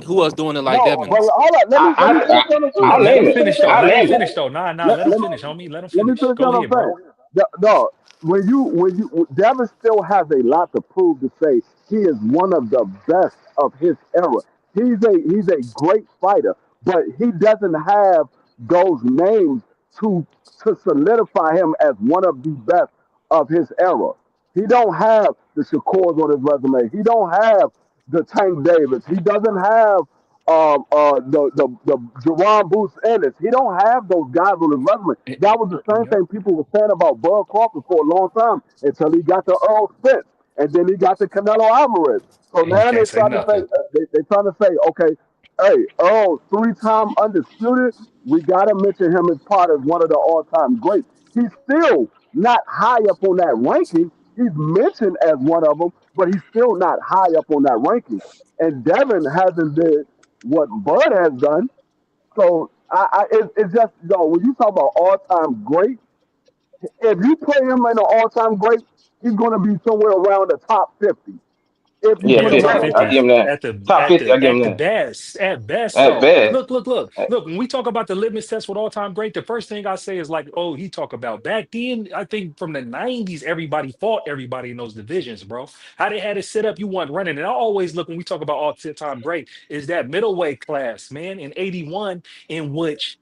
who else doing it like No, Devin? but hold on. Let me finish what I'm saying. I'll Let Let name him me it. finish finish what though. I'm I'll Let him name it. finish though. Nah, let, let him let, finish, homie. Let him let me finish. finish Go what I'm ahead, bro. saying. No, when you Devin still has a lot to prove to say he is one of the best of his era. He's a great fighter, but he doesn't have those names to to solidify him as one of the best of his era. He don't have the Shakors on his resume. He don't have the Tank Davis. He doesn't have the Jerron Booth Ennis. He don't have those guys on his resume. That was the same Yep. thing people were saying about Bud Crawford for a long time until he got to Earl Spence and then he got to Canelo Alvarez. So And you now can't they're say trying to say nothing. they're trying to say, okay, hey, Earl, 3-time undisputed. We gotta mention him as part of one of the all-time greats. He's still not high up on that ranking. He's mentioned as one of them, but he's still not high up on that ranking. And Devin hasn't did what Bud has done. So it's just when you talk about all-time great, if you put him in an all-time great, he's going to be somewhere around the top 50. If you Yeah, Yeah, put them 50. top on I 50 give him that. at the Top at 50. I the give him at the that. best, at best At though. best. Look. When we talk about the litmus test with all time great, the first thing I say is like, oh, he talk about back then. I think from the '90s, everybody fought everybody in those divisions, bro. How they had it set up, you want running. And I always look when we talk about all time great is that middleweight class, man, in '81, in which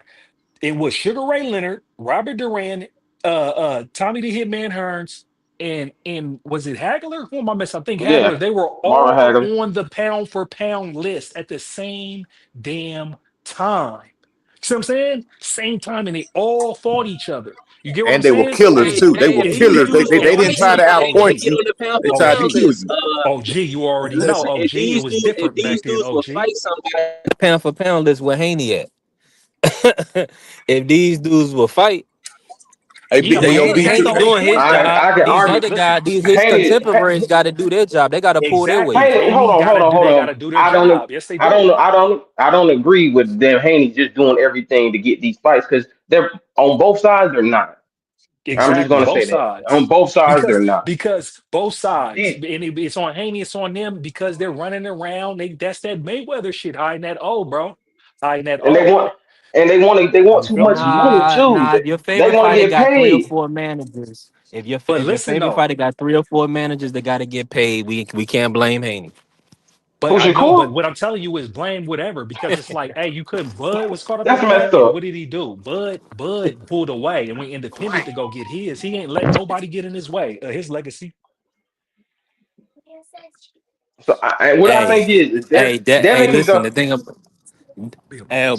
it was Sugar Ray Leonard, Robert Duran, Tommy the Hitman Hearns, and was it Hagler? Who am I missing? I think Yeah. Hagler. They were Marvin all Hagler. on the pound for pound list at the same damn time. See what I'm saying? Same time, and they all fought each other. You get what I'm And they were saying? killers And too. They were and If these killers. these dudes They will and didn't fight try listen, to somebody, they OG, outpoint get you. on the pound They for tried to pound kill list. you. OG, you already know. Listen, OG, it was if different back these then. dudes will OG. fight somebody, Pound for pound list where Haney at. If these dudes will fight, Hey, Yeah, hey, but yo, look, that's the B2. Haney whole doing his point, though. job. I can These argue. other Listen, guys, his Haney, contemporaries got to do their job. They got to pull their weight. exactly. Hold Haney on, hold on, they hold gotta on. do their I don't, job. Yes, they I don't do. know, I don't agree with them. Haney just doing everything to get these fights because they're on both sides. They're not. I'm just Exactly, gonna both say that on sides. both sides they're Because not. because both sides, The- and it's on Haney, it's on them because they're running around. That's that Mayweather shit, hiding that O, bro. Hiding that and O. they want You too feel much me? money too. Nah, if your They favorite want to fighter get got three or paid. four managers, But if your listen favorite though, fighter got three or four managers that got to get paid, we can't blame Haney. but Who I know, but Shakur? what I'm telling you is blame whatever because it's like, hey, you couldn't. Bud was caught up in That's that, messed and what up. did he do? Bud pulled away and went independent to go get his. He ain't let nobody get in his way. His legacy. So what I Hey, think is hey, Devin can listen. go. The thing,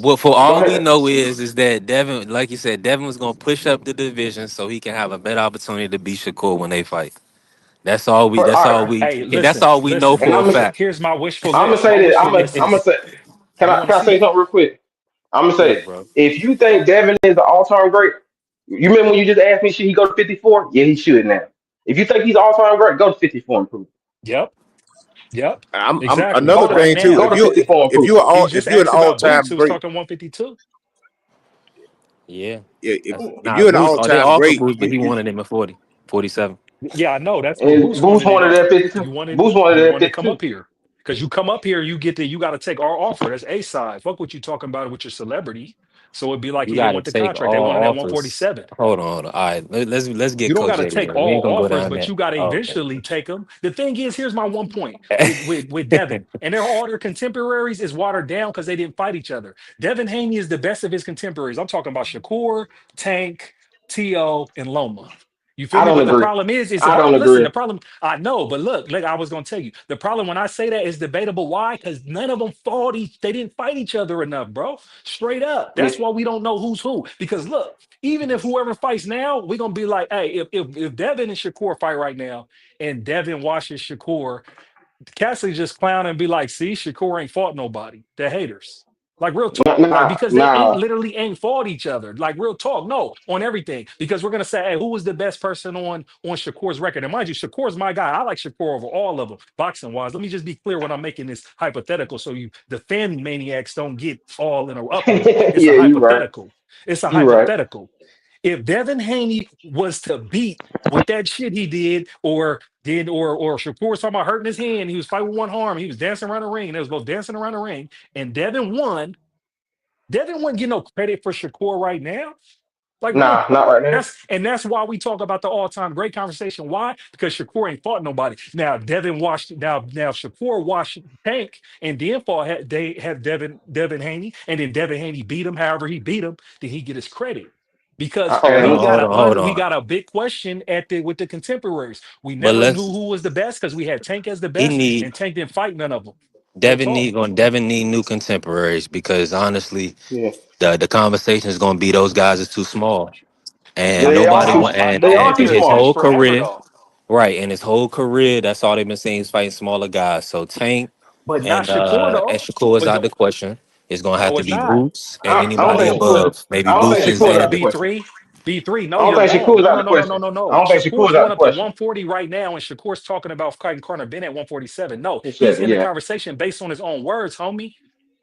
well, for Go all we ahead. know is that Devin, like you said, Devin was gonna push up the division so he can have a better opportunity to beat Shakur when they fight. That's all we. All That's all right, we. Hey, That's listen, all we know and for a fact. Here's my wishful I'm gonna list. say My this. wishful list I'm gonna is say. you want to Can I see say it? something real quick? I'm gonna Go say ahead, this. bro. If you think Devin is an all-time great, you remember when you just asked me, should he go to 54? Yeah, he should now. If you think he's all-time great, go to 54 and prove Yep, yep, I'm exactly. another Go to Right thing too. go now, to 54 and If prove you're all he just if you're an asked all about Boots, time who was great, talking 152. Yeah. yeah, Nah, if you're an Boost. all Oh, they time offer great, Boost, but he wanted him at 40, 47. Yeah, I know. That's it. what And Boost Boost wanted it wanted at. that 52. Boost wanted You that wanted to come 52. up here because you come up here, you got to take our offer. That's A side. Fuck what you talking about with your celebrity. So it'd be like You he got didn't to want the take contract. They all wanted at offers. 147. Hold on. All right, let's You get don't got to Kojay take together. We ain't all gonna go offers, down but there. you got to Okay. eventually take them. The thing is, here's my one point with Devin, and they're all their contemporaries is watered down because they didn't fight each other. Devin Haney is the best of his contemporaries. I'm talking about Shakur, Tank, T.O., and Loma. You feel I me? don't But the agree. problem is I hold don't on, listen. The agree. problem I know, but look, like I was gonna tell you, the problem when I say that is debatable. Why? Because none of them fought each. They didn't fight each other enough, bro. Straight up. That's why we don't know who's who. Because look, even if whoever fights now, we're gonna be like, hey, if Devin and Shakur fight right now, and Devin watches Shakur, Cassidy just clown and be like, see, Shakur ain't fought nobody. They're haters. Like real talk. Like because they ain't Nah. literally ain't fought each other. Like real talk. No, on everything. Because we're gonna say, hey, who was the best person on Shakur's record? And mind you, Shakur's my guy. I like Shakur over all of them, boxing wise. Let me just be clear when I'm making this hypothetical so you the fan maniacs don't get all in a uproar. It's a Yeah, you right. hypothetical. It's a You right. hypothetical. If Devin Haney was to beat with that shit he did, or Shakur was talking about hurting his hand, he was fighting with one arm, he was dancing around the ring, they was both dancing around the ring, and Devin won. Devin wouldn't get no credit for Shakur right now. Like real Nah, not talk. right now. That's why we talk about the all-time great conversation. Why? Because Shakur ain't fought nobody. Now Devin watched now Shakur watched Tank and then fought they have Devin Haney and then Devin Haney beat him. However he beat him, then he get his credit. Because Hold we on, And got hold on, hold we on. got a big question with the contemporaries. We But never knew let's. who was the best because we had Tank as the He best, need and Tank didn't fight none of them. Real talk. Devin need new contemporaries because honestly, yeah, the conversation is gonna be those guys is too small, and they nobody are too. want I They know, are but too they've his changed small. whole forever career. though. Right, and his whole career, that's all they've been saying is fighting smaller guys. So Tank But not Shakur and though. Shakur is But out the question. It's gonna have no, to it's be not. Boots and I don't anybody think Shakur. above. Maybe I don't Boots think No, and it's Shakur is not out the Zandy. question. B3. B3. I No, don't you're think wrong. Shakur is No, out no, the no, no, question. no, no, I no. don't think Shakur Shakur's is out going the up to question. 140 right now, and Shakur's talking about fighting Conor Bennett at 147. No, He he's said, in the yeah, conversation based on his own words, homie.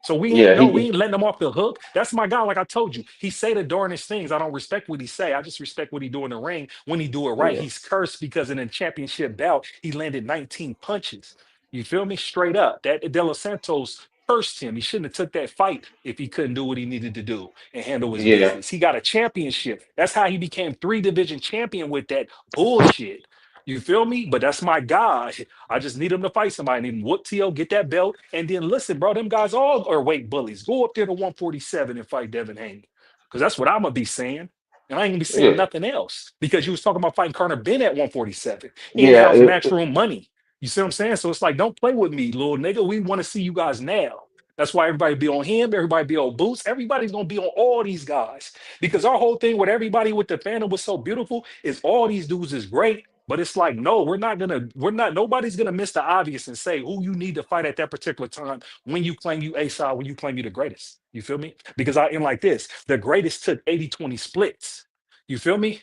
So yeah. we He ain't letting him off the hook. That's my guy. Like I told you, he say the darnest things. I don't respect what he say. I just respect what he do in the ring. When he do it right, yeah. he's cursed because in a championship bout he landed 19 punches. You feel me? Straight up. That De Los Santos cursed him. He shouldn't have took that fight if he couldn't do what he needed to do and handle his Yeah, business. He got a championship. That's how he became 3 division champion with that bullshit. You feel me? But that's my guy. I just need him to fight somebody. I need him to whoop TO, get that belt. And then listen, bro, them guys all are weight bullies. Go up there to 147 and fight Devin Haney. Because that's what I'm gonna be saying. And I ain't gonna be saying yeah, nothing else. Because you was talking about fighting Conor Ben at 147. yeah. In-house matchroom money. You see what I'm saying? So it's like, don't play with me, little nigga. We want to see you guys now. That's why everybody be on him, everybody be on Boots, everybody's gonna be on all these guys. Because our whole thing with everybody with the fandom was so beautiful is all these dudes is great. But it's like, no, nobody's gonna miss the obvious and say who you need to fight at that particular time when you claim you A-side, when you claim you the greatest. You feel me? Because I am like this: the greatest took 80-20 splits. You feel me?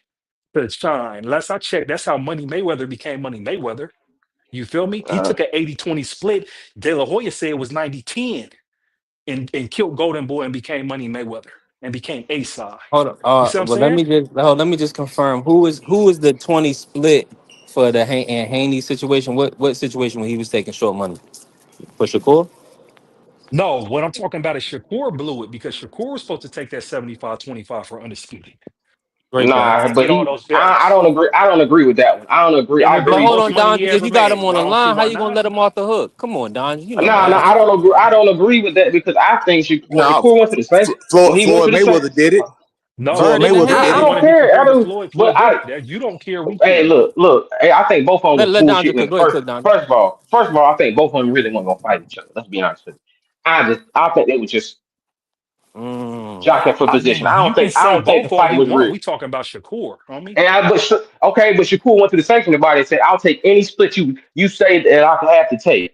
To shine. Last I checked, that's how Money Mayweather became Money Mayweather. You feel me? He Uh, took an 80-20 split. De La Hoya said it was 90-10 and killed Golden Boy and became Money Mayweather and became A-side. Hold on. You see what I'm Well, let saying? me just let me just confirm who is the 20 split for the Haney situation. What situation when he was taking short money for Shakur? No, what I'm talking about is Shakur blew it because Shakur was supposed to take that 75-25 for Undisputed Break down. nah, and but get all those I belts. don't agree. I don't agree with that one. I don't agree. And I it'd be But the agree. hold most on, money Don, he because ever you got him made. on I the don't see line. How why you gonna not. let him off the hook? Come on, Don. You know Nah, nah, better. I don't agree. I don't agree with that because I think when No, Shakur went to the Saints, when he went Floyd to the Saints, Mayweather did it. No, Floyd Bird in he the Mayweather did. I did He it. don't wanted to be care. compared to Floyd. But Floyd did it. That you don't care. We hey, care. look. Hey, I think both of them was Let Don bullshitting cook. in the Go ahead, cook, Don. First of all, I think both of them really weren't gonna fight each other. Let's be honest with you. I think they were just Mm. jockeying for I position. mean, you can I say don't think the both all fight you was want. real. We talking about Shakur, homie. But Shakur went to the sanctioning body and said, "I'll take any split you say that I can have to take."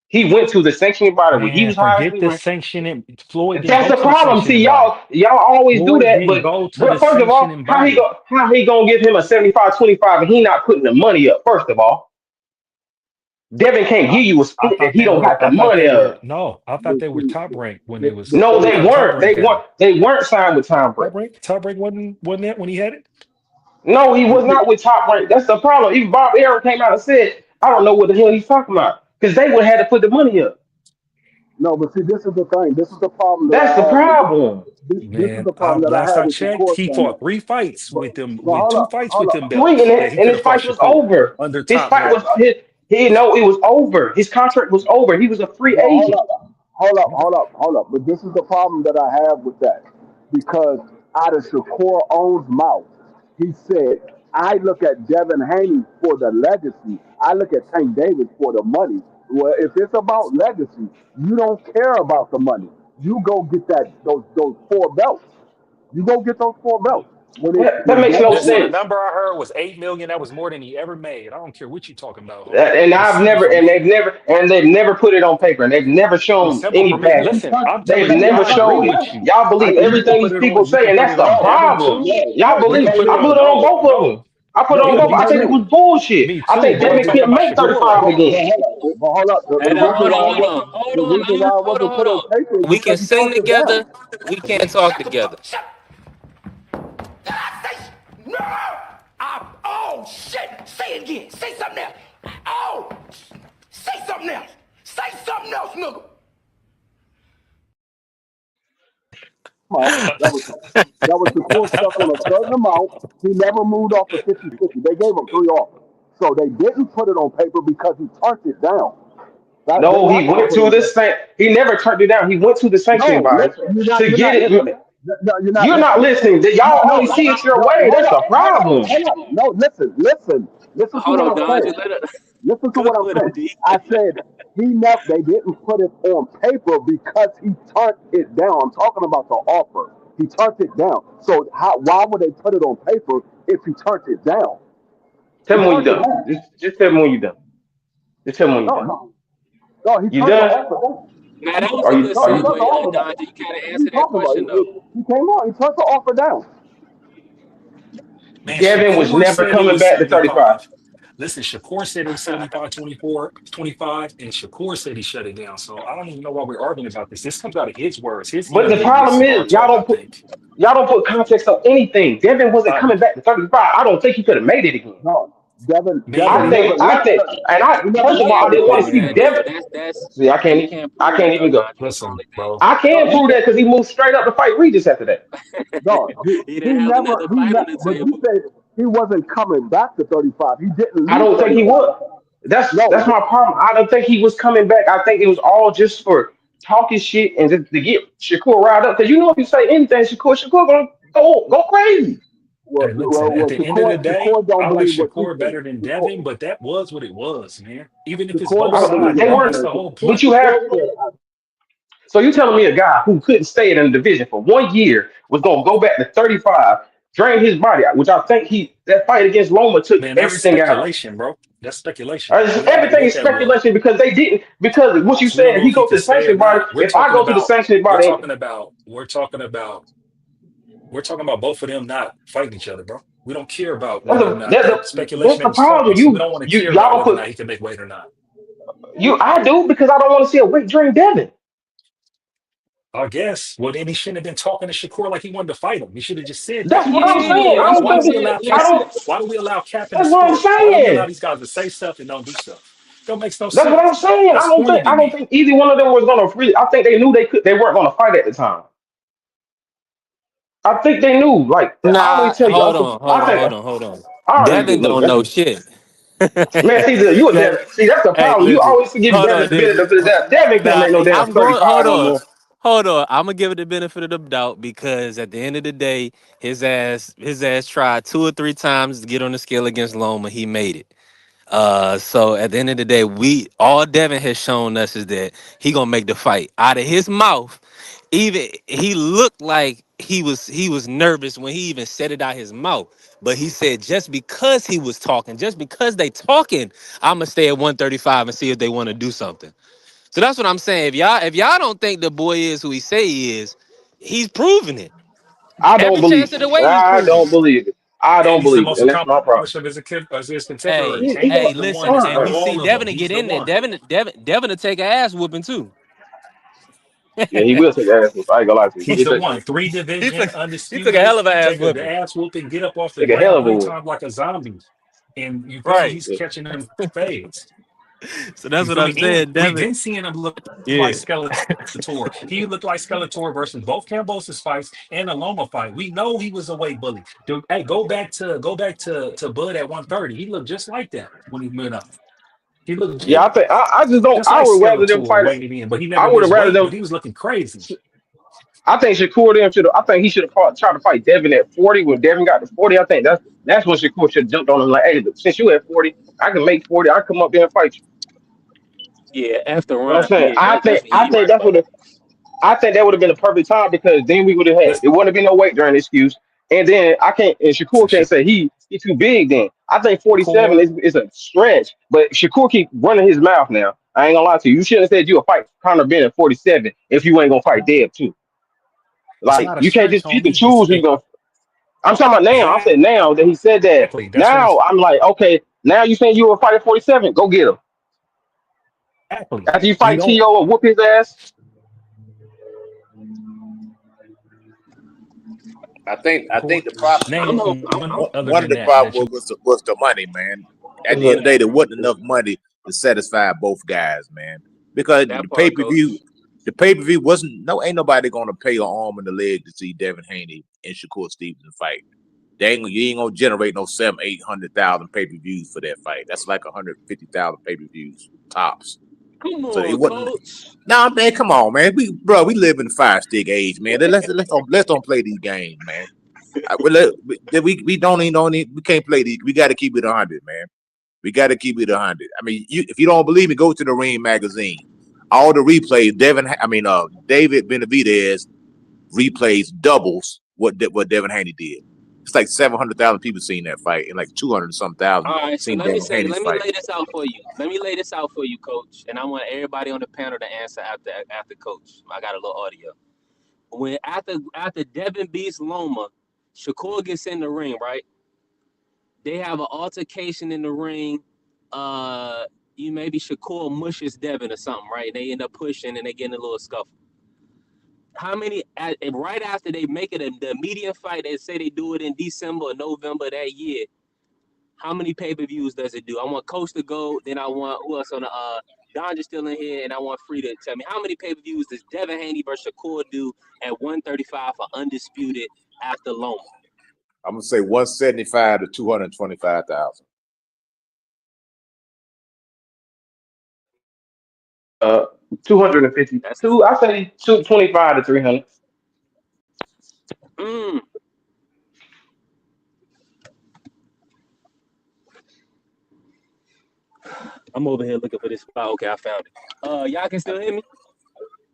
He went to the sanctioning body when he Man, was highest forget the receiver. sanctioning. Floyd didn't That's go the to the problem. See, sanctioning body. y'all always do Floyd that. didn't But go to the first of all, sanctioning body. how he gonna give him a 75-25 and he not putting the money up? First of all, Devin can't I, give you a I split if thought he they don't were. got the I thought money they were. up. No, I thought But they were see, top rank when the, it was the, No, the, before Top Rank came. They weren't signed with Tom Brady. Top rank wasn't that when he had it. No, he but was see, not with Top Rank. That's the problem. Even Bob Aaron came out and said, "I don't know what the hell he's talking about," because they would have had to put the money up. no, but see, this is the thing. This is the problem that That's the I have with problem. this is Man, the problem that I last have I with the checked, court he on fought that. 3 fights But with them, but with hold two up, fights hold with up, them Three belts that he and could his have fought fight was Shakur over. under His Top fight was Rank. he know it was over. His contract was over. He was a free but agent. hold up. But this is the problem that I have with that because out of Shakur owns mouth, he said, "I look at Devin Haney for the legacy. I look at Tank Davis for the money." Well, if it's about legacy, you don't care about the money. You go get those 4 belts. You go get those 4 belts. That When makes no Devin Listen, Haney, the sense. number I heard was 8 million. That was more than he ever made. I don't care what you talking about, homie. And It's I've simple never for me. and they've never put it on paper and they've never It's shown simple any for me. past. he Listen, turned, I'm They've telling you, never I agree showed it. with you. Y'all I believe you can everything put these it people on. You say, can and put that's it on the Devin problem. too. Y'all You believe can put it I put on. it on No, both of no, them. I put it on no. both. Me I think it too. was bullshit. Me I too. think But I'm Devin talking couldn't about make Shakur. 35 again. but hold up. Hey, The reason hold on, why it hold wasn't on, hold the on, reason man. why it Hold on, wasn't put hold on on. paper is We because can he sing turned it together. down. We can't talk together. No! Oh, shit! Say it again. Say something else. Oh! Say something else. Say something else, nigga. That was the court stuck on a certain amount. He never moved off the 50-50. They gave him 3 offers. So they didn't put it on paper because he turned it down. They No, have he to went put it to on the paper. same. He never turned it down. He went to the sanctioning No, body listen, to you're get not listening. it. No, you're not You're not listening. listening. Y'all No, only see it your no, way. hold That's the up, hold up, problem. hold up. No, listen to Hold what on, I'm Don. saying. Just let it Listen to go what I'm with it, saying. D. I said they didn't put it on paper because he turned it down. I'm talking about the offer. He turned it down. So why would they put it on paper if he turned it down? Tell He me when you're turned it done. down. Just tell me when you're done. Just tell me when you're No, done. no, no. He You turned the done? offer down. Now that was Are a you? good Are He you? turned the segue, offer down. Don. You kind of What are you answered that talking about? question though. He came on. He turned the offer down. Man, Devin was Shakur never said it coming was back to 35. 75. Listen, Shakur said it was 75-24, 25, and Shakur said he shut it down. So I don't even know why we're arguing about this. This comes out of his words. His But the interview with problem Cigar is Talk, I think. y'all don't put context on anything. Devin wasn't Uh, coming back to 35. I don't think he could have made it again. No. I Man, think, and He never first of left all, I didn't want to see man, 35. Devin. that's See, you can't I prove can't that though, even go. Naj. That's the listen, only bro. I can No, prove that because he moved straight up to fight Regis after that. no, thing. He didn't have another fight on the but he table. said he wasn't coming back to 35. He didn't I leave don't think he 35. would. That's No, my problem. I don't think he was coming back. I think it was all just for talking shit and just to get Shakur riled up. Because you know if you say anything, Shakur gonna go crazy. Hey, listen, at the end of the day, Shakur don't I like believe what you Shakur think. better than Devin, but that was what it was, man. Even if it's Shakur both don't believe sides, what They you bro, weren't. that's think. the whole But point. you have. Shakur said, So you telling me a guy who couldn't stay in the division for 1 year was gonna go back to 35, drain his body out, which I think that fight against Loma took Man, that's everything out. speculation, bro. That's speculation. We don't know Everything what is that was. speculation because they didn't. Because what you So we don't said, know he if he goes to could the stay or sanctioning body. not. If I go to the sanctioning We're body, talking about, we're talking about, we're talking about both of them not fighting each other, bro. We don't care about that's whether or not that that's speculation the that was problem. talking. So we don't want to care Y'all about don't whether or put not he can make weight or not. I do because I don't want to see a weight drain Devin. I guess. Well, then he shouldn't have been talking to Shakur like he wanted to fight him. He should have just said That's that. what I'm Yeah, saying. I that's don't what I'm think saying. I Listen, don't. Why do we allow cap in the That's what I'm sport? Why do we allow saying. these guys to say stuff and don't do stuff? Don't makes no That's what I'm sense. saying. That's corny to I don't me. think either one of them was gonna really. I think they knew they weren't gonna fight at the time. I think they knew. Like I Nah, always tell you, hold on, hold I on, think hold on, hold on. I already Devin look. don't know shit. Man, see, you a That- Devin. See, that's the hey, problem. You listen, always give hold on, Devin the benefit listen. of the doubt. Devin can't Nah, make no damn I'm going. 35 no more. Hold on. I'm gonna give it the benefit of the doubt because at the end of the day, his ass tried 2 or 3 times to get on the scale against Loma. He made it. So at the end of the day, all Devin has shown us is that he gonna make the fight out of his mouth. Even he looked like he was nervous when he even said it out his mouth. But he said just because he was talking, just because they talking, I'ma stay at 135 and see if they want to do something. So that's what I'm saying. If y'all don't think the boy is who he say he is, he's proving it. I don't Every chance believe of it. the way he's I proving don't it. believe it. I And don't he's the believe it, most and that's my problem. accomplished of his Hey, contemporaries. He He's got the all one listen, that's right. and out you of see all of them. Devin to He's get the in there. one. Devin to take an ass whooping too. Yeah, he will take ass whoop. I ain't gonna lie to you. He's He the take one. Three he division, took he took a undisputed. hell of an ass Take a whooping. ass whooping, get up off the take a hell ground of a three whoop. times like a zombie. And you feel me? Right. He's catching them fades. So that's You what feel I'm me? And saying, we've Devin. been seeing him look like Yeah. Skeletor. He looked like Skeletor versus both Cambosis fights and the Loma fight. We know he was a weight bully. Dude, hey, go back to Bud at 130. He looked just like that when he went up. He looked Yeah, I just don't. just I like would rather them Skeletor fight. weighing in, but he I never would have missed rather weight, them. but he was looking crazy. I think Shakur them should. I think he should have tried to fight Devin at 40. When Devin got to 40, I think that's when Shakur should have jumped on him like, hey, since you at 40, I can make 40. I come up there and fight you. yeah, after You know what I'm round, saying? yeah, that's what I he think right that's about what. that. I think that would have been a perfect time because then we would have had Let's it wouldn't have been no weight during excuse. And then I can't and listen, Shakur can't say he too big then. I think 47 Shakur. is a stretch, but Shakur keep running his mouth now. I ain't gonna lie to you. You shouldn't have said you would fight Conor Ben at 47 if you ain't gonna fight Deb too. It's Like not a you can't stretch, just pick and homie. choose who you gonna I'm talking about now. I'm saying now that he said that. Exactly. That's what I'm Now I'm like, okay, now you saying you will fight at 47, go get him. exactly. After you You fight don't T.O. and whoop his ass. I think the problem name one other one of than the that that problems you was the money, man. At the end of Look, the day, there wasn't enough money to satisfy both guys, man. Because That part, coach. the pay per view wasn't ain't nobody gonna pay an arm and a leg to see Devin Haney and Shakur Stevenson fight. You ain't gonna generate no 700,000-800,000 pay per views for that fight. That's like 150,000 pay per views tops. Come So it on, wasn't. coach. Nah, man, come on, man. We live in the fire stick age, man. Let's don't play these games, man. We don't even we can't play these. We got to keep it 100, man. We got to keep it 100. I mean, if you don't believe me, go to the Ring magazine. All the replays, David Benavidez replays doubles what Devin Haney did. It's like 700,000 people seen that fight, and like 200 some thousand All right, so seen Devin Haney's let me fight. lay this out for you. Let me lay this out for you, coach. And I want everybody on the panel to answer after coach. I got a little audio. When after Devin beats Loma, Shakur gets in the ring, right? They have an altercation in the ring. You maybe Shakur mushes Devin or something, right? They end up pushing and they get in a little scuffle. How many right after they make it the median fight, they say they do it in December or November that year. How many pay-per-views does it do? I want Coach to go. Then I want who else on the Don just still in here, and I want Free to tell me how many pay-per-views does Devin Haney versus Shakur do at 135 for undisputed after Loma? I'm gonna say 175 to 225,000. 252. I say 225 to 300. Mm. I'm over here looking for this spot. Okay, I found it. Y'all can still hear me?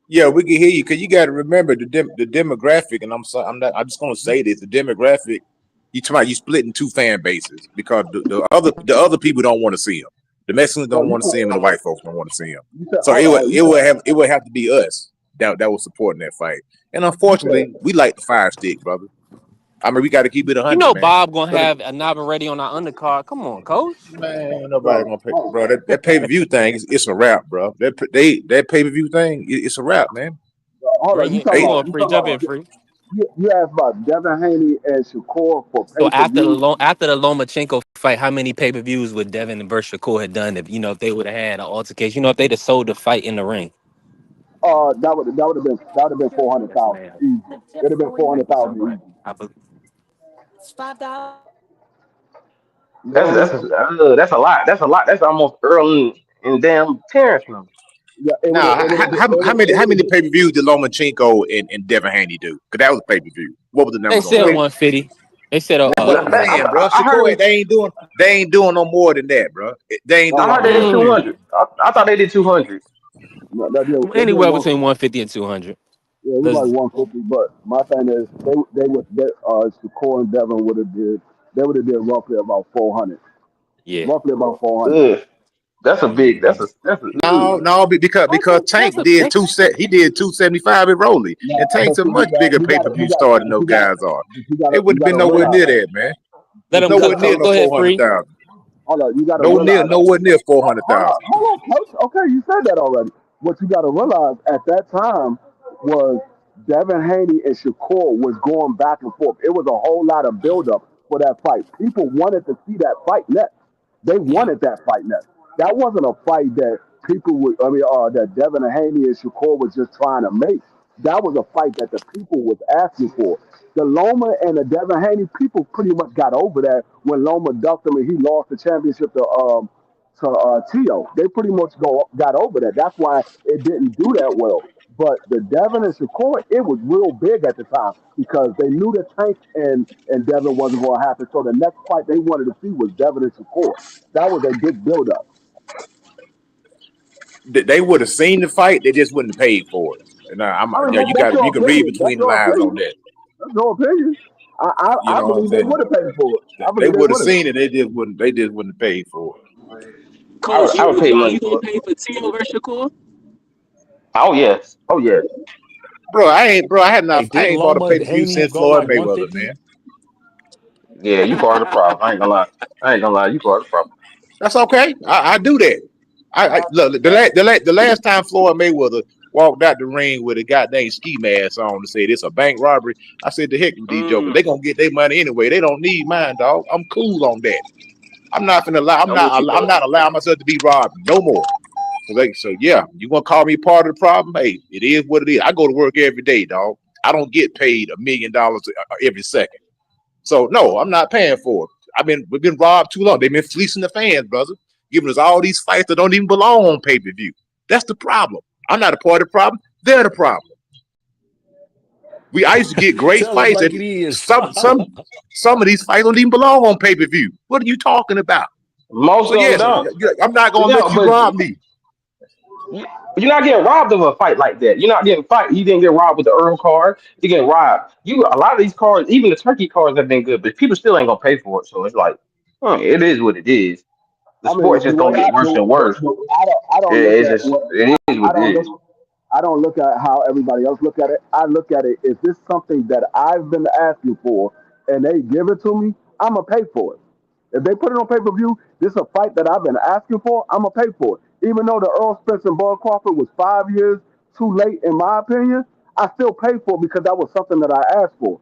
Yeah, we can hear you because you got to remember the demographic, and I'm just gonna say this: the demographic. You splitting two fan bases because the other people don't want to see him. The Mexicans don't want to see him, and the white folks don't want to see him. So it would have to be us that was supporting that fight. And unfortunately, we like the fire stick, brother. I mean, we got to keep it 100. You know, man. Bob gonna have a Nava ready on our undercard. Come on, Coach. Man, nobody gonna pay, bro. That pay per view thing, it's a wrap, bro. That pay per view thing, it's a wrap, man. Hold on, Bring you it. talking Come about on, Free. Jump in, Free. you asked about Devin Haney and Shakur for So pay per view. after the Lomachenko fight, how many pay per views would Devin and versus Shakur have done if they would have had an altercation? If they'd have sold the fight in the ring. That would have been 400,000 easy. It'd have been 400,000 easy. You know what I'm saying? That's a lot. That's a lot. That's almost Earl and damn Terrence now. Yeah, it would Now, have. how many pay per views did Lomachenko and Devin Haney do? Because that was pay per view. What was the They numbers on said that? 150. They said That's what I'm saying, bro. I heard Shakur, they ain't doing no more than that, bro. They ain't I doing heard they no did more than that. 200. I thought they did 200. No, they did anywhere one. between 150 and 200. Yeah, it was like 150. But my thing is, Shakur and Devin would have did. They would have did roughly about 400. Yeah. Roughly about 400. Ugh. That's a big. That's a. Ugh. No, because Tank did he did 275 at Rolly, Nah, and Tank's but a see, much bigger pay per view star than those guys are. It would you have been gotta nowhere near realize. that, man. Let them Nowhere cook. near no Go ahead, Free. 400,000. Hold on, you gotta realize. Nowhere near 400,000. Hold on, coach. Okay, you said that already. What you gotta realize at that time was Devin Haney and Shakur was going back and forth. It was a whole lot of buildup for that fight. People wanted to see that fight next. They Yeah. wanted that fight next. That wasn't a fight that people would. That Devin Haney and Shakur was just trying to make. That was a fight that the people was asking for. The Loma and the Devin Haney people pretty much got over that when Loma ducked him and he lost the championship to Tio. They pretty much got over that. That's why it didn't do that well. But the Devin and Shakur, it was real big at the time because they knew that Tank and Devin wasn't going to happen. So the next fight they wanted to see was Devin and Shakur. That was a big buildup. They would have seen the fight, they just wouldn't have paid for it. And I mean, that's you your can read opinion. That's between the your lines on opinion. that. That's your opinion. You I know what I'm believe they saying? would have paid for it. I They believe they would have would have. seen it, they just wouldn't have paid for it. Coach, I would pay are money you gonna for it. pay for Tio versus Shakur? Oh yes. Oh yes. Bro, I Hey, didn't ain't bought a Loma pay-per-view Haney since go Floyd like Mayweather, 150? man. Yeah, you part of the problem. I ain't gonna lie. I ain't gonna lie. You part of the problem. That's okay. I do that. I look the last time Floyd Mayweather walked out the ring with a goddamn ski mask on to say it's a bank robbery. I said the heck with these jokers. They gonna get their money anyway. They don't need mine, dog. I'm cool on that. I'm not gonna lie. I'm with you, I'm coach. not allowing myself to be robbed no more. So yeah, you gonna call me part of the problem? Hey, it is what it is. I go to work every day, dog. I don't get paid $1 million every second. So no, I'm not paying for it. We've been robbed too long. They've been fleecing the fans, brother, giving us all these fights that don't even belong on pay-per-view. That's the problem. I'm not a part of the problem. They're the problem. I used to get great Tell it fights, like and it is. some of these fights don't even belong on pay-per-view. What are you talking about? Most So of them yes, don't. I'm not But gonna let you but rob me. you're not getting robbed of a fight like that. You're not getting fight. You didn't get robbed with the Earl card. You get robbed. A lot of these cards, even the turkey cards, have been good, but people still ain't gonna pay for it. So it's like, it is what it is. The I mean, sport's just gonna get worse and worse. I don't look It's at just it is I what it don't is. look I don't look at how everybody else look at it. I look at it, is this something that I've been asking for and they give it to me, I'm going to pay for it. If they put it on pay-per-view, this is a fight that I've been asking for, I'm going to pay for it. Even though the Earl Spence and Bud Crawford was 5 years too late, in my opinion, I still paid for it because that was something that I asked for.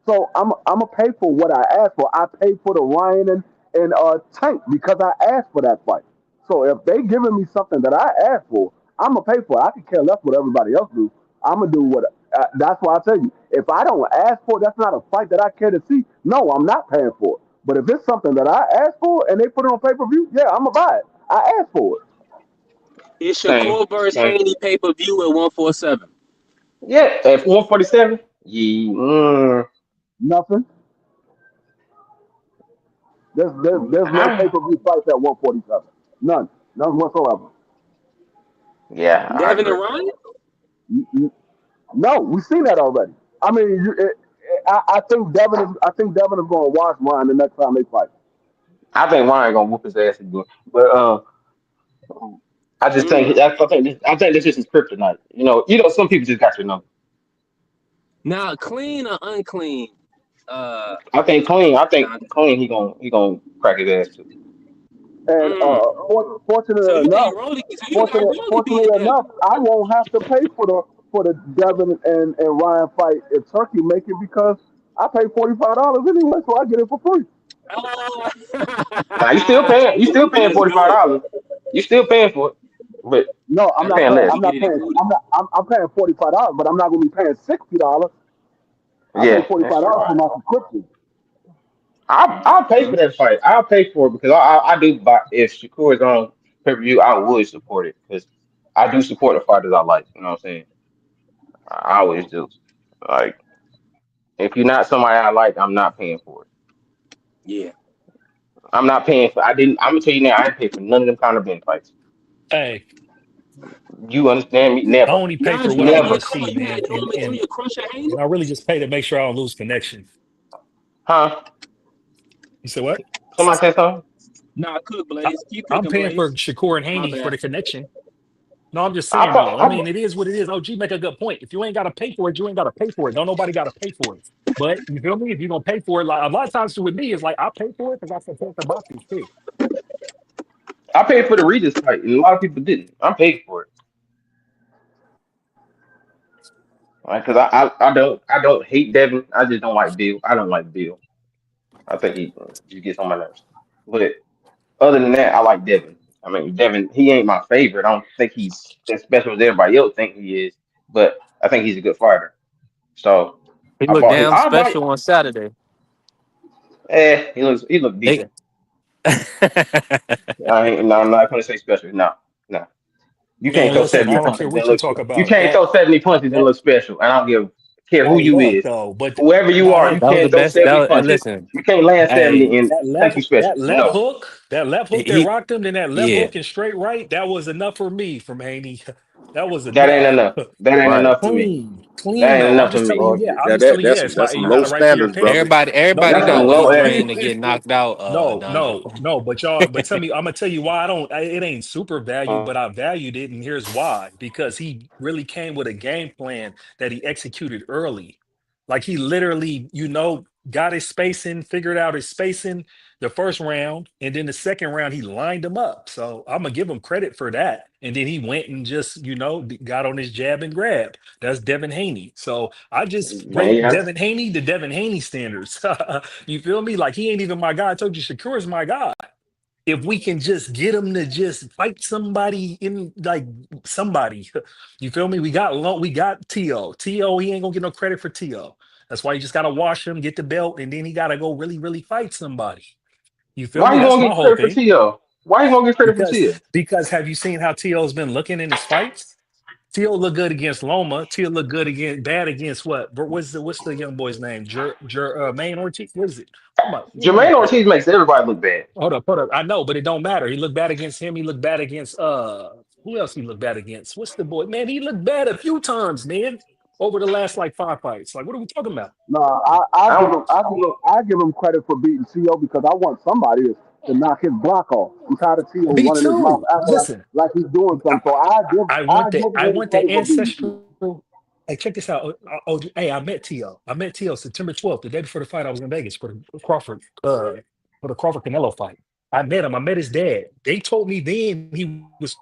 So I'm gonna pay for what I asked for. I paid for the Ryan and tank because I asked for that fight. So if they giving me something that I asked for, I'm gonna pay for it. I can care less what everybody else do. I'm gonna do what. That's why I tell you, if I don't ask for it, that's not a fight that I care to see. No, I'm not paying for it. But if it's something that I asked for and they put it on pay per view, yeah, I'm gonna buy it. I asked for it. It's Same, Shakur versus same. Haney pay per view at 147. Yeah, at 147. Yeah, Nothing. There's no pay per view fights at 147. None whatsoever. yeah, I Devin and agree. Ryan? No, we've seen that already. I mean, I think Devin is going to watch Ryan the next time they fight. I think Ryan gonna whoop his ass again. But I just think Mm. I think this is his kryptonite. Some people just got your number. Now, clean or unclean? Uh, I think clean. I think nah. clean. He gonna crack his ass too. And Mm. So fortunately you think enough, Rolly? So you got fortunate, Rolly beating fortunately Devin? enough, I won't have to pay for the Devin and Ryan fight if Turkey make it because I pay $45 anyway, so I get it for free. Now you still paying. You still paying Let's go. $45. You still paying for it, but No, I'm you not paying paying. less. I'm You get not it paying. included. I'm paying $45, but I'm not going to be paying $60. I pay Yeah, forty that's five true. dollars for my subscription. I'll pay for that fight. I'll pay for it because I do buy. If Shakur is on pay per view, I would support it because I do support the fighters I like. You know what I'm saying? I always do. Like if you're not somebody I like, I'm not paying for it. Yeah. I'm not paying for. I didn't. I'm gonna tell you now. I didn't pay for none of them kind of event fights. Hey, You understand me? I Never, only pay Nah, for you what I had want never. to see, you had man, Norman Jr. crushing Haney. and I really just pay to make sure I don't lose connection. Huh? You said what? Somebody say something? Nah, cook I, Blaze. Keep I'm cooking paying for Blaze. Shakur and My Haney for bad. the connection. No, I'm just I, saying though. I I, mean, it is what it is. OG make a good point. If you ain't got to pay for it, you ain't got to pay for it. Don't nobody got to pay for it. But you feel me? If you're gonna pay for it, like a lot of times with me, it's like I pay for it because I support the boxing too. I paid for the Regis fight, and a lot of people didn't. I'm paid for it. Right? Because I don't hate Devin. I just don't like Bill. I don't like Bill. I think he just gets on my nerves. But other than that, I like Devin. I mean, Devin, he ain't my favorite. I don't think he's as special as everybody else think he is, but I think he's a good fighter. So He I looked bought his. damn I bought. special on Saturday. He look They, decent. I'm not gonna say special. No, no. You can't Man, throw listen, 70 I don't punches care and what you look. talk You about. can't That throw 70 punches and that look special. And I don't care who hey, you look is, though, but whoever you now are. You that that was the can't throw best. 70 And punches. listen, You can't land hey, 70 and think you special. No. that left hook that he, rocked him, then that left yeah, hook and straight right, that was enough for me from Haney. That was That ain't enough. enough. That ain't right. enough to me. Clean That ain't though. I'm enough to just telling me. you, Well, yeah. I'm that, just that telling you, yeah. that's It's that's my some you got low a right to your standards, brother. opinion. Everybody No, That's know some no, low Eddie ass. Green to get knocked out. no, no. But y'all, but tell me, I'm gonna tell you why I don't. It ain't super value, but I valued it, and here's why: because he really came with a game plan that he executed early. Like he literally, got his spacing, figured out his spacing the first round, and then the second round he lined him up. So I'm gonna give him credit for that. And then he went and just, got on his jab and grab. That's Devin Haney. So I just Man, rate yeah. Devin Haney to Devin Haney standards. You feel me? Like he ain't even my guy. I told you Shakur is my guy. If we can just get him to just fight somebody in like somebody, you feel me? We got T.O. T.O. He ain't gonna get no credit for T.O. That's why you just gotta wash him, get the belt, and then he gotta go really, really fight somebody. You feel Why me? you That's gonna my get whole credit for thing. T.O.? Why you gonna get credit for Because T.O.? because have you seen how T.O.'s been looking in his fights? T.O. look good against Loma. T.O. look good against bad against what? But what's the young boy's name? Main Ortiz. What is it? Come on, what am I Jermaine calling? Ortiz makes everybody look bad. Hold up. I know, but it don't matter. He looked bad against him. He looked bad against who else he looked bad against? What's the boy? Man, he looked bad a few times, man. Over the last like 5 fights. Like, what are we talking about? no, I I give don't. him credit for beating Co because I want somebody to knock his block off. I'm tired of Co Me running his mouth too. acting Listen, like he's doing I, something. So I give I him want the credit for beating Co. ancestral. Hey, check this out. Hey, I met T.O. I met T.O. September 12th, the day before the fight. I was in Vegas for the Crawford Canelo fight. I met him. I met his dad. They told me then he was.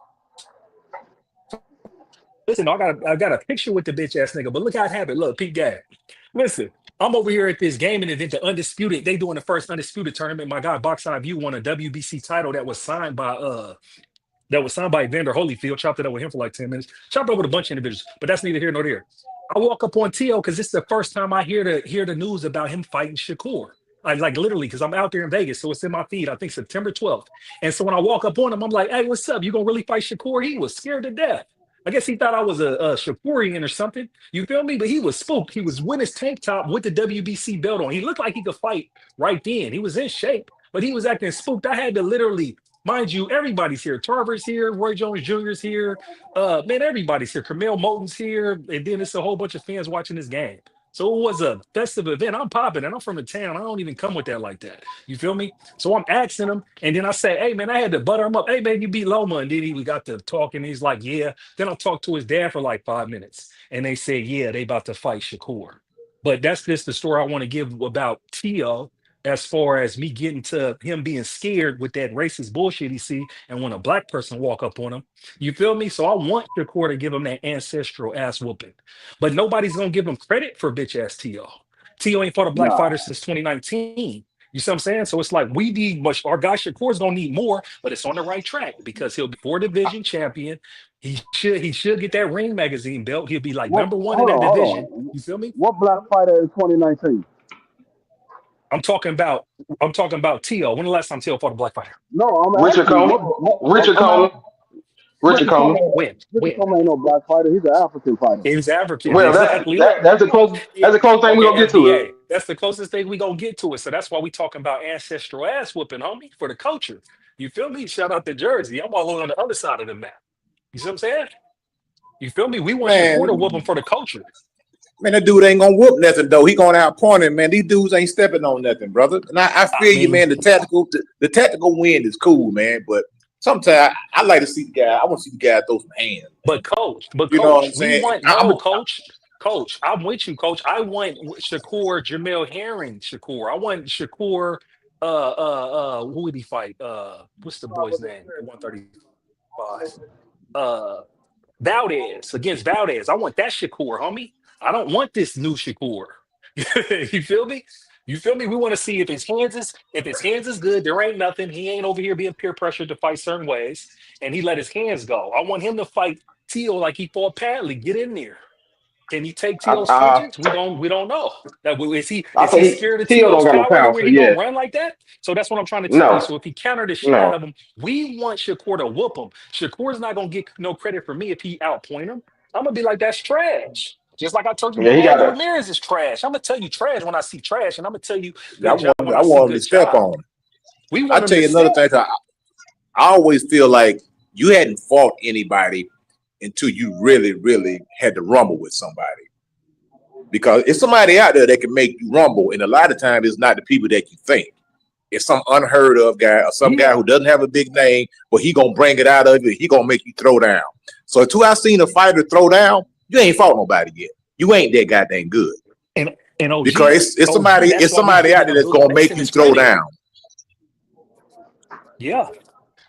Listen, I got a picture with the bitch ass nigga, but look how it happened. Look, Pete Gab. Listen, I'm over here at this gaming event, the Undisputed. They doing the first Undisputed tournament. My guy, Box Eye View, won a WBC title that was signed by Evander Holyfield. Chopped it up with him for like 10 minutes. Chopped it up with a bunch of individuals, but that's neither here nor there. I walk up on Tio because this is the first time I hear the news about him fighting Shakur. Like literally, because I'm out there in Vegas, so it's in my feed. I think September 12th. And so when I walk up on him, I'm like, "Hey, what's up? You gonna really fight Shakur?" He was scared to death. I guess he thought I was a Shakurian or something. You feel me? But he was spooked. He was with his tank top with the WBC belt on. He looked like he could fight right then. He was in shape, but he was acting spooked. I had to literally, mind you, everybody's here. Tarver's here. Roy Jones Jr.'s here. Man, everybody's here. Camille Moulton's here. And then it's a whole bunch of fans watching this game. So it was a festive event. I'm popping and I'm from the town. I don't even come with that like that. You feel me? So I'm asking him. And then I say, hey, man, I had to butter him up. Hey, man, you beat Loma. And then we got to talking. He's like, yeah. Then I talked to his dad for like 5 minutes. And they said, yeah, they about to fight Shakur. But that's just the story I want to give about Tio as far as me getting to him being scared with that racist bullshit he see. And when a black person walk up on him, you feel me? So I want Shakur to give him that ancestral ass whooping. But nobody's gonna give him credit for bitch ass T.O. T.O. ain't fought a black Nah, fighter since 2019. You see what I'm saying? So it's like we need much. Our guy Shakur's gonna need more, but it's on the right track because he'll be four division champion. He should get that ring magazine belt. He'll be like what? number one in Hold that on, hold division. on. You feel me? What black fighter in 2019? I'm talking about T.O. When the last time T.O. fought a black fighter? No, I'm Richard asking you. Coleman. Richard I'm Coleman. asking. Richard Richard Coleman. Coleman. When? Richard Coleman ain't no black fighter. He's an African fighter. He was African, Well, exactly. that's the close Yeah. that's the close thing we're Okay, gonna get to it. FBA. That's the closest thing we gonna get to it. So that's why we talking about ancestral ass whooping, homie, for the culture. You feel me? Shout out to Jersey. I'm all on the other side of the map. You see what I'm saying? You feel me? We want Shakur to whoop him Man, for the culture. man, that dude ain't gonna whoop nothing though. He gonna outpoint him, man. These dudes ain't stepping on nothing, brother. And I I feel you, mean, man. The tactical win is cool, man. But sometimes I like to see the guy. I want to see the guy throw some hands, man. but You know what I'm coach, we saying? want no coach. Coach, I'm with you, coach. I want Shakur Jamel Herring Shakur. I want Shakur who would he fight? What's the boy's name at 135? Valdez against Valdez. I want that Shakur, homie. I don't want this new Shakur. You feel me? You feel me? We want to see if his hands is good. There ain't nothing. He ain't over here being peer pressured to fight certain ways, and he let his hands go. I want him to fight Teal like he fought Padley. Get in there. Can he take I T.O.'s punches? We don't know. I Is he say scared of Tio T.O.'s don't got no power to power, where so he gonna yeah. run like that? So that's what I'm trying to tell you. No, So if he countered the shit out no. of him, we want Shakur to whoop him. Shakur's not gonna get no credit for me if he outpoint him. I'm gonna be like, that's trash. Just like I told you, Yeah, he got Manny a Ramirez is trash. I'm gonna tell you trash when I see trash, and I'm gonna tell you I good job want when I I see want him to good step job. on him. We I want him tell to you another step. thing. I always feel like you hadn't fought anybody until you really, really had to rumble with somebody. Because it's somebody out there that can make you rumble, and a lot of times it's not the people that you think. It's some unheard of guy or some guy Yeah. who doesn't have a big name, but he gonna bring it out of you. He gonna make you throw down. So until I seen a fighter throw down, you ain't fought nobody yet. You ain't that goddamn good And because OG, it's that's why we somebody out giving there that's Abdullah gonna make Mason you his throw credit. down. Yeah.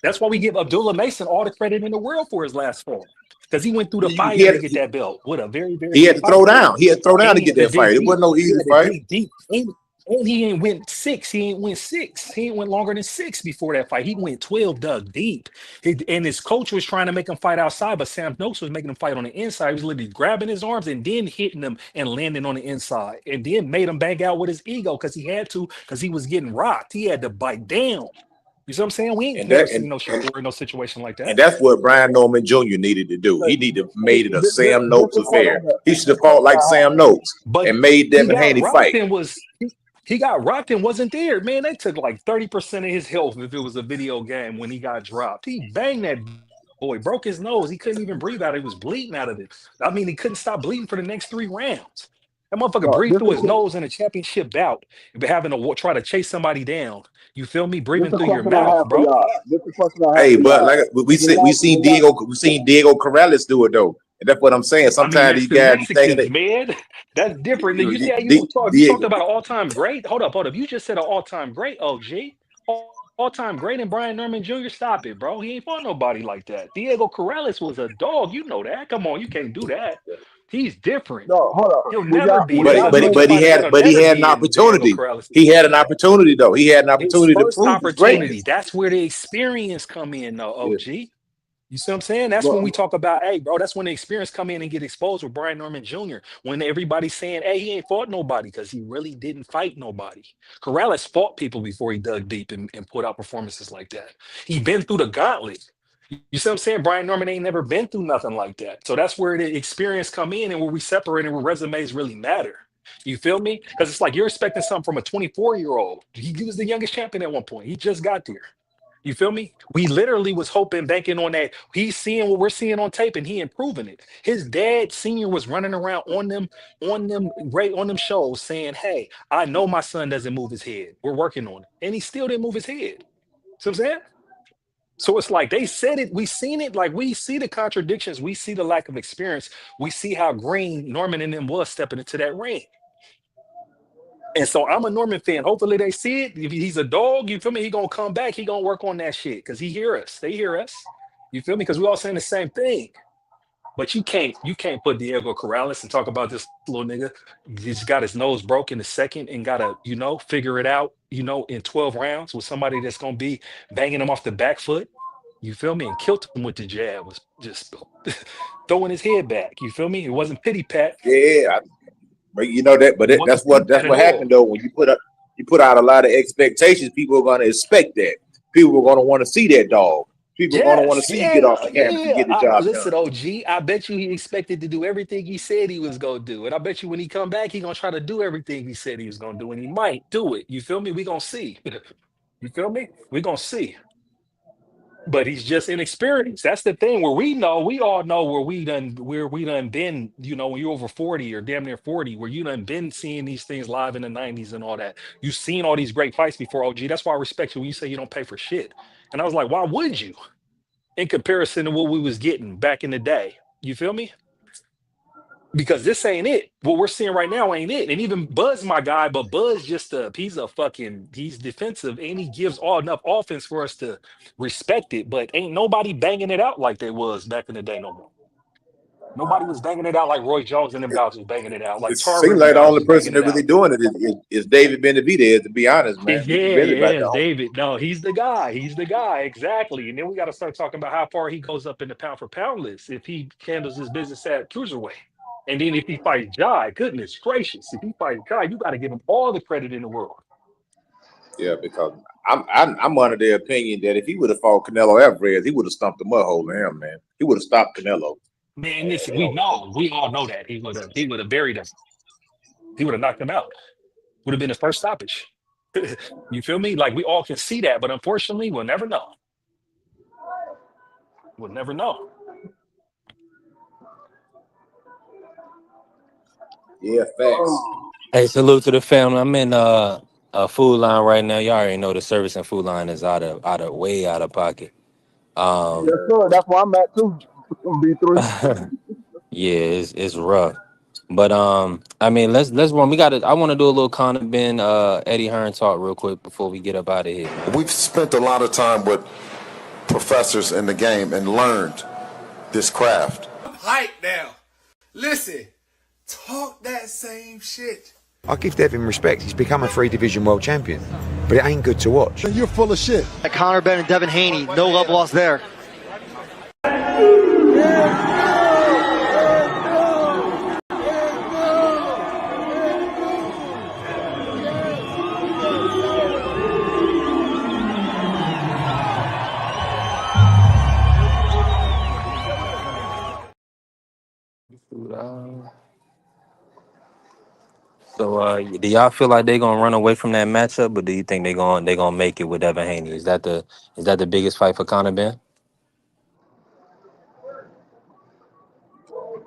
That's why we give Abdullah Mason all the credit in the world for his last fall. Because he went through the He fire had to get that belt with a very, very he had good to throw fighter. down. He had to throw down And to he get had to that dig fight. It deep. wasn't no He easy had to fight. dig deep. And he ain't went six. He ain't went six. He ain't went longer than six before that fight. He went 12, dug deep. And his coach was trying to make him fight outside, but Sam Noakes was making him fight on the inside. He was literally grabbing his arms and then hitting him and landing on the inside. And then made him bang out with his ego because he had to, because he was getting rocked. He had to bite down. You see what I'm saying? We ain't And never that seen no Shakur in no situation like and that. that's what Brian Norman Jr. needed to do. He needed to have made it a Sam Noakes This affair. question that He should this have fought question like I Sam Noakes But and made he Devin got Haney rocked fight. and he got rocked and wasn't there. Man, they took like 30% of his health if it was a video game when he got dropped. He banged that boy, broke his nose. He couldn't even breathe out. He was bleeding out of it. I mean, he couldn't stop bleeding for the next 3 rounds. That motherfucker breathed this through his nose in a championship bout, having to try to chase somebody down. You feel me? this Breathing the through your question I mouth, have for bro. y'all. This the question I have Hey, for but like y'all. we The said, we last, the seen last, Diego Corrales do it though, and that's what I'm saying. I mean, Sometimes that's these the guys be thinking Mexicans, that man. That's different. Then you see how Diego. you talked about an all-time great. Hold up. You just said an all-time great, OG. all-time great and Brian Norman Jr.? Stop it, bro. He ain't fought nobody like that. Diego Corrales was a dog. You know that. Come on, you can't do that. He's different. No, hold up. He'll Would never y'all be. would There's y'all a say million fighters that'll But he never had an be in Diego opportunity. Corrales' He had an position. opportunity though. He had an His opportunity to first prove his opportunity. greatness. That's where the experience come in, though, Yeah. OG. You see what I'm saying? That's when we talk about, hey, bro, that's when the experience come in and get exposed with Brian Norman Jr. When everybody's saying, hey, he ain't fought nobody because he really didn't fight nobody. Corrales fought people before he dug deep and put out performances like that. He been through the gauntlet. You see what I'm saying? Brian Norman ain't never been through nothing like that. So that's where the experience come in and where we separate and where resumes really matter. You feel me? Because it's like you're expecting something from a 24-year-old. He was the youngest champion at one point. He just got there. You feel me? We literally was hoping, banking on that. He's seeing what we're seeing on tape and he improving it. His dad, senior, was running around on them shows saying, hey, I know my son doesn't move his head. We're working on it. And he still didn't move his head. See what I'm saying? So it's like they said it, we seen it, like we see the contradictions, we see the lack of experience, we see how green Norman and them was stepping into that ring. And so I'm a Norman fan. Hopefully they see it. If he's a dog, you feel me? He gonna come back. He gonna work on that shit because he hear us. They hear us. You feel me? Because we all saying the same thing. But you can't put Diego Corrales and talk about this little nigga. He's got his nose broke in the second and gotta, figure it out, in 12 rounds with somebody that's gonna be banging him off the back foot. You feel me? And killed him with the jab. Was just throwing his head back. You feel me? It wasn't pity pat. Yeah, but you know that. But It that's wasn't pity what pat at happened all. though. When you put out a lot of expectations, people are gonna expect that. People are gonna want to see that dog. People are gonna want to Yes, see you get yeah, off the canvas and yeah. get the job done. Listen, OG, I bet you he expected to do everything he said he was gonna do. And I bet you when he come back, he gonna try to do everything he said he was gonna do. And he might do it. You feel me? We gonna see. You feel me? We gonna see. But he's just inexperienced. That's the thing where we all know where we done been, when you're over 40 or damn near 40, where you done been seeing these things live in the 90s and all that. You've seen all these great fights before, OG. That's why I respect you when you say you don't pay for shit. And I was like, why would you? In comparison to what we was getting back in the day. You feel me? Because this ain't it. What we're seeing right now ain't it. And even Buzz, my guy, but Buzz he's defensive and he gives all enough offense for us to respect it. But ain't nobody banging it out like they was back in the day no more. Nobody was banging it out like Roy Jones and them guys was banging it out, like It Tar seems River like the guys only was banging person that it really out. doing it is David Benavidez. To be honest, man, Yeah, he's really about yeah, the only. David. No, he's the guy. He's the guy. Exactly. And then we got to start talking about how far he goes up in the pound for pound list if he handles his business at cruiserweight. And then if he fights Jai, goodness gracious, if he fights Jai, you got to give him all the credit in the world. Yeah, because I'm under the opinion that if he would have fought Canelo Alvarez, he would have stumped the mud hole in him, man. He would have stopped Canelo. Man, listen, You know, we all know that he would have buried him. He would have knocked him out. Would have been his first stoppage. You feel me? Like we all can see that, but unfortunately, we'll never know. We'll never know. yeah, facts. Hey, salute to the family. I'm in a food line right now. Y'all already know the service and food line is way out of pocket. yes, sir. That's where I'm at too. B3. Yeah, it's rough. But I mean, let's run. I want to do a little Conor Ben Eddie Hearn talk real quick before we get up out of here, man. We've spent a lot of time with professors in the game and learned this craft. Hype now. Listen, talk that same shit. I give Devin respect. He's become a 3-division world champion, but it ain't good to watch. You're full of shit. Conor Ben and Devin Haney, no love lost there. So, do y'all feel like they're gonna run away from that matchup, or do you think they're gonna make it with Devin Haney? Is that the biggest fight for Conor Ben?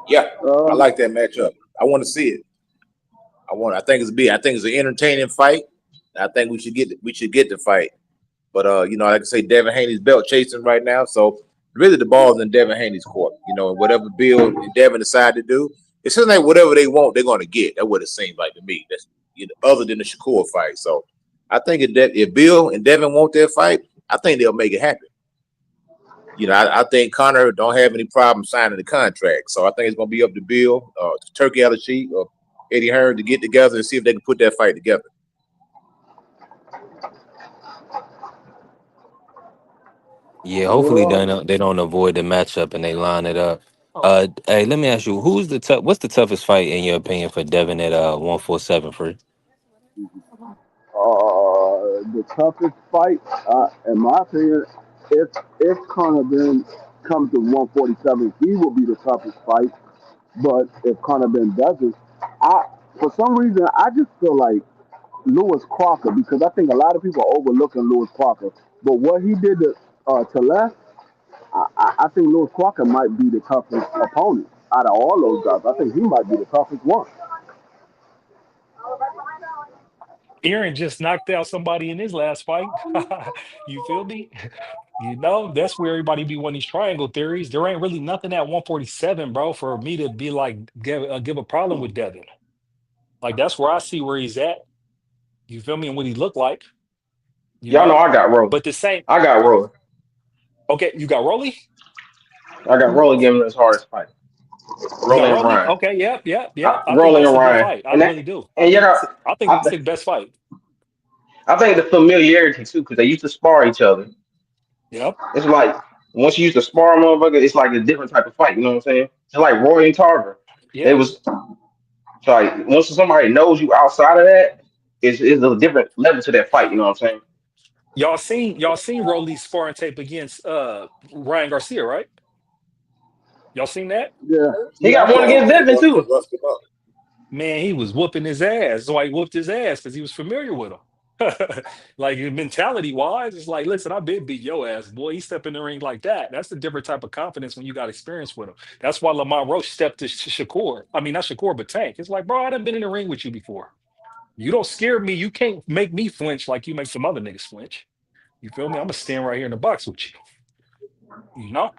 Yeah, I like that matchup. I want to see it. I think it's big. I think it's an entertaining fight. I think we should get the fight. But like I say, Devin Haney's belt chasing right now, so really the ball's in Devin Haney's court. And whatever Bill and Devin decide to do, it seems like whatever they want, they're going to get. That's what it seems like to me. That's other than the Shakur fight. So I think if Bill and Devin want that fight, I think they'll make it happen. I think Conor don't have any problem signing the contract, so I think it's gonna be up to Bill, Turkey Alashi, or Eddie Hearn to get together and see if they can put that fight together. Yeah, hopefully they don't avoid the matchup and they line it up. Hey, let me ask you, what's the toughest fight in your opinion for Devin at 147 free? The toughest fight, in my opinion, if Conor Ben comes to 147, he will be the toughest fight. But if Conor Ben doesn't, for some reason I just feel like Lewis Crocker, because I think a lot of people are overlooking Lewis Crocker. But what he did to Les, I think Lewis Crocker might be the toughest opponent out of all those guys. I think he might be the toughest one. Aaron just knocked out somebody in his last fight. You feel me? That's where everybody be wanting these triangle theories. There ain't really nothing at 147, bro, for me to be like give a problem with Devin. Like that's where I see where he's at. You feel me? And what he looked like, you Y'all know know. I got Rolly. But the same. I got Rolly. Okay, you got Rolly. I got Rolly giving his hardest fight. You got Rolly and Rolly. Ryan. Okay, yep. I think Rolly that's and a good Ryan. fight. I And that really do. and you got I think I, that's th- the best fight. I think the familiarity too, because they used to spar each other. Yep. It's like once you used to spar a motherfucker, it's like a different type of fight. You know what I'm saying? It's like Roy and Tarver. It Yeah. was like once somebody knows you outside of that, it's a different level to that fight. You know what I'm saying? Y'all seen Rolly's sparring tape against Ryan Garcia, right? Y'all seen that? Yeah, He yeah, I got one saw Yeah, against that. they Devin too. rushed him up. Man, he was whooping his ass. So I whooped his ass because he was familiar with him. Like mentality wise, it's like, listen, I've been beat your ass, boy. He step in the ring like that. That's a different type of confidence when you got experience with him. That's why Lamont Roach stepped to Shakur. I mean, not Shakur, but Tank. It's like, bro, I done been in the ring with you before. You don't scare me. You can't make me flinch like you make some other niggas flinch. You feel me? I'm gonna stand right here in the box with you. You know?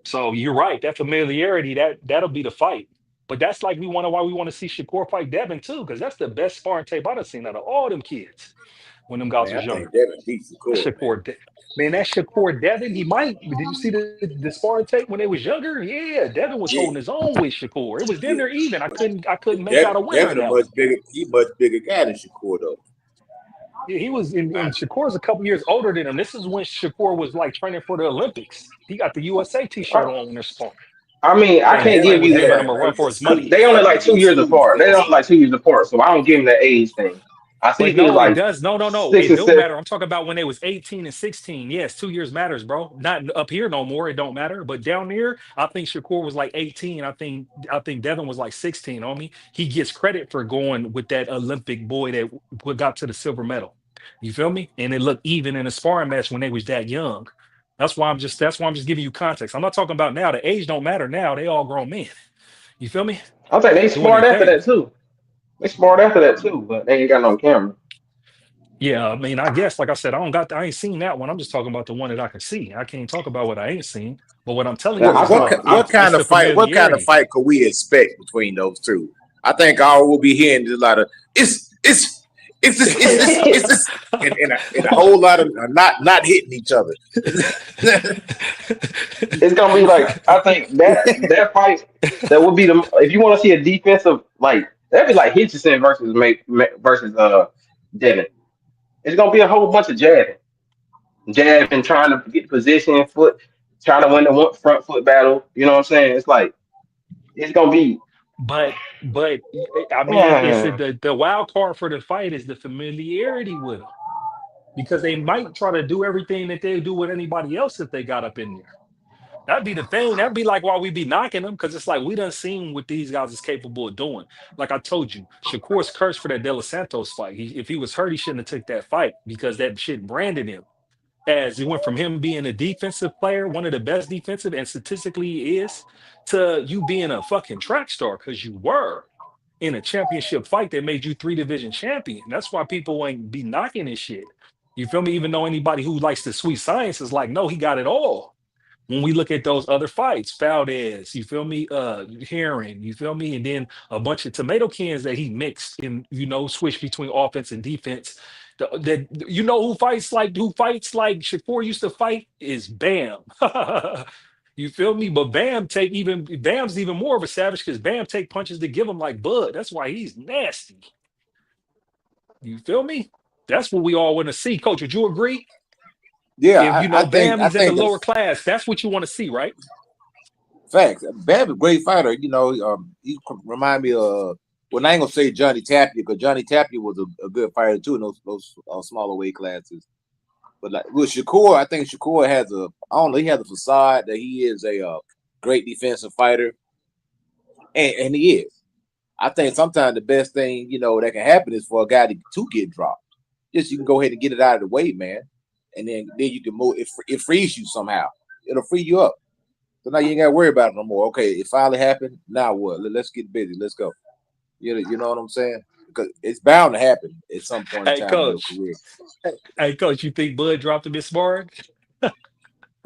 So you're right. That familiarity, that'll be the fight. But that's like why we want to see Shakur fight Devin too, because that's the best sparring tape I've seen out of all them kids when them guys Man, I was think younger. Devin beats the That core, man. Man, that Shakur Devin, he might. Did you see the sparring tape when they was younger? Yeah, Devin was Yeah, holding his own with Shakur. It was damn yeah. near even. I couldn't make out a winner in Devin a that much one. bigger, much bigger guy than Shakur though. Yeah, he was in Shakur's a couple years older than him. This is when Shakur was like training for the Olympics. He got the USA t-shirt I, on when they're sparring. I mean, I I think can't Frank give was you giving that him a run for his because money. they only like Devin two be years smooth apart. They fast. only like 2 years apart, so I don't give them that age thing. I see But if it was no, it like does. No. 6 It and don't 7. matter. I'm talking about when they was 18 and 16. Yes, 2 years matters, bro. Not up here no more. It don't matter. But down there, I think Shakur was like 18. I think Devin was like 16 on me. He gets credit for going with that Olympic boy that got to the silver medal. You feel me? And it looked even in a sparring match when they was that young. That's why I'm just giving you context. I'm not talking about now. The age don't matter now. They all grown men. You feel me? I think they Doing their smart after thing. that too. They smart after that too, but they ain't got no camera. Yeah, I mean, I guess, like I said, I ain't seen that one. I'm just talking about the one that I can see. I can't talk about what I ain't seen. But what I'm telling Yeah, you I is think What it's kind the of fight? What kind of familiarity. fight could we expect between those two? I think all we'll be hearing is a lot of it's this and a whole lot of not hitting each other. it's gonna be like I think that fight that would be the if you want to see a defensive like that'd be like Hitchison versus Devin. It's gonna be a whole bunch of jabbing, trying to get position, trying to win the front foot battle. You know what I'm saying? It's like it's gonna be. but I mean, is it Yeah. the wild card for the fight is the familiarity with them because they might try to do everything that they do with anybody else that they got up in there. That'd be the thing. That'd be like why we be knocking them because it's like we done seen what these guys is capable of doing. Like I told you, Shakur's cursed for that De Los Santos fight. If he was hurt, he shouldn't have took that fight because that shit branded him. As he went from him being a defensive player, one of the best defensive, and statistically he is, to you being a fucking track star because you were in a championship fight that made you three-division champion. That's why people ain't be knocking his shit. You feel me? Even though anybody who likes the sweet science is like, no, he got it all. When we look at those other fights, Valdez, you feel me? Heron, you feel me? And then a bunch of tomato cans that he mixed and switched between offense and defense. You know who fights like Shakur used to fight is Bam. You feel me? But Bam's even more of a savage because Bam take punches to give him like Bud. That's why he's nasty. You feel me? That's what we all want to see. Coach, would you agree? Yeah, If you I know think Bam, I he's at the think lower that's class. That's what you want to see, right? facts. Bam is a great fighter. He remind me of. Well, I ain't gonna say Johnny Tapia because Johnny Tapia was a good fighter too in those smaller weight classes. But like with Shakur, I think Shakur has I don't know, he has a facade that he is a great defensive fighter, and he is. I think sometimes the best thing that can happen is for a guy to get dropped. Just you can go ahead and get it out of the way, man, and then you can move. It frees you somehow. It'll free you up. So now you ain't got to worry about it no more. Okay, it finally happened. Now what? Let's get busy. Let's go. You know what I'm saying? Because it's bound to happen at some point in Hey, time in your coach. career. Hey, coach, you think Bud dropped him in sparring?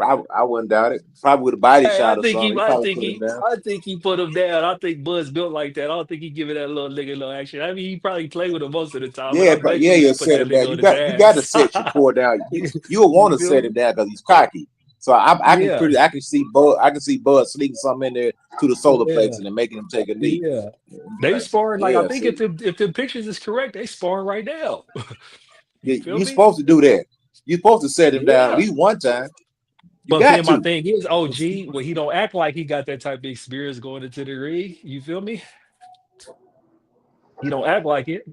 I wouldn't doubt it. Probably with a body Hey, shot or something. He probably put him down. I think he put him down. I think Bud's built like that. I don't think he giving that little nigga no action. I mean, he probably played with him most of the time, but Yeah, I but bet yeah, you he you'll put set that him down. nigga on his You got to ass. set Shakur down. You'll want You to feel set me? him down because he's cocky. So Yeah, I can see Bud sneaking something in there to the solar yeah, plexus and then making him take a knee. yeah. They Like, sparring like I yeah, think see, if the pictures is correct, they sparring right now. You feel you're me? supposed to do that. You're supposed to set him down at Yeah. least one time. You But got then my to. thing is, OG, well, he don't act like he got that type of experience going into the ring. You feel me? He don't act like it,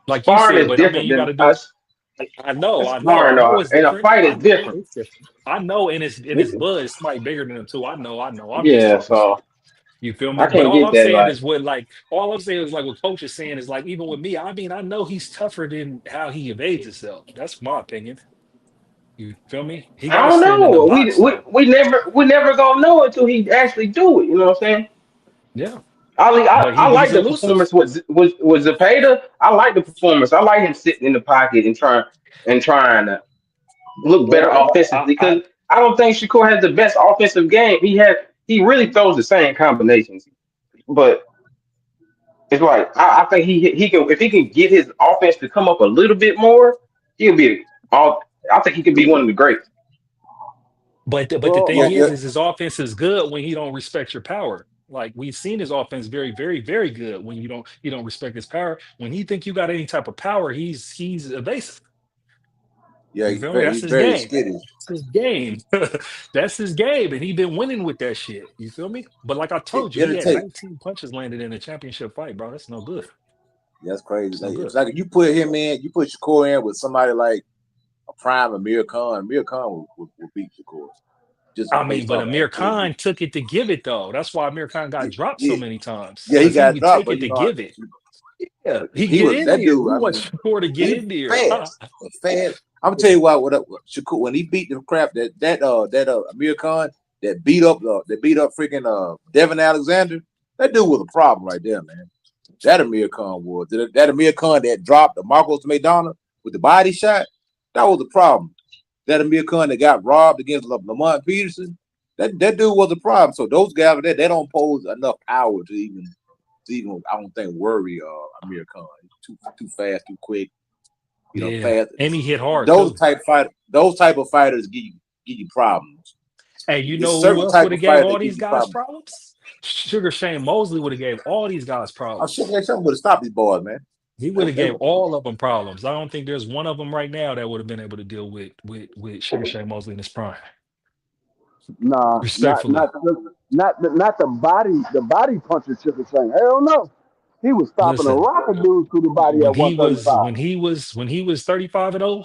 like you Sparring said. is But I mean, different you got than to do. us. I Sparring, know it's and a different. fight I is know different. it's different. I know, and it's Bud is somebody bigger than him too. I know. I'm just Yeah, talking so shit. You feel I me? But can't all get I'm that. saying Like, is all I'm saying is like what coach is saying is like even with me, I mean, I know he's tougher than how he evades himself. That's my opinion. You feel me? He got I to don't stand in the know. box though. We never gonna know until he actually do it. You know what I'm saying? Yeah. I But he's like the elusive. performance with Zepeda. I like the performance. I like him sitting in the pocket and trying to look better Well, offensively because I don't think Shakur has the best offensive game. He really throws the same combinations, but it's like I think he can if he can get his offense to come up a little bit more, he'll be all. I think he can be one of the greats. but the Well, thing Yeah, yeah. is his offense is good when he don't respect your power. Like we've seen his offense very, very, very good when you don't respect his power. When he think you got any type of power, he's evasive. Yeah, You feel me? That's he's his very game. skittish. That's his game. That's his game, and he been winning with that shit. You feel me? But like I told you, he It'll had take. 19 punches landed in a championship fight, bro. That's no good. That's crazy. It's no Like, good. it's like if you put him in, you put Shakur in with somebody like a prime Amir Khan. Amir Khan will beat Shakur just I mean, based but off Amir accuracy. Khan took it to give it though. That's why Amir Khan got dropped so Yeah, many times yeah, he because he got would dropped, take but it to give it. Yeah, but he he get was in that there. dude. We I want mean, Shakur to get he in there. fast. I'm gonna tell you what Shakur when he beat the crap that Amir Khan that beat up freaking Devin Alexander. That dude was a problem right there, man. That Amir Khan was that Amir Khan that dropped the Marcos Maidana with the body shot. That was the problem. That Amir Khan that got robbed against Lamont Peterson. That dude was a problem. So those guys they don't pose enough power to even I don't think worry Amir Khan. Too fast, too quick. Yeah, Fast. and he hit hard too. Those type of fighters give you problems. Hey, you It's know who certain else type would of have gave fighters all that give these you guys problems. problems? Sugar Shane Mosley would have gave all these guys I'm sure problems. there's something would have stopped these boys, man. He would have gave all of them problems. I don't think there's one of them right now that would have been able to deal with Sugar Shane Mosley in his prime. nah, Respectfully, not the body punches Sugar Shane. Hell no. He was stopping a listen. rocket dudes through the body at 135. When he was 35 and 0,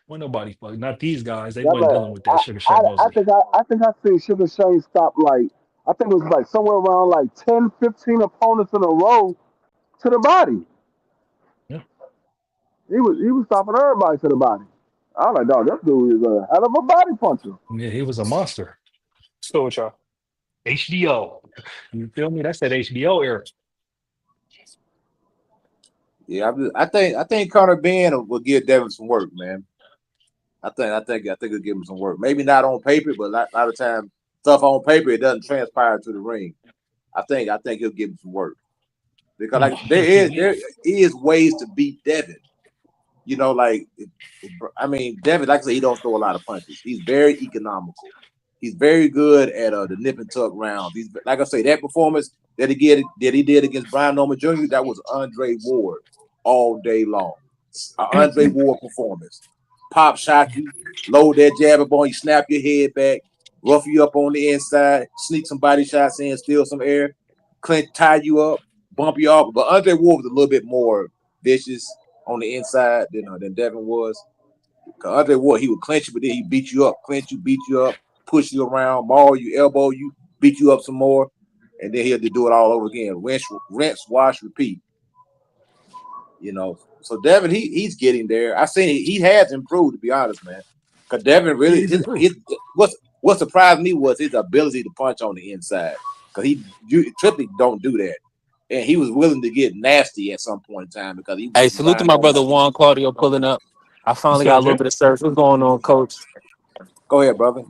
when nobody fuck, not these guys, they That wasn't man, dealing with that Sugar Shane I Mosley. think I seen Sugar Shane stop like I think it was like somewhere around like 10, 15 opponents in a row to the body. Yeah, He was stopping everybody to the body. I was like, dog, this dude is a hell of a body puncher. yeah, he was a monster. So with y'all. HBO. You feel me? That's that HBO era. Yeah, I think Conor Ben will give Devin some work, man. I think it'll give him some work. Maybe not on paper, but a lot of times stuff on paper it doesn't transpire to the ring. I think he'll give him some work because like there is ways to beat Devin. You know, like I mean, Devin, like I said, he don't throw a lot of punches. He's very economical. He's very good at the nip and tuck rounds. He's like I say, that performance that he did against Brian Norman Jr. That was Andre Ward all day long. Andre Ward performance. Pop shock you, load that jab up on you, snap your head back, rough you up on the inside, sneak some body shots in, steal some air, clinch, tie you up, bump you off. But Andre Ward was a little bit more vicious on the inside than Devin was. Cause Andre Ward, he would clinch you, but then he beat you up, clinch you, beat you up, push you around, maul you, elbow you, beat you up some more, and then he had to do it all over again. Rinse, wash, repeat. You know, so Devin, he's getting there. I seen he has improved, to be honest, man. Cause Devin really his what surprised me was his ability to punch on the inside. Cause Triple don't do that, and he was willing to get nasty at some point in time because he was Hey, getting salute to Brian my Norman. brother Juan Claudio pulling up. I What's finally got up, a little Jay? bit of service. What's going on, Coach? Go ahead, brother.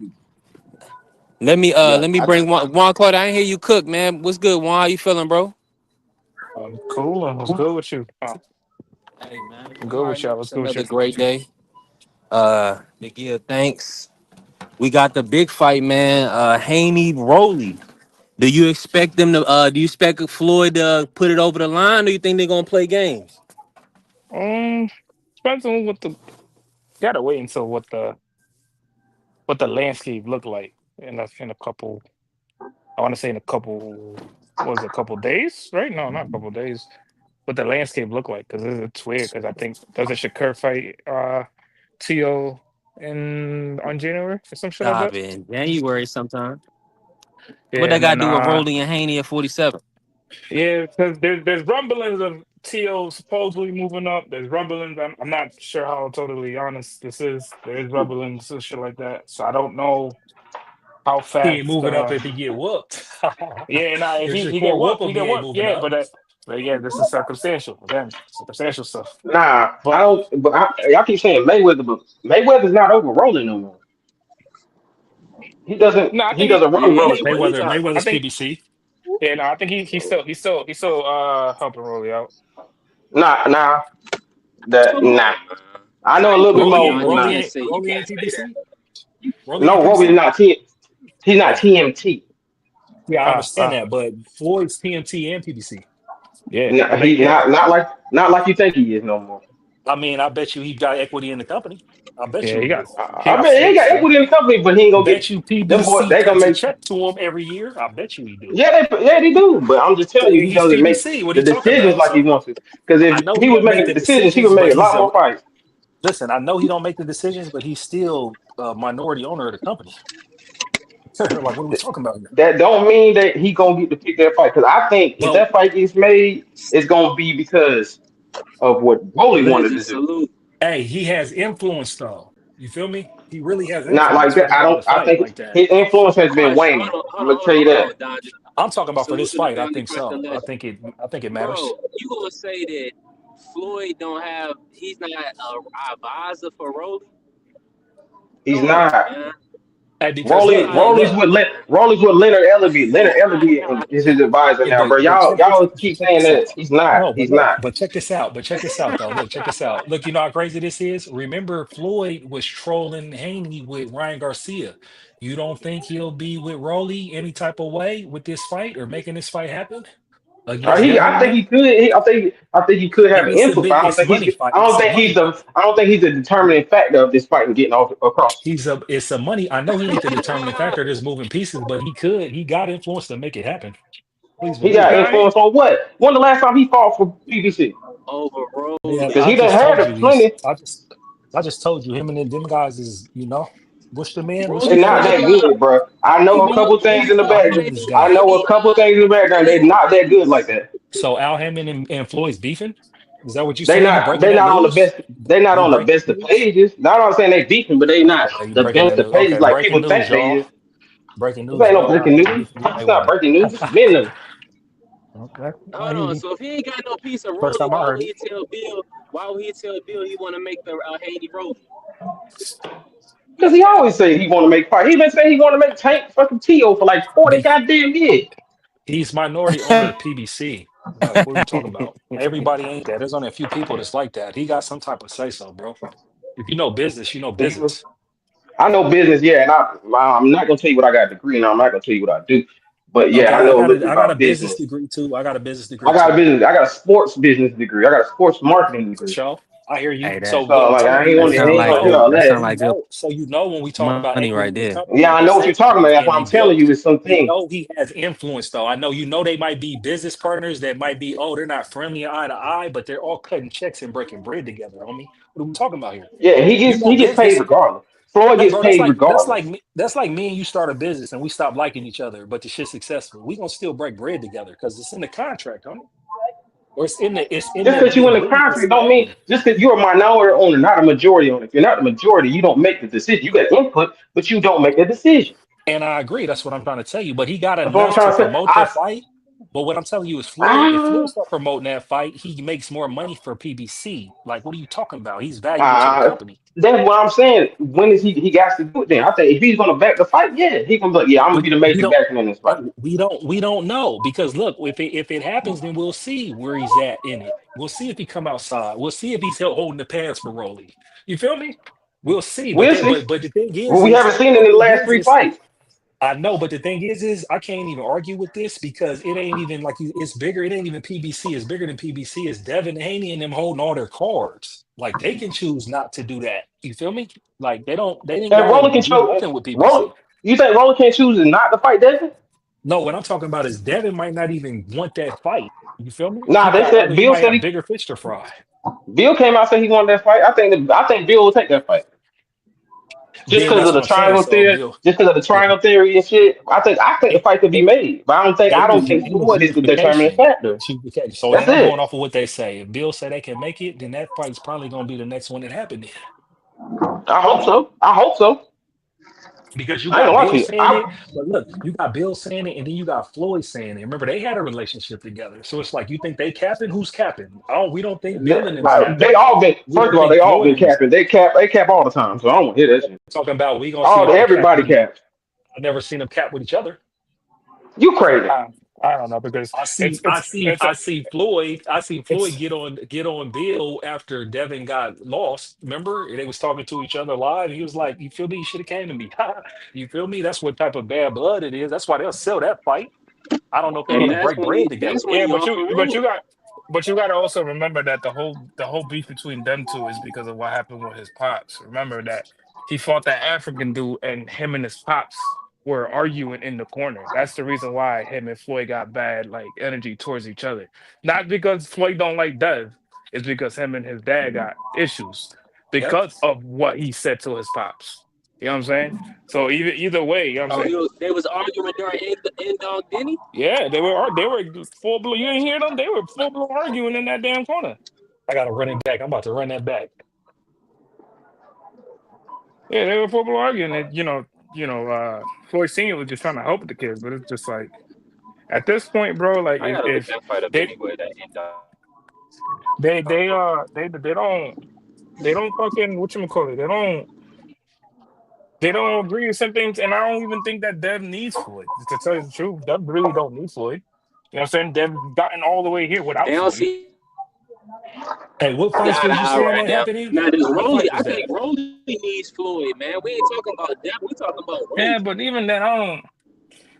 Let me bring Juan Claudio. I ain't hear you cook, man. What's good, Juan? How you feeling, bro? Cool. And what's good with you? Hey man, I'm you good already with y'all. know What's it's good with another you? great day. To give thanks. We got the big fight, man. Haney Rolly. Do you expect them to? Do you expect Floyd to put it over the line, or you think they're gonna play games? Um, Depends on what the gotta wait until what the landscape look like in a couple. I want to say in a couple. What was it, a couple days? Right? No, not a couple days. What the landscape look like? Because it's weird. Because I think doesn't Shakur fight To in on January or some shit like Nah, that? in January sometime. What Yeah, they and got to then do with Rolly and Haney at 47? yeah, because there's rumblings of To supposedly moving up. There's rumblings. I'm not sure how totally honest this is. There's rumblings and shit like that. So I don't know how He ain't fast. moving up if he get whooped. Yeah, nah, if If he Shakur get whoop whooped, him, he he get ain't whooped. moving Yeah, up. but yeah, this is circumstantial. Again, circumstantial stuff. Nah, I But don't. But y'all keep saying Mayweather, but Mayweather's not over Rolling no more. He doesn't. no, I He think he doesn't run Rolling. I Mayweather's think PBC. Yeah, no, I think he's still helping Rolly out. Nah. Nah. I know a little bit Rolly more, ain't but nah. Rolly ain't PBC. Rolly ain't No, Roby's PBC. not T. He's not TMT. Yeah, I Uh, understand uh, that, but Floyd's TMT and PBC. Yeah, Nah, he's yeah. not like you think he is no more. I mean, I bet you he got equity in the company. I bet Yeah, you he do. He I got bet he ain't got stakes. equity in the company, but he ain't gonna get Bet you them boys. PBC They gonna cuts a make. check to him every year. I bet you he do. Yeah, they do. But I'm just telling So you, he he's doesn't make PBC. What are the you talking decisions about? like he So wants to. Because I if know he he was don't make making the the decisions, he would decisions, make but a lot more fights. listen. I know he don't make the decisions, but he's still a minority owner of the company. Like, what are we talking about here? That don't mean that he gonna get to pick that fight. Because I think if Well, that fight gets made, it's gonna be because of what Rolly wanted to do. hey, he has influence though. You feel me? He really has Not influence like for that. him to want to I fight think like that. his influence has been waning. I'm gonna tell you that. I'm talking about for this fight. I think so. I think it matters. Bro, you gonna say that Floyd don't have he's not a advisor for Rolly? He's Come on, not. man. Hey, because look, look. Rolly's with Leonard Ellerby. Leonard Ellerby is his advisor Yeah, now, bro. but Y'all keep check saying this that out. he's not. No, He's not. but check this out. But check this out though. Look, check this out. Look, you know how crazy this is? Remember Floyd was trolling Haney with Ryan Garcia. You don't think he'll be with Rolly any type of way with this fight or making this fight happen against Devin I and think he them? could. I think he could have And an input, but it's money fight. It's a money. I don't think he's the determining factor of this fight and getting off across. It's a money. I know he ain't the determining factor. There's moving pieces, but he got influence to make it happen. Please He believe got it. influence on what? When the last time he fought for PBC? Over Yeah, Because Rolly. I he done just had told a you plenty. I just told you him and them guys is, wish the man, wish They're the man not luck, that man. good, bro. I know a couple things in the I back. love this I guy. know a couple things in the background. They're not that good like that. So Al Hammond and Floyd's beefing? Is that what you They saying? You not breaking they that not on the news? best. They not You on the breaking best the of news? pages. Not I'm saying they beefing, but they not Okay, you the breaking that best of news. pages Okay, like breaking people news, think they y'all. is. Breaking This news, ain't no y'all. breaking Al Hammond news. beefing with It's not Mayweather. breaking news. It's been news. Okay, I Hold hear on. you. So if he ain't got no piece of First Rolly, time I heard it. why would he tell Bill he wanna make the Haney Rolly? Because he always say he want to make fight. He been saying he want to make Tank fucking Tio for like 40 Be- goddamn years. He's minority owner of PBC. No, what are you talking about? Everybody ain't that. There's only a few people that's like that. He got some type of say so, bro. If you know business, you know business. I know business, yeah, and I'm not gonna tell you what I got a degree in. I'm not gonna tell you what I do, but Okay, yeah, I know a little bit I got a about business business. degree too. I got a business I degree got a too. business. I got a sports business degree. I got a sports marketing For degree. sure. I hear you. Hey, So that what So I'm like, telling I ain't you that gonna, is I sound you ain't like gonna do know, good. all That that. sound like good when we talk about money right influence there. companies Yeah, I and know what you're say talking about. That's can why be I'm telling built, you, it's some you things. know he has influence though. I know you know they might be business partners that might be, oh, they're not friendly eye to eye, but they're all cutting checks and breaking bread together, homie. What are we talking about here? Yeah, You know he gets paid business. regardless. Floyd No, gets bro, paid regardless. that's like me and you start a business and we stop liking each other, but the shit's successful. We gonna still break bread together because it's in the contract, homie. Or it's in Just because the you in the agreement to country don't mean stay. just because you're a minority owner, not a majority owner. If you're not the majority, you don't make the decision. You got input, but you don't make the decision. And I agree. That's what I'm trying to tell you. But he got That's what I'm enough to trying to say. promote that fight. But what I'm telling you is Floyd, if Floyd I, start promoting that fight, he makes more money for PBC. Like, what are you talking about? He's valuable to the Uh, company. that's what I'm saying. When is he got to do it then? I think if he's gonna back the fight, yeah, he gonna be like, yeah, I'm gonna be the We major don't backer in this fight. we don't know because look, if it happens, then we'll see where he's at in it. We'll see if he come outside. We'll see if he's holding the pads for Rolly. You feel me? We'll see. We'll see. But the thing Well, we haven't seen it in the last three fights. I know, but the thing is I can't even argue with this because it ain't even like it's bigger. It ain't even PBC. It's bigger than PBC. It's Devin Haney and them holding all their cards. Like they can choose not to do that. You feel me? Like they didn't And gotta Roller can do choose. nothing with Roller, PBC. you think Roller can't choose not to fight Devin? No, what I'm talking about is Devin might not even want that fight. You feel me? Nah, they said He Bill might said have he. bigger fish to fry. Bill came out and said he wanted that fight. I think Bill will take that fight just Bill, because that's of what the I'm saying. triangle So theory. Bill, Just because of the yeah, triangle theory and shit. I think the it, fight could be it, made, but I don't think it was Floyd is the determining unification. factor. It's unification. So That's then I'm going it. off of what they say. If Bill say they can make it, then that fight's probably gonna be the next one that happened then. I hope so. I hope so. Because you I ain't got gonna lie to Bill you. saying it, but look, you got Bill saying it, and then you got Floyd saying it. Remember, they had a relationship together. So it's like you think they capping? Who's capping? Oh, we don't think Bill and them's Like, they capping. all been We first don't of all, think they all Floyd been and them's capping. They cap all the time, so I don't want to hear that shit. talking about we gonna see All if they cap everybody with caps. I never seen them cap with each other. You crazy. I don't know because I see Floyd It's get on Bill after Devin got lost. Remember, and they was talking to each other live. And he was like, "You feel me? You should have came to me." You feel me? That's what type of bad blood it is. That's why they'll sell that fight. I don't know if they're And gonna break bread that's together. when yeah, he off the but road. you got to also remember that the whole beef between them two is because of what happened with his pops. Remember that he fought that African dude, and him and his pops were arguing in the corner. That's the reason why him and Floyd got bad like energy towards each other. Not because Floyd don't like Dev, it's because him and his dad got issues Yep. because of what he said to his pops. You know what I'm saying? So either way, you know what I'm Oh, saying? they was arguing during end dog Denny. Yeah, they were full blown. You didn't hear them? They were full blown arguing in that damn corner. I got to run it back. I'm about to run that back. Yeah, they were full blown arguing. And, Floyd Senior was just trying to help the kids, but it's just like at this point, bro, like I gotta look if that fight up they anyway. That end dog. they don't fucking what you call it. They don't agree with some things, and I don't even think that Dev needs Floyd. To tell you the truth, Dev really don't need Floyd. You know what I'm saying? Dev gotten all the way here They without don't Floyd. see Hey, what fights eye to was you eye saying right that now. happened in? Now this What Rolly, fight I was think that? Rolly needs Floyd, man. We ain't talking about that. We talking about Yeah, Rolly. but even then, I don't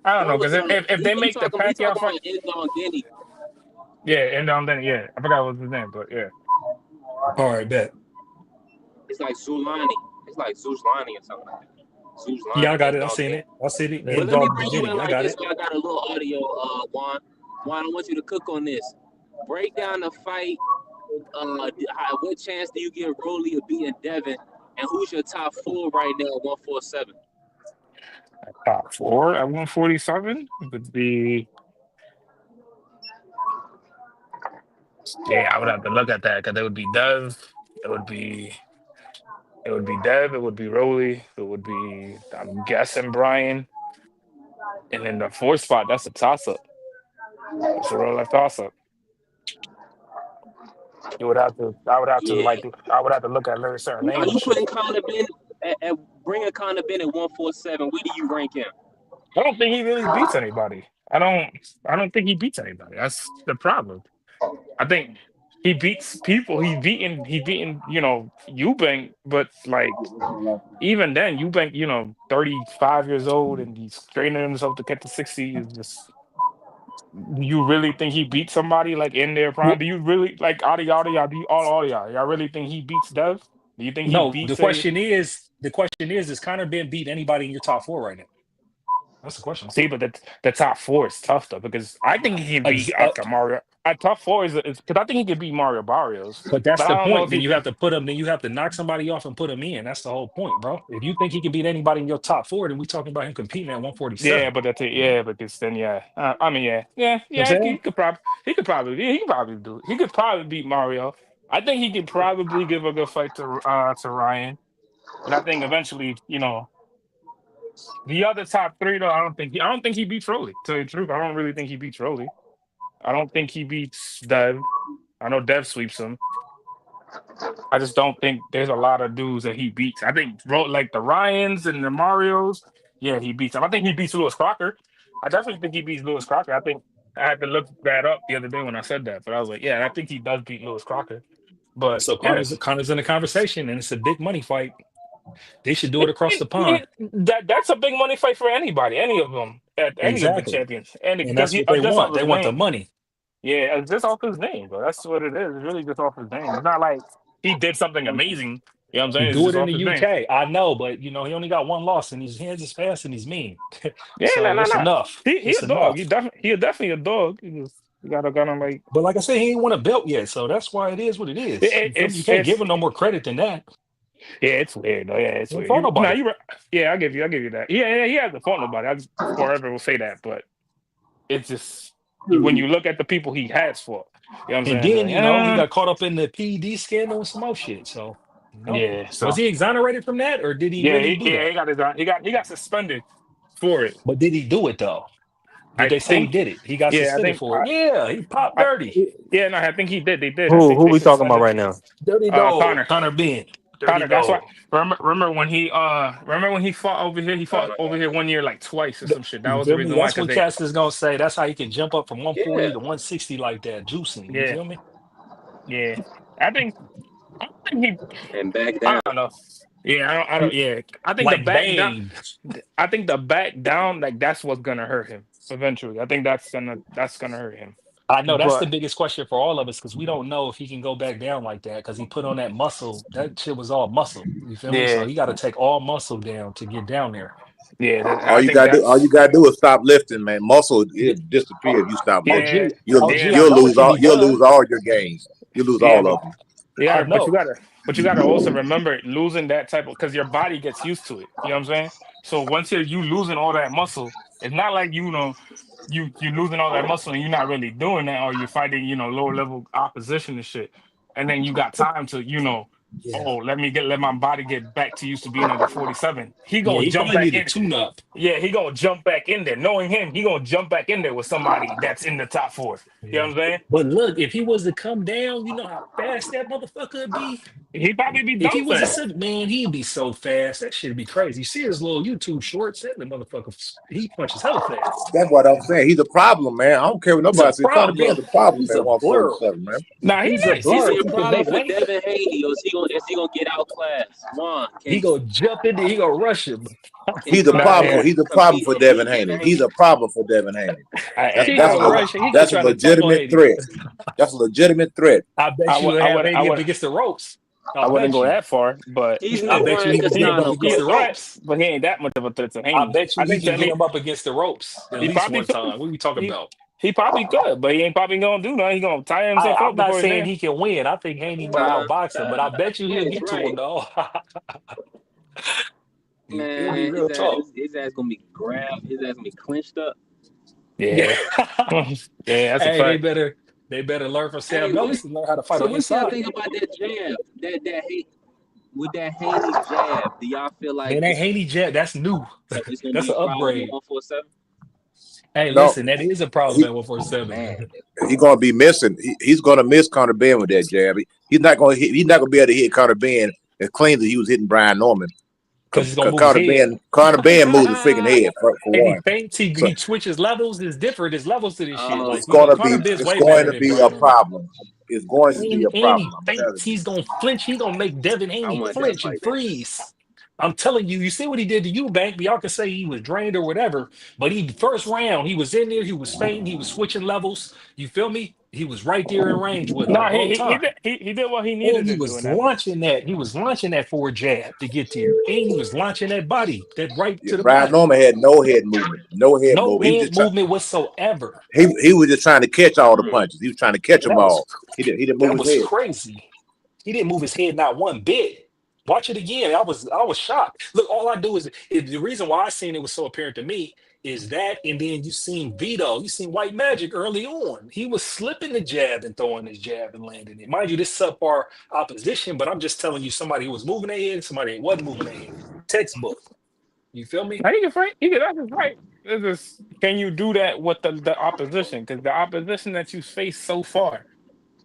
That know was because if they he make the talking. We Pacquiao talking fight, about end dog Denny. yeah, and then yeah, I forgot what his name, but yeah, All right, bet. It's like Zulani. It's like Zulani or something like that. Yeah, I Zulani got end it. I dog seen Denny. it. I seen it. But And let me dog bring you Jenny. in I like got this. it. So I got a little audio, Juan. Juan, I want you to cook on this. Break down the fight. What chance do you give Rolly of beating Devin? And who's your top four right now at 147? top four at 147 would be. Yeah, I would have to look at that because it would be Dev, it would be Dev, it would be Rolly, it would be I'm guessing Brian, and then the fourth spot that's a toss up. It's a real life toss up. You would have to. I would have to Yeah. like. I would have to look at certain Are names you and shit. putting Conor Ben bringing Conor Ben at 147? Where do you rank him? I don't think he really beats anybody. I don't think he beats anybody. That's the problem. I think he beats people. He beaten, Eubank, but like even then, Eubank, 35 years old and he's training himself to get to 60 is just you really think he beats somebody like in their prime? Well, Do you really like out of y'all, do you all y'all really think he beats Dev? Do you think he no, beats a the question is Connor Ben beat anybody in your top four right now? That's the question. see, but the top four is tough though, because I think he can beat Mario. Top four is because I think he can beat Mario Barrios, But that's but the I don't know point. if Then he. you have to put him. Then you have to knock somebody off and put him in. That's the whole point, bro. If you think he can beat anybody in your top four, then we talking about him competing at 147. Yeah, but that's it. Yeah, because then yeah, I mean You know what I'm saying? he could probably beat Mario. I think he could probably give a good fight to Ryan, but I think eventually, the other top three though, I don't think he beats Rolly. To tell you the truth, I don't really think he beats Rolly. I don't think he beats Dev. I know Dev sweeps him. I just don't think there's a lot of dudes that he beats. I think like the Ryans and the Marios, yeah, he beats them. I think he beats Lewis Crocker. I definitely think he beats Lewis Crocker. I think I had to look that up the other day when I said that, but I was like, yeah, I think he does beat Lewis Crocker. But So yeah, Connor's in the conversation, and it's a big money fight. They should do it across the pond. that's a big money fight for anybody, any of them, at any of the Exactly, champions, and and because that's he what they just want. off They his want the name. money. Yeah, it's just off his name, bro. That's what it is. It's really just off his name. It's not like he did something amazing. You know what I'm He saying? It's do it just in off the his name. UK. I know, but he only got one loss, and his hands is fast and he's mean. Yeah, no, So no, it's no. enough. He It's a dog. enough. He definitely a dog. You gotta like But like I said, he ain't won a belt yet, so that's why it is what it is. You feel me? You can't give it's him no more credit than that. yeah, it's weird though. Yeah, it's He ain't weird. fought No, nobody. you right. Yeah, I give you that. Yeah, he hasn't fought nobody. I just forever will say that, but it's just when you look at the people he has fought, you know what I'm And saying? I'd be then, like, he got caught up in the PED scandal and some more shit. So, yeah. was So he exonerated from that or did he yeah, really do he that? got he got suspended for it. But did he do it though? Did I they say he think did it? He got yeah, I suspended think for it. Yeah, he popped I dirty. yeah, no, I think he did. They did. I Who think who they we talking about suspended right now? Dirty dog. Connor. Connor Ben. Dirty Connor, that's why. dog. Remember when he fought over here? He fought over here one year like twice or some shit. That You was the feel me? reason why. That's Cause what they, Cass is gonna say. That's how he can jump up from Yeah. 140 to 160 like that, juicing. You yeah, feel me? yeah. I think, I think he. And back I down. don't know. Yeah, I don't. Yeah, I think the Like back down. Bane. I think the back down, like that's what's gonna hurt him eventually. I think that's gonna hurt him. I know that's the But biggest question for all of us because we don't know if he can go back down like that because he put on that muscle. That shit was all muscle. You feel me? So yeah, he got to take all muscle down to get down there. yeah. All I you think gotta do, all you that's gotta do is stop lifting, man. Muscle Yeah. it disappear if you stop lifting. yeah, OG, You'll OG, yeah. I you'll know it lose can all be done. your gains. You lose Yeah, all but of them. I but know. you gotta also remember losing that type of because your body gets used to it. You know what I'm saying? So once you losing all that muscle, it's not like you losing all that muscle and you're not really doing that, or you're fighting lower level opposition and shit, and then you got time to Yeah. oh let my body get back to used to being at the 47. He Yeah, gonna he jump probably back need a in. tune up. Yeah, he gonna jump back in there. Knowing him, he gonna jump back in there with somebody that's in the top four. You know Yeah. what I'm saying? But look, if he was to come down, you know how fast that motherfucker would be? He probably be If he dumb was a fast. seven man, he'd be so fast. That shit'd be crazy. You see his little YouTube shorts, that the motherfucker, he punches hella fast. That's what I'm saying. He's a problem, man. I don't care what He's a nobody says. Conor problem. Ben's a problem He's at a blur. 147, man. Nah, he He's a nice. He's Is blur. he a, a He can problem make for weight. Devin Haney, or is he gonna get outclassed? Juan, He gonna jump in there. He gonna rush him. can He's a Devin nah, problem for yeah. Haney compete for and beat Devin Devin Haney. He's Haney? a problem for Devin Haney. That's He that's a gonna le- rush him. He gonna that's a try to tumble legitimate Haiti. threat. That's a legitimate threat. I bet you he'll have Haiti up against the ropes. I I wouldn't bet go you. that far, but He's I no bet you Ryan he can get him up Castano, he against a bro. the threat, ropes. but he ain't that much of a threat to I Haney. bet you I he think can that get him up against the ropes at he least probably one could. time. What are we talking He about? he probably could, but he ain't probably gonna do nothing. He gonna tire himself I'm up not before he's saying there. he can win. I think Haney might outbox him, but I bet you he'll Yeah, get to him right. though. You feel me? Man, Real talk. his ass gonna be grabbed. His ass gonna be clenched up. Yeah. Yeah, yeah, that's a Hey, fact. they better learn from Hey, Sam Ellis and learn how to fight so on what y'all inside. think about that jab? That hate with that Haney jab. Do y'all feel like Man, that Haney jet, that's new. it's gonna That's be a an problem at upgrade. 147? Hey, No, listen, that is a problem he at 147. he's gonna be missing. He's gonna miss Conor Ben with that jab. He's not gonna be able to hit Conor Ben as clean as he was hitting Brian Norman. because he's gonna move his head. Conor Ben moved his freaking head for And he one. thinks So he switches levels. Is different. There's levels to this shit. Oh, Like Connor Ben's it's way going better to than be a Brian Norman. problem. It's going to be a And problem. he I'm thinks telling you. he's gonna flinch. He gonna make Devin I Haney want that flinch and fight then. freeze. I'm telling you, you see what he did to you, Bank. Y'all can say he was drained or whatever, but he first round, he was in there, he was feinting, he was switching levels. You feel me? He was right there in range with him the No, whole time. he did what he And needed he to do, was and that's launching that. He was launching that forward jab to get there. And he was launching that body, that right Yeah, to the Brian body. Norman had no head movement. No head No movement. hand movement whatsoever. He was just trying to catch all the Mm. punches. He was trying to catch them That was all. He didn't move that his was head. crazy. He didn't move his head not one bit. Watch it again. I was shocked. Look, all I do is the reason why I seen it was so apparent to me is that, and then you seen Vito, you seen White Magic early on. He was slipping the jab and throwing his jab and landing it. Mind you, this subpar opposition, but I'm just telling you, somebody who was moving their head and somebody who wasn't moving their head. Textbook. You feel me? now he can fight. That's his right. It's just, can you do that with the opposition? Because the opposition that you faced so far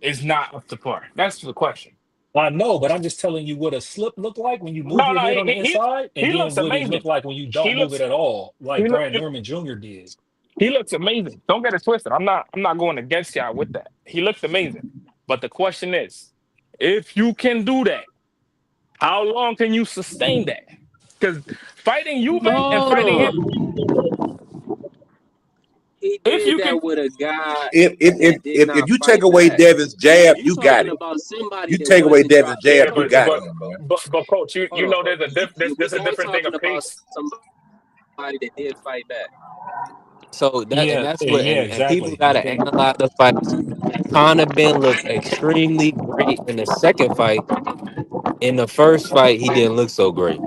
is not up to par. That's the question. I know, but I'm just telling you what a slip look like when you move No, your no, head on the inside, and he then looks what it amazing. look like when you He don't move it looks at all, like he look Brian Norman Jr. did. he looks amazing. Don't get it twisted. I'm not going against y'all with that. He looks amazing. But the question is, if you can do that, how long can you sustain that? Because fighting Eubank and Hold fighting him, on. He if did you can, that with a guy If if if that did if, if not you take fight away back. Devin's jab, You you got talking him. about somebody You that take away wasn't Devin's dropping jab, yeah, you but got punches. but him, man. but coach, Hold you know on. there's a We are different thing talking of about pace. somebody that did fight back. So Yeah, that's what yeah, and people exactly. You gotta think analyze the fights. Conor Ben looked extremely great in the second fight. In the first fight, he didn't look so great,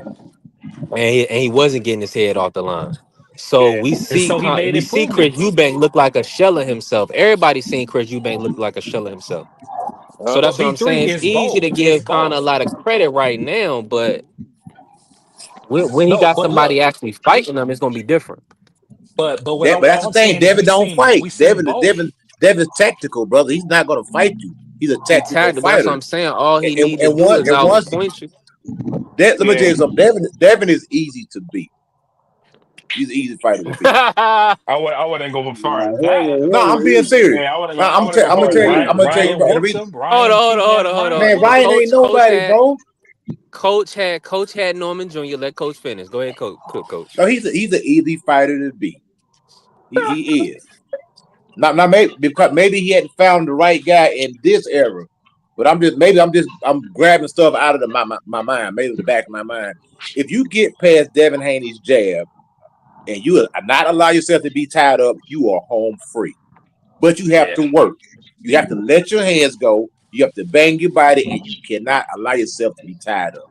and he wasn't getting his head off the line. So Yeah. we and see so he made we see Chris improvements. Eubank look like a shell of himself. Everybody seen Chris Eubank look like a shell of himself. So But that's what I'm saying. B3 It's is easy both. to It's give Conor a both. lot of credit right now, but when he No, got but look, somebody actually fighting him, it's gonna be different. but what But that's all the I'm thing. saying is Devin don't fight. we seen both. Devin's tactical, brother. He's not gonna fight you. He's a He tactical tagged, but that's what fighter. I'm saying. All he And need to and do once is and once outpoint you. let me tell Yeah. you something. Devin is easy to beat. He's an easy fighter to beat. I wouldn't go as far as that. No, I'm being serious. Yeah, I wouldn't go as I'm gonna far tell as you. that. I'm Ryan gonna tell you Ryan the whooped reason. him. Hold Ryan on, hold on, King hold had on, hold Ryan on. Man, But whooped Ryan him. ain't nobody, bro. Coach had Norman Jr. Let Coach finish. Go ahead, Coach. No, he's an easy fighter to beat. He is. Not maybe because maybe he hadn't found the right guy in this era. But I'm grabbing stuff out of my mind, maybe the back of my mind. If you get past Devin Haney's jab and you not allow yourself to be tied up, you are home free. But you have Yeah. to work. You have to let your hands go. You have to bang your body, and you cannot allow yourself to be tied up.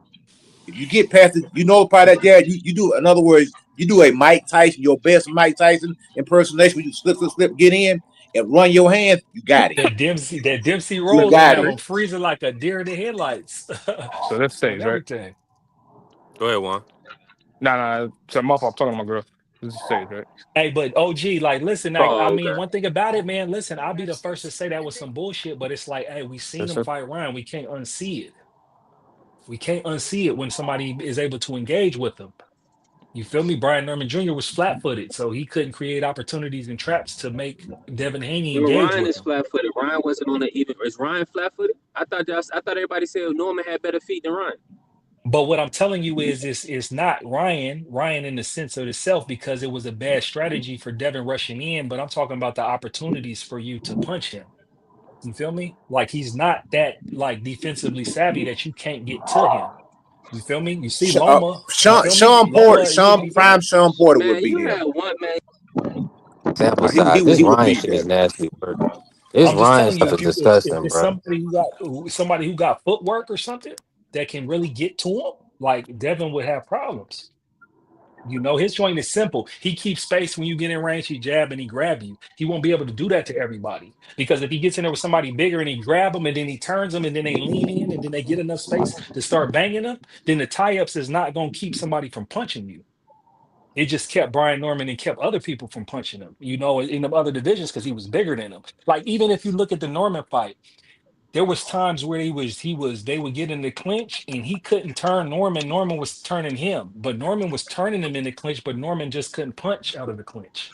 If you get past it, you know part of that jab. You do. In other words, you do a Mike Tyson, your best Mike Tyson impersonation. Where you slip, get in and run your hands. You got him. That Dempsey You roll gonna got have him. him freezing like a deer in the headlights So this on stage, right? everything. Go ahead, Juan. Nah. So my fault. I'm talking to my girl. This is stage, right? Hey, but OG, like, listen, like, I Oh, mean, okay. one thing about it, man, listen, I'll be the first to say that was some bullshit, but it's like, hey, we seen Yes, him sir. fight Ryan. We can't unsee it. We can't unsee it when somebody is able to engage with them. You feel me? Brian Norman Jr. was flat-footed, so he couldn't create opportunities and traps to make Devin Haney Well, engage Ryan with is him. flat footed. Ryan wasn't on the even. Is Ryan flat footed? I thought everybody said Norman had better feet than Ryan. But what I'm telling you is, it's not Ryan in the sense of itself, because it was a bad strategy for Devin rushing in. But I'm talking about the opportunities for you to punch him. You feel me? Like, he's not that like defensively savvy that you can't get to him. You feel me? You see Loma. You feel me? Loma. Sean Porter would Man, beat you him. had one man. Sample He size. This he would Ryan beat shit is Devin. nasty work. This I'm just Ryan telling you, stuff if is you if disgusting, it's bro. somebody who got footwork or something that can really get to him, like Devin would have problems. You know, his joint is simple. He keeps space when you get in range, he jab and he grab you. He won't be able to do that to everybody. Because if he gets in there with somebody bigger and he grab them and then he turns them and then they lean in and then they get enough space to start banging them, then the tie-ups is not going to keep somebody from punching you. It just kept Brian Norman and kept other people from punching him, you know, in the other divisions because he was bigger than them. Like, even if you look at the Norman fight, There was times where they would get in the clinch and he couldn't turn Norman. Norman was turning him, but Norman was turning him in the clinch, but Norman just couldn't punch out of the clinch.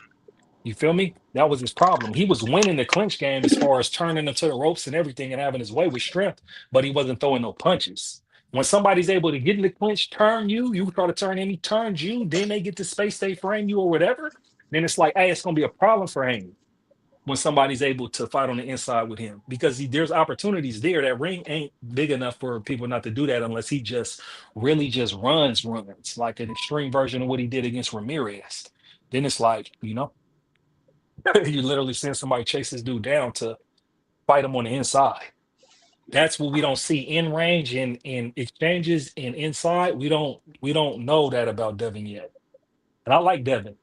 You feel me? That was his problem. He was winning the clinch game as far as turning him to the ropes and everything and having his way with strength, but he wasn't throwing no punches. When somebody's able to get in the clinch, turn you, you try to turn him, he turns you, then they get to space, they frame you or whatever, then it's like, hey, it's gonna be a problem for him when somebody's able to fight on the inside with him because there's opportunities there. That ring ain't big enough for people not to do that unless he just really just runs like an extreme version of what he did against Ramirez. Then it's like, you literally send somebody chase this dude down to fight him on the inside. That's what we don't see in range and in exchanges and inside. We don't know that about Devin yet. And I like Devin,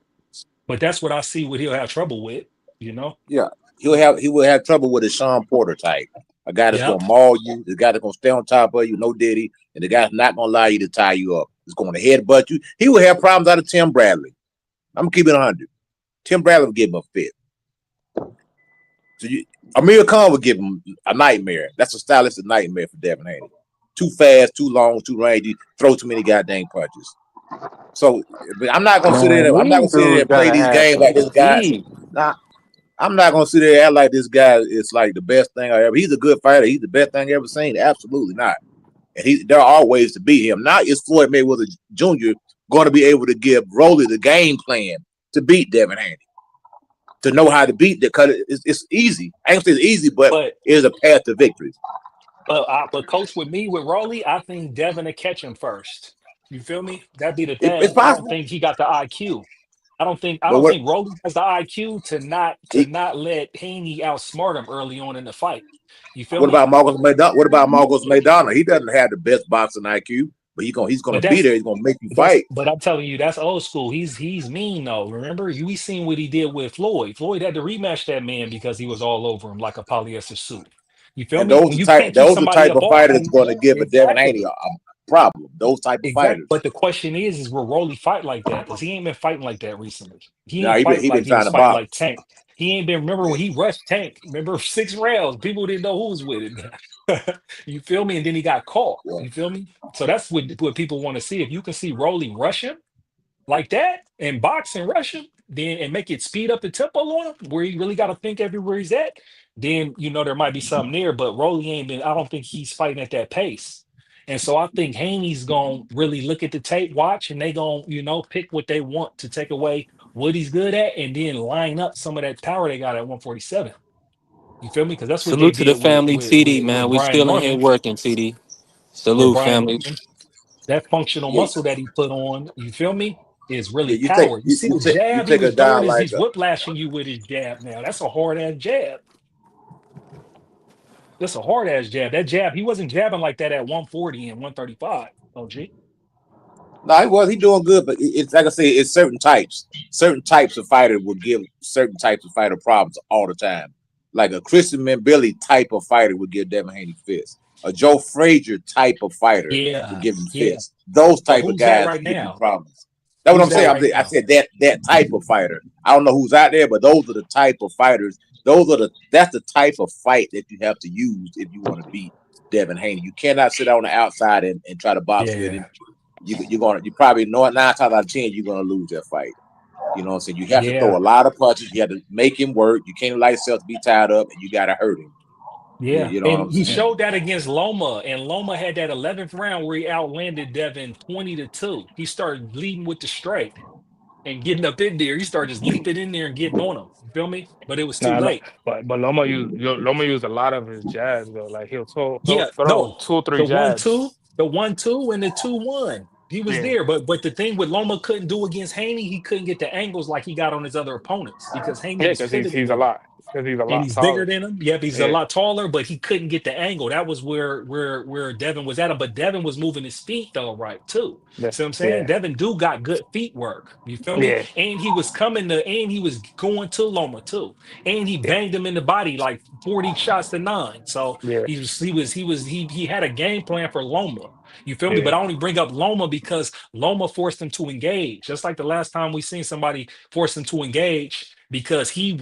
but that's what I see what he'll have trouble with, you know? Yeah, he will have trouble with a Sean Porter type, a guy that's Yep. gonna maul you, the guy that's gonna stay on top of you, no Diddy, and the guy's not gonna allow you to tie you up. He's going to headbutt you. He will have problems out of Tim Bradley. I'm keeping it 100. Tim Bradley will give him a fit. So Amir Khan would give him a nightmare. That's a stylistic nightmare for Devin Haney. Too fast, too long, too rangy, throw too many goddamn punches. So I'm not gonna sit there. I'm not gonna sit there and play these games like this guy. Nah, I'm not gonna sit there and act like this guy is like the best thing I ever. He's a good fighter. He's the best thing I ever seen. Absolutely not. And there are ways to beat him. Now is Floyd Mayweather Jr. going to be able to give Rolly the game plan to beat Devin Haney? To know how to beat that, because it's easy. I ain't gonna say it's easy, but it's a path to victory. But coach, with Rolly, I think Devin will catch him first. You feel me? That'd be the It's thing. I don't possible. think he got the IQ. I don't think But what Rolly has the IQ to not let Haney outsmart him early on in the fight. You feel what me? about Marcus Maidana? What about Marcus Maidana? He doesn't have the best boxing IQ, but he's gonna But be that's there. He's gonna make you fight. but I'm telling you, that's old school. He's mean though. Remember, we seen what he did with Floyd. Floyd had to rematch that man because he was all over him like a polyester suit. You feel And me? When you can't keep those are somebody type up of off fighters that's you, going to give a Devin Haney exactly. a problem. Those type of Exactly. fighters. But the question is will Rolly fight like that? Because he ain't been fighting like that recently. He Now ain't fight he like been he trying was to fighting like box. Tank. He ain't been. Remember when he rushed Tank? Remember 6 rounds? People didn't know who was with it. You feel me? And then he got caught. Yeah. You feel me? So that's what people want to see. If you can see Rolly rush him like that and box and rush him, then and make it speed up the tempo on him, where he really got to think everywhere he's at, then there might be something there. But Rolly ain't been. I don't think he's fighting at that pace. And so I think Haney's gonna really look at the tape, watch, and they gonna pick what they want to take away what he's good at, and then line up some of that power they got at 147. You feel me? Because that's what they Salute to the did with family, TD, man. with We Brian still in here Norman. working, TD. With Salute, Brian family. Norman, that functional Yeah, muscle that he put on, you feel me, is really yeah. You take power. You see the you jab he take a was guy throwing like he's whiplashing you with his jab now. That's a hard ass jab. That's a hard ass jab. That jab, he wasn't jabbing like that at 140 and 135. Oh, gee. no, he doing good, but it's like I say, it's certain types. Certain types of fighter will give certain types of fighter problems all the time. Like a Christian Billy type of fighter would give Devin Haney fits. A Joe Frazier type of fighter would Yeah, give him yeah. fits. Those But type of who's that guys right give you now? problems. That's what Who's I'm that saying. right I now? said that type of fighter. I don't know who's out there, but those are the type of fighters. That's the type of fight that you have to use if you want to beat Devin Haney. You cannot sit on the outside and try to box with him. Yeah, You probably know it 9 times out of 10 you're gonna lose that fight. You know what I'm saying? You have to throw yeah, a lot of punches. You have to make him work. You can't allow yourself to be tied up, and you gotta hurt him. yeah. You know what And I'm he saying? showed that against Loma, and Loma had that 11th round where he outlanded Devin 20-2. He started leading with the straight and getting up in there. He started just leaping in there and getting on him. You feel me? But it was too Nah, late. but Loma used a lot of his jabs though. Like he'll Yeah, throw no, 2 or 3 the one jabs. two, the 1-2, and the 2-1. He was Yeah, there, but the thing with Loma couldn't do against Haney, he couldn't get the angles like he got on his other opponents because Haney yeah, was because he's pivoting he's a with him. lot because he's a And lot he's bigger taller. than him. Yep, he's a Yeah, lot taller, but he couldn't get the angle. That was where Devin was at him. But Devin was moving his feet though, right too. yeah, See what I'm saying? yeah, Devin do got good feet work. You feel me? yeah, And he was and he was going to Loma too. And he yeah, banged him in the body like 40 shots to 9. So yeah. he had a game plan for Loma. You feel me? Yeah. But I only bring up Loma because Loma forced him to engage, just like the last time we seen somebody force him to engage because he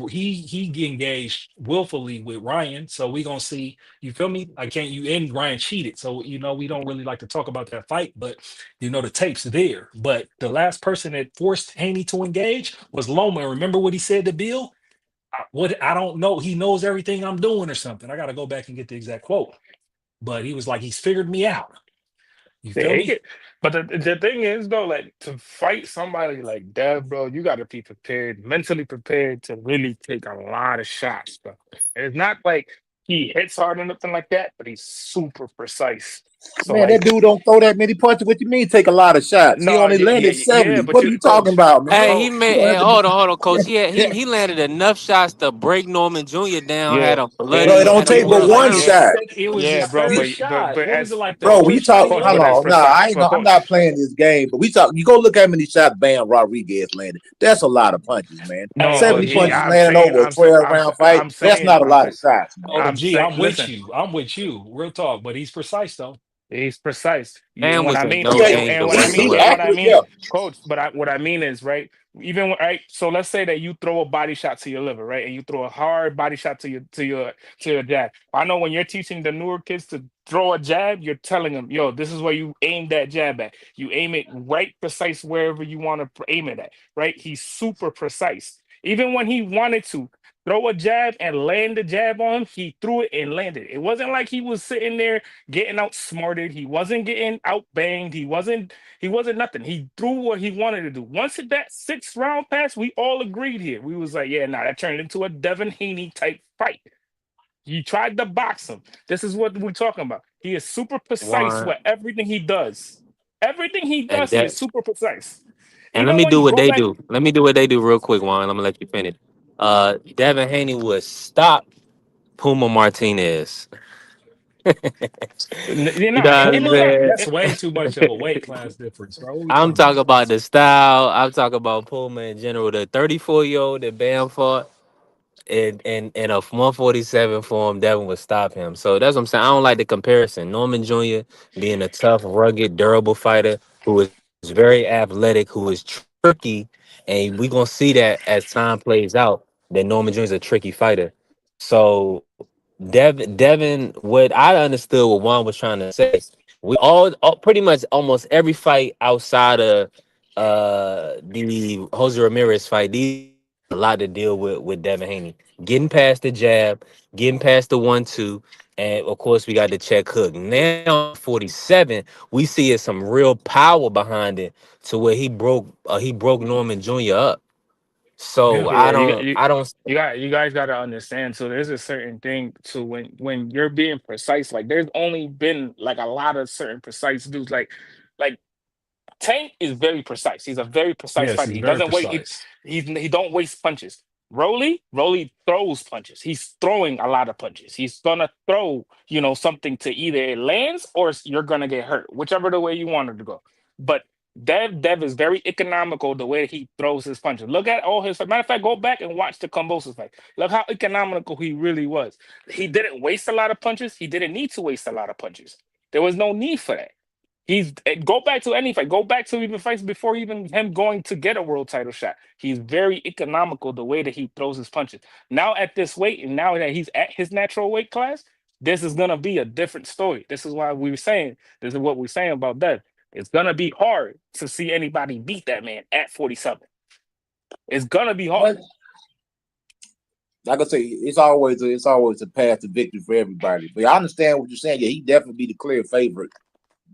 engaged willfully with Ryan. So we gonna see. You feel me? I can't. You and Ryan cheated, so we don't really like to talk about that fight, but the tapes are there. But the last person that forced Haney to engage was Loma. Remember what he said to Bill? What I don't know. He knows everything I'm doing or something. I got to go back and get the exact quote. But he was like, he's figured me out. You Yeah, feel he me? get, but the thing is though, like to fight somebody like Dev, bro, you got to be prepared, mentally prepared to really take a lot of shots, bro. And it's not like he hits hard or nothing like that, but he's super precise. So Man, that like, dude don't throw that many punches. What you mean take a lot of shots? He no, only yeah, landed yeah, 70. but What are you, you talking about, man? Hey, he coach, made. You don't Hey, have to hold on, coach. He landed enough shots to break Norman Jr. down. yeah, Had him yeah, Bro, it bloody. don't Had him take It but going was like one like yeah, shot. it was yeah, his bro, third but shot. What was it like the Bro, fourth we shot talk. he coach, Hold but landed? it's on, nah, precise, I ain't. but I'm coach. not playing this game. But we talk. You go look how many shots Bam Rodriguez landed. That's a lot of punches, man. No, Hey, but 70 he, punches OG. I'm landing saying, over a I'm saying, 12 round fight. That's not a I'm lot of saying, shots, man. I'm OG, saying, I'm with listen. you. I'm with you. Real talk. But he's precise though. He's precise. Bam When was I in mean, no Yeah, danger he's and whatsoever. what I accurate. mean, Yeah. coach. But what I mean is, right. Even right. So let's say that you throw a body shot to your liver, right, and you throw a hard body shot to your jab. I know when you're teaching the newer kids to throw a jab, you're telling them, yo, this is where you aim that jab at. You aim it right precise wherever you want to aim it at. Right. He's super precise. Even when he wanted to throw a jab and land the jab on him, he threw it and landed. It wasn't like he was sitting there getting outsmarted. He wasn't getting outbanged. He wasn't nothing. He threw what he wanted to do. Once that sixth round passed, we all agreed here. We was like, yeah, nah, that turned into a Devin Haney type fight. He tried to box him. This is what we're talking about. He is super precise One with everything he does. Everything he and does, he is that. super precise. And let Even me when do you what go they back, do. Let me do what they do real quick, Juan. I'm gonna let you finish. Devin Haney would stop Puma Martinez. you You know, know what and I'm it's not. saying? That's way too much of a weight class difference, bro. What we I'm talking talking about? about the style. I'm talking about Puma in general. The 34-year-old that Bam fought in a 147 form, Devin would stop him. So that's what I'm saying. I don't like the comparison. Norman Jr. being a tough, rugged, durable fighter who is very athletic, who is tricky, and we're gonna see that as time plays out that Norman Jr. is a tricky fighter. So Devin, what I understood what Juan was trying to say, we all pretty much almost every fight outside of the Jose Ramirez fight, these a lot to deal with Devin Haney. Getting past the jab, getting past the 1-2, and of course we got the check hook. Now 47, we see it some real power behind it to where he broke Norman Jr. up. So Yeah. Yeah, I don't you guys got to understand. So there's a certain thing to when you're being precise. Like there's only been like a lot of certain precise dudes. Like Tank is very precise. He's a very precise Yes, fighter. he's He very doesn't wait. He precise. he don't waste punches. Rolly throws punches. He's throwing a lot of punches. He's gonna throw, something to either it lands or you're gonna get hurt, whichever the way you wanted to go. But Dev is very economical the way he throws his punches. Look at all his. Matter of fact, go back and watch the Kambosos fight. Look how economical he really was. He didn't waste a lot of punches. He didn't need to waste a lot of punches. There was no need for that. Go back to any fight. Go back to even fights before even him going to get a world title shot. He's very economical the way that he throws his punches. Now at this weight, and now that he's at his natural weight class, this is gonna be a different story. This is why we were saying. This is what we're saying about that. It's gonna be hard to see anybody beat that man at 47. It's gonna be hard. But like I say, it's always a path to victory for everybody. But I understand what you're saying. Yeah, he definitely be the clear favorite.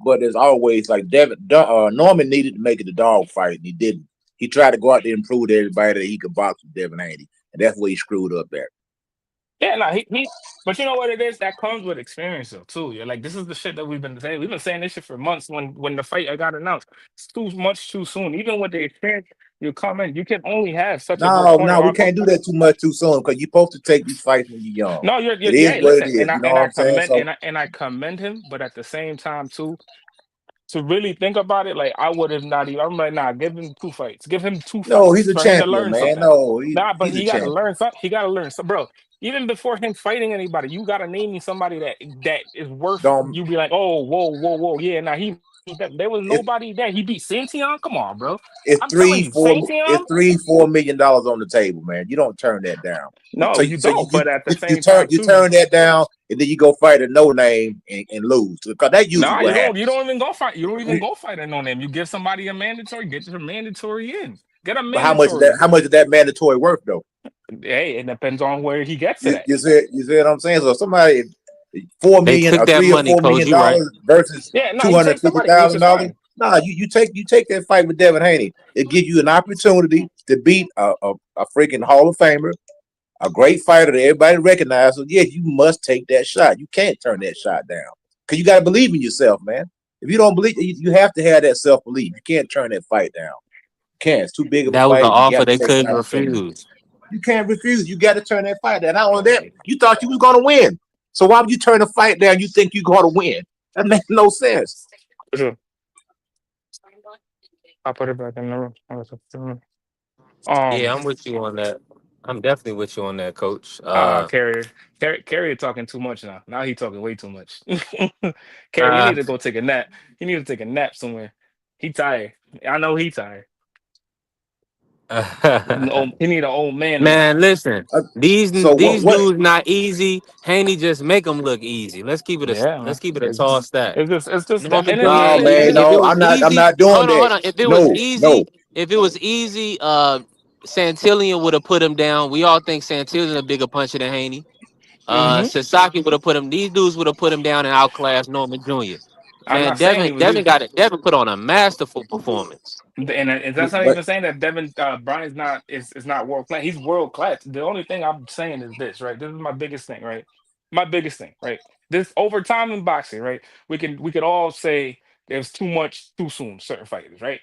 But there's always like Norman needed to make it a dog fight, and he didn't. He tried to go out there and prove to everybody that he could box with Devin Haney, and that's where he screwed up there. Yeah, no, but you know what it is? That comes with experience though, too. Yeah, like this is the shit that we've been saying. We've been saying this shit for months when the fight got announced. It's too much too soon. Even with the experience you come in, you can only have such a good No, corner. no, we can't do that too much too soon because you're supposed to take these fights when you're young. No, It is yeah, what it listen, is. You know what I'm saying? So and I commend him, but at the same time too, to really think about it, like I would have not even. I'm like, nah, give him two fights. Give him two no, he's fights a for him to champion, learn man. something. No, Nah, but he's a he got to champion. learn something. He got to learn some, bro. Even before him fighting anybody, you gotta name me somebody that is worth. Don't You be like, oh, whoa. Yeah, now there was it, nobody there. He beat Santion. Come on, bro. it's I'm telling three, you, four, Santion. it's $3-4 million on the table, man. You don't turn that down. No, So you don't. But at the you same turn time, you too, turn that down, and then you go fight a no name and lose because that's usually nah, you what don't. You happens. don't even go fight. You don't even go fight a no name. You give somebody a mandatory. Get your mandatory in. Get a But how much is that? mandatory. How much is that mandatory worth though? Hey, it depends on where he gets it You, at. you see what I'm saying? So somebody 4 million took or that three or money, four coach. million You right. dollars versus Yeah, no, two he hundred takes the fifty money, which thousand is dollars. fine. Nah, you take that fight with Devin Haney. It gives you an opportunity to beat a freaking Hall of Famer, a great fighter that everybody recognizes. So yeah, you must take that shot. You can't turn that shot down because you got to believe in yourself, man. If you don't believe, you have to have that self belief. You can't turn that fight down. You can't. It's too big of a That was an fight. You got offer to they take the couldn't opportunity. refuse. You can't refuse. You got to turn that fight down. Not only that, you thought you was going to win. So why would you turn the fight down? You think you're going to win? That makes no sense. For sure. I'll put it back in the room. Yeah, Um, I'm with you on that. I'm definitely with you on that, coach. Carrier talking too much now. Now he talking way too much. Carrier, you Uh, need to go take a nap. You need to take a nap somewhere. He tired. I know he tired. He need an old man nap. Man, listen. Uh, These so these what? dudes not easy. Haney just make them look easy. Yeah, man. Let's keep it a tall stack. It's just No, that. And then because No, listen, man. and if it No, was I'm easy, not doing hold that. on. No, no. If it was easy, Santillion would have put him down. We all think Santillion a bigger puncher than Haney. hmm Sasaki would have put him. These dudes would have put him down and outclassed Norman Jr. I'm Man, not saying he was easy. Devin put on a masterful performance. And that's not But even saying that Devin Bryan's not is not world class. He's world class. The only thing I'm saying is this, right? This is my biggest thing, right? My biggest thing, right? This over time in boxing, right? We could all say there's too much too soon. Certain fighters, right?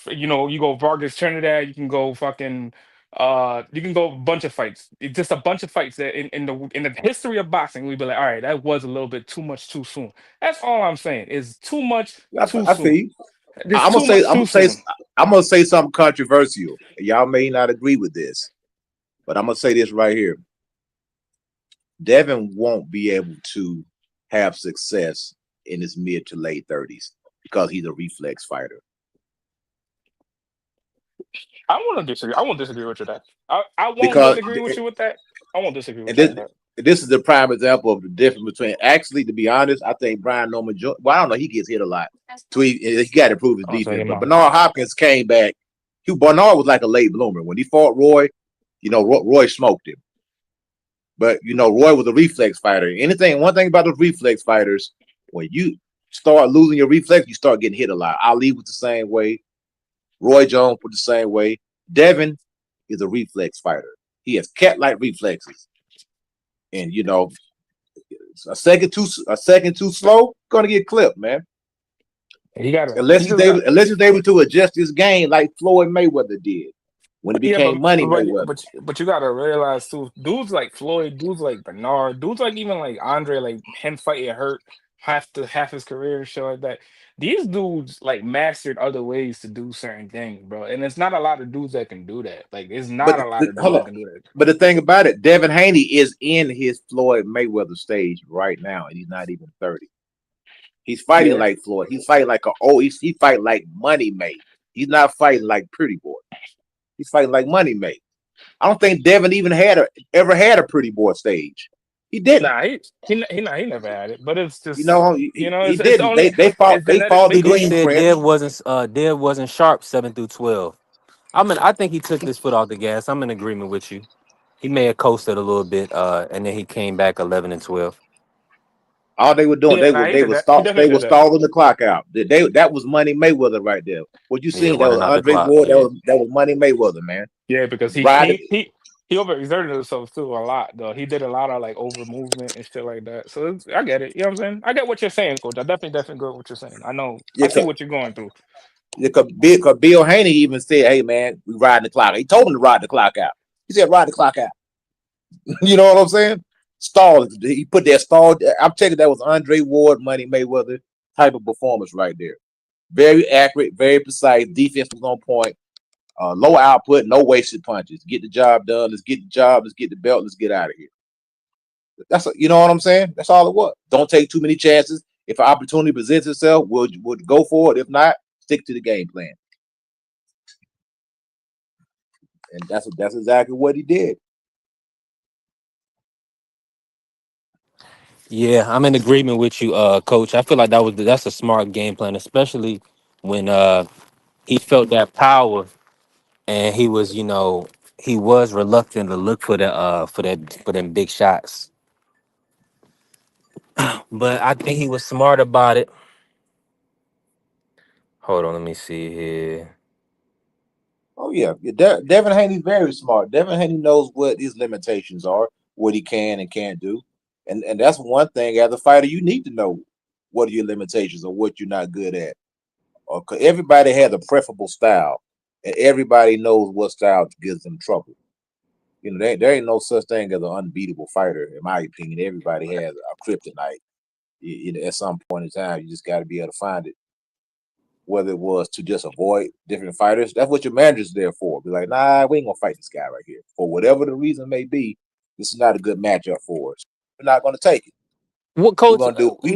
You know, you go Vargas Trinidad, you can go fucking you can go a bunch of fights. It's just a bunch of fights that in the history of boxing, we'd be like, all right, that was a little bit too much too soon. That's all I'm saying. Is too much too I feel soon. you. There's too much too soon. I'm gonna say something controversial. Y'all may not agree with this, but I'm gonna say this right here. Devin won't be able to have success in his mid to late 30s because he's a reflex fighter. I want to disagree. I won't disagree with you that. I won't Because disagree with you with that. I won't disagree and with you with that. this is the prime example of the difference between. Actually, to be honest, I think Brian Norman Jr. Well, I don't know. He gets hit a lot, so he got to prove his I'll tell defense. you, But mom. Bernard Hopkins came back. Bernard was like a late bloomer when he fought Roy. Roy smoked him. But Roy was a reflex fighter. One thing about those reflex fighters, when you start losing your reflex, you start getting hit a lot. Ali was the same way. Roy Jones was the same way. Devin is a reflex fighter. He has cat-like reflexes, and a second too slow, gonna get clipped, man. He got to. Unless He he's just able, got. unless he's able to adjust his game like Floyd Mayweather did when it Yeah, became Money Mayweather. but you gotta realize too, dudes like Floyd, dudes like Bernard, dudes like even like Andre, like him fighting hurt half his career and shit like that. These dudes like mastered other ways to do certain things, bro. And it's not a lot of dudes that can do that. Like it's But not a lot of dudes hold that on. can do that. But the thing about it, Devin Haney is in his Floyd Mayweather stage right now, and he's not even 30. He's fighting Yeah. like Floyd. He's fighting like he fight like Money May. He's not fighting like Pretty Boy. He's fighting like Money May. I don't think Devin even ever had a Pretty Boy stage. He didn't. Nah, he never had it. But it's You just know, it's he it's didn't. only it's They genetic followed the CD makeup. green said print. Dev wasn't sharp 7 through 12. I think he took his foot off the gas. I'm in agreement with you. He may have coasted a little bit, and then he came back 11 and 12. All they were doing, Yeah, nah, he did that. He they definitely were did that. stalling the clock out. That was Money Mayweather right there. What you Yeah, seen? That was running out the Andre clock. Ward. Yeah. That was Money Mayweather, man. Yeah, because Riding. he overexerted himself too a lot though. He did a lot of like over movement and shit like that. So I get it. You know what I'm saying? I get what you're saying, coach. I definitely get what you're saying. I know. I Yeah, see what you're going through. because Bill Haney even said, "Hey, man, we riding the clock." He told him to ride the clock out. He said, "Ride the clock out." You know what I'm saying? Stall. He put that stall. I'm telling you, that was Andre Ward, Money Mayweather type of performance right there. Very accurate, very precise. Defense was on point. Low output, no wasted punches. Get the job done. Let's get the job. Let's get the belt. Let's get out of here. You know what I'm saying? That's all it was. Don't take too many chances. If an opportunity presents itself, we'll go for it. If not, stick to the game plan. And that's exactly what he did. Yeah, I'm in agreement with you, Coach. I feel like that's a smart game plan, especially when he felt that power and he was, he was reluctant to look for for them big shots. But I think he was smart about it. Hold on, let me see here. Oh yeah, Devin Haney's very smart. Devin Haney knows what his limitations are, what he can and can't do, and that's one thing as a fighter you need to know what are your limitations or what you're not good at. Or 'cause everybody has a preferable style, and everybody knows what style gives them trouble. There ain't no such thing as an unbeatable fighter, in my opinion. Everybody has a kryptonite. At some point in time, you just got to be able to find it. Whether it was to just avoid different fighters, that's what your manager's there for. Be like, nah, we ain't gonna fight this guy right here. For whatever the reason may be, this is not a good matchup for us. We're not gonna take it. What, We're Coach? gonna do we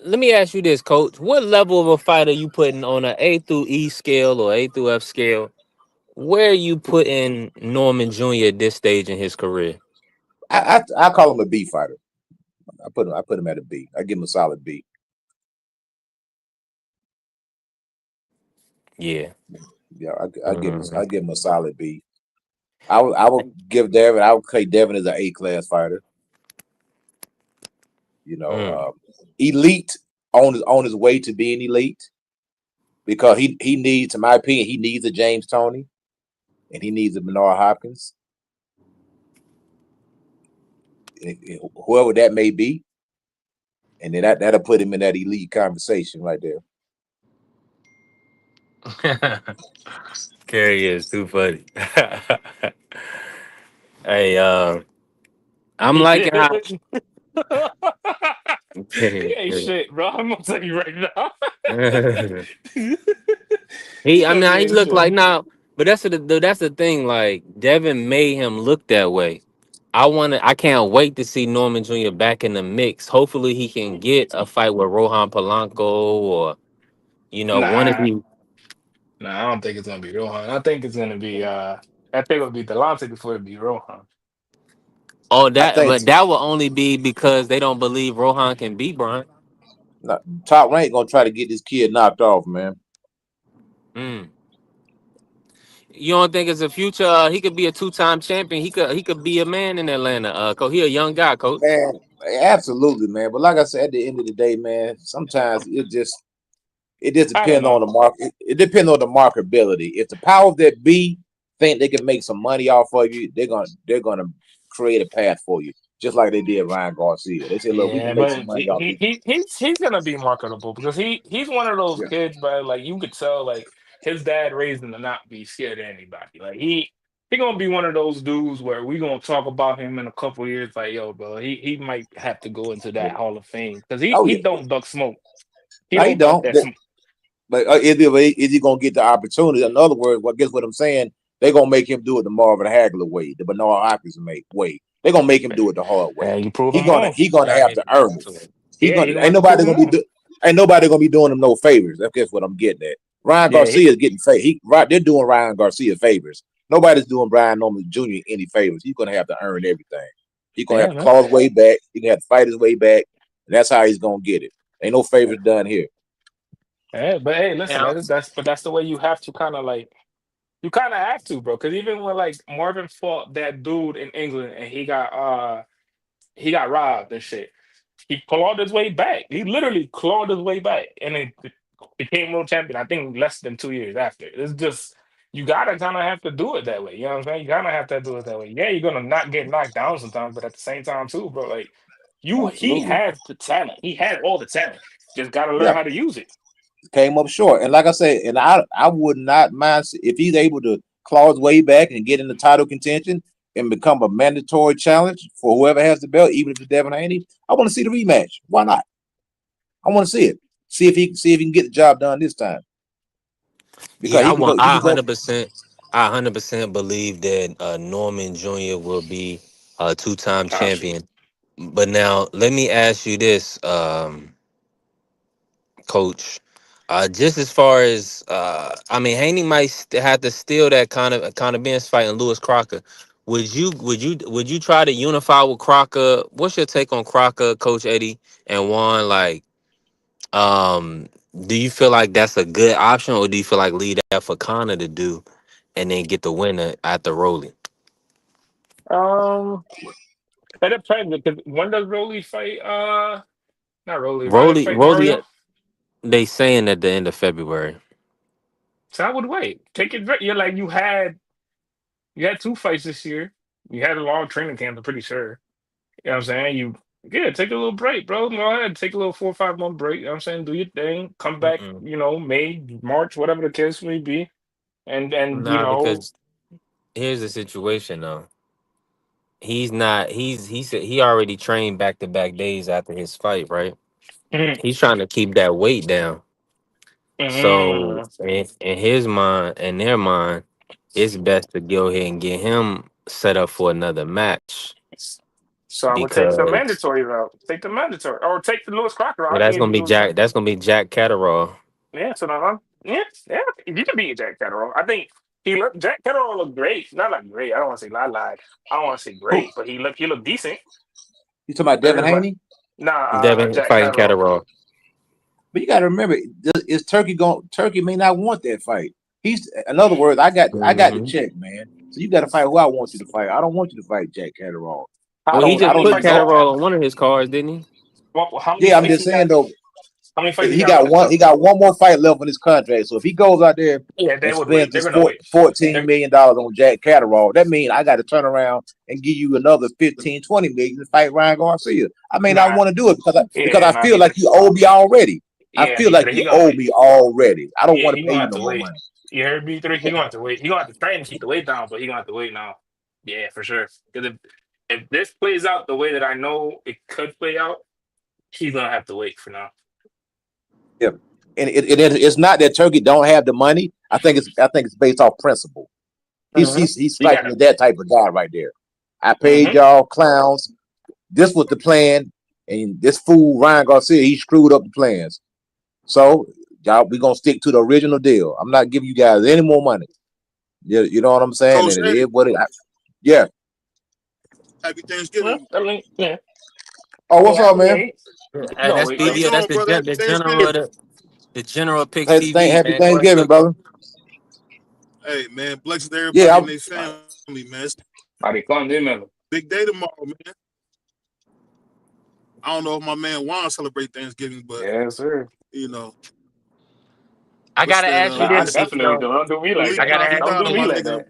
Let me ask you this, Coach. What level of a fighter you putting on a A through E scale or A through F scale? Where are you putting Norman Jr. at this stage in his career? I call him a B fighter. I put him at a B. I give him a solid B. Yeah. Yeah, Mhm. I give him a solid B. I would give Devin. I would say Devin is an A class fighter. Mm. Elite on his way to being elite because he needs, in my opinion, he needs a James Toney and he needs a Bernard Hopkins, whoever that may be, and then that'll put him in that elite conversation right there. Carrie is too funny. Hey, I'm liking how. He ain't shit, bro. I'm gonna tell you right now. I That mean, nigga he ain't looked shit. like now, but that's the thing. Like Devin made him look that way. I can't wait to see Norman Jr. back in the mix. Hopefully, he can get a fight with Rohan Polanco or one of Nah, these. nah, I don't think it's gonna be Rohan. I think it's gonna be I think it'll be Delonte before it be Rohan. Oh, I think but that will only be because they don't believe Rohan can beat Brian. Top Rank gonna try to get this kid knocked off, man. Mm. You don't think it's a future? He could be a two-time champion. He could be a man in Atlanta. Cause he a young guy, Coach. Man, absolutely, man. But like I said, at the end of the day, man, sometimes it just I don't depends on know. the market. It depends on the marketability. If the powers that be think they can make some money off of you, they're gonna create a path for you, just like they did Ryan Garcia. They said, "Look, we Yeah, can make some but money off this." he's gonna be marketable because he's one of those Yeah, kids, but like you could tell, like his dad raised him to not be scared of anybody. Like he gonna be one of those dudes where we gonna talk about him in a couple years. Like yo, bro, he might have to go into that yeah. Hall of Fame because he Oh he yeah. don't duck smoke. He No, he don't duck don't. that smoke. But is he gonna get the opportunity? In other words, guess what I'm saying? They're gonna make him do it the Marvin Hagler way, the Bernard Hopkins way. They're gonna make him do it the hard way. And you prove He him gonna wrong. he gonna have to earn it. Yeah, he gonna Ain't have to prove nobody him gonna be wrong. ain't nobody gonna be doing him no favors. That's guess what I'm getting at. Ryan Yeah, Garcia is getting they're doing Ryan Garcia favors. Nobody's doing Brian Norman Jr. any favors. He's gonna have to earn everything. He's gonna have yeah, to man. claw his way back. He's gonna have to fight his way back. And that's how he's gonna get it. Ain't no favors done here. Yeah, but hey, listen, Yeah. that's the way you have to kind of like. You kind of have to, bro, because even when like Marvin fought that dude in England and he got robbed and shit, he clawed his way back. He literally clawed his way back and then became world champion. I think less than 2 years after. It's just you gotta kind of have to do it that way. You know what I'm saying? You gotta have to do it that way. Yeah, you're gonna not get knocked down sometimes, but at the same time too, bro, like he Absolutely. has the talent. He had all the talent. Just gotta learn Yeah. how to use it. Came up short. And like I said, and I would not mind if he's able to claw his way back and get in the title contention and become a mandatory challenge for whoever has the belt, even if it's Devin Haney. I want to see the rematch. Why not? I want to see it. See if he can get the job done this time. Because Yeah, he can go. He I can go. 100%, I 100% believe that Norman Jr. will be a two-time Gosh, champion. But now let me ask you this, Coach. Just as far as I mean, Haney might have to steal that kind of Benz fight in Lewis Crocker. Would you try to unify with Crocker? What's your take on Crocker, Coach Eddie and Juan? Like, do you feel like that's a good option, or do you feel like leave that for Connor to do, and then get the winner after Rolly? Um, it depends because when does Rolly fight? Not Rolly. Ryan fight Rolly, Mario. they saying at the end of February. So I would wait. Take it. You're like you had two fights this year. You had a long training camp. I'm pretty sure. You know what I'm saying? Take a little break, bro. Go ahead, take a little 4 or 5 month break. You know what I'm saying? Do your thing. Come back. Mm-mm. May, March, whatever the case may be, and Nah, because here's the situation though. He's not. He said he already trained back to back days after his fight, right? Mhm. He's trying to keep that weight down. So Mhm. in his mind, in their mind, it's best to go ahead and get him set up for another match So I would take the because mandatory route. Take the mandatory, or take the Lewis Crocker well, route. I that's think if gonna you be do Jack. That's gonna be Jack Catterall. yeah. So now, yeah. You can beat Jack Catterall. I think Jack Catterall looked great. Not like great. I don't want to say lied. I don't want to say Who great, but he looked decent. you talking about, Devin Everybody, Haney? nah, Devin Jack fighting Catterall. Catterall. But you got to remember, is Turkey going? Turkey may not want that fight. In other words, I got the Hmm. check, man. So you got to fight who I want you to fight. I don't want you to fight Jack Catterall. How Well, he many I how just many don't put even fights he know. got? Catterall on one of his cards, didn't he? How many Yeah, I'm fights just he got? saying though. How many fights he He got got left one. though? He got one more fight left on his contract. So if he goes out there Yeah, they and would spends wait. They're this gonna wait. $14 They're, million on Jack Catterall, that means I got to turn around and give you another 15, 20 million to fight Ryan Garcia. I may not nah, want to do it because yeah, I nah. feel like you owe me already. I Yeah, feel like B3. He you gonna owe wait. me already. I don't Yeah, want he to pay gonna you have no to more wait. money. You heard B3? He gonna have to wait. He gonna have to try and keep the weight down, but he gonna have to wait now. Yeah, for sure. Because if this plays out the way that I know it could play out, he's gonna have to wait for now. Yeah, and it's not that Turkey don't have the money. I think it's based off principle. He's Mm-hmm. he's he's You got fighting him. with that type of guy right there. I paid Mm-hmm. y'all clowns. This was the plan, and this fool Ryan Garcia, he screwed up the plans. So y'all, we gonna stick to the original deal. I'm not giving you guys any more money. You know what I'm saying? Coach And it Eddie, is what it. Yeah. happy Well, Thanksgiving. I mean, yeah. Oh, I mean, what's up, man? he Hey, gonna that's wait How you though. BBO. That's doing, brother? Happy the general Thanksgiving. of the general of Picks TV, Happy man. What's Thanksgiving, up? brother. Hey, man, blessings to everybody Yeah, and their family, man. It's I declined him, man. a big day tomorrow, man. I don't know if my man Juan celebrate Thanksgiving, but Yes, sir. you know, I what's gotta that? ask you Nah, I this, definitely BBO. do. Don't do me like Feliz I that. gotta ask Don't Navidad do on you me my like this. nigga. that.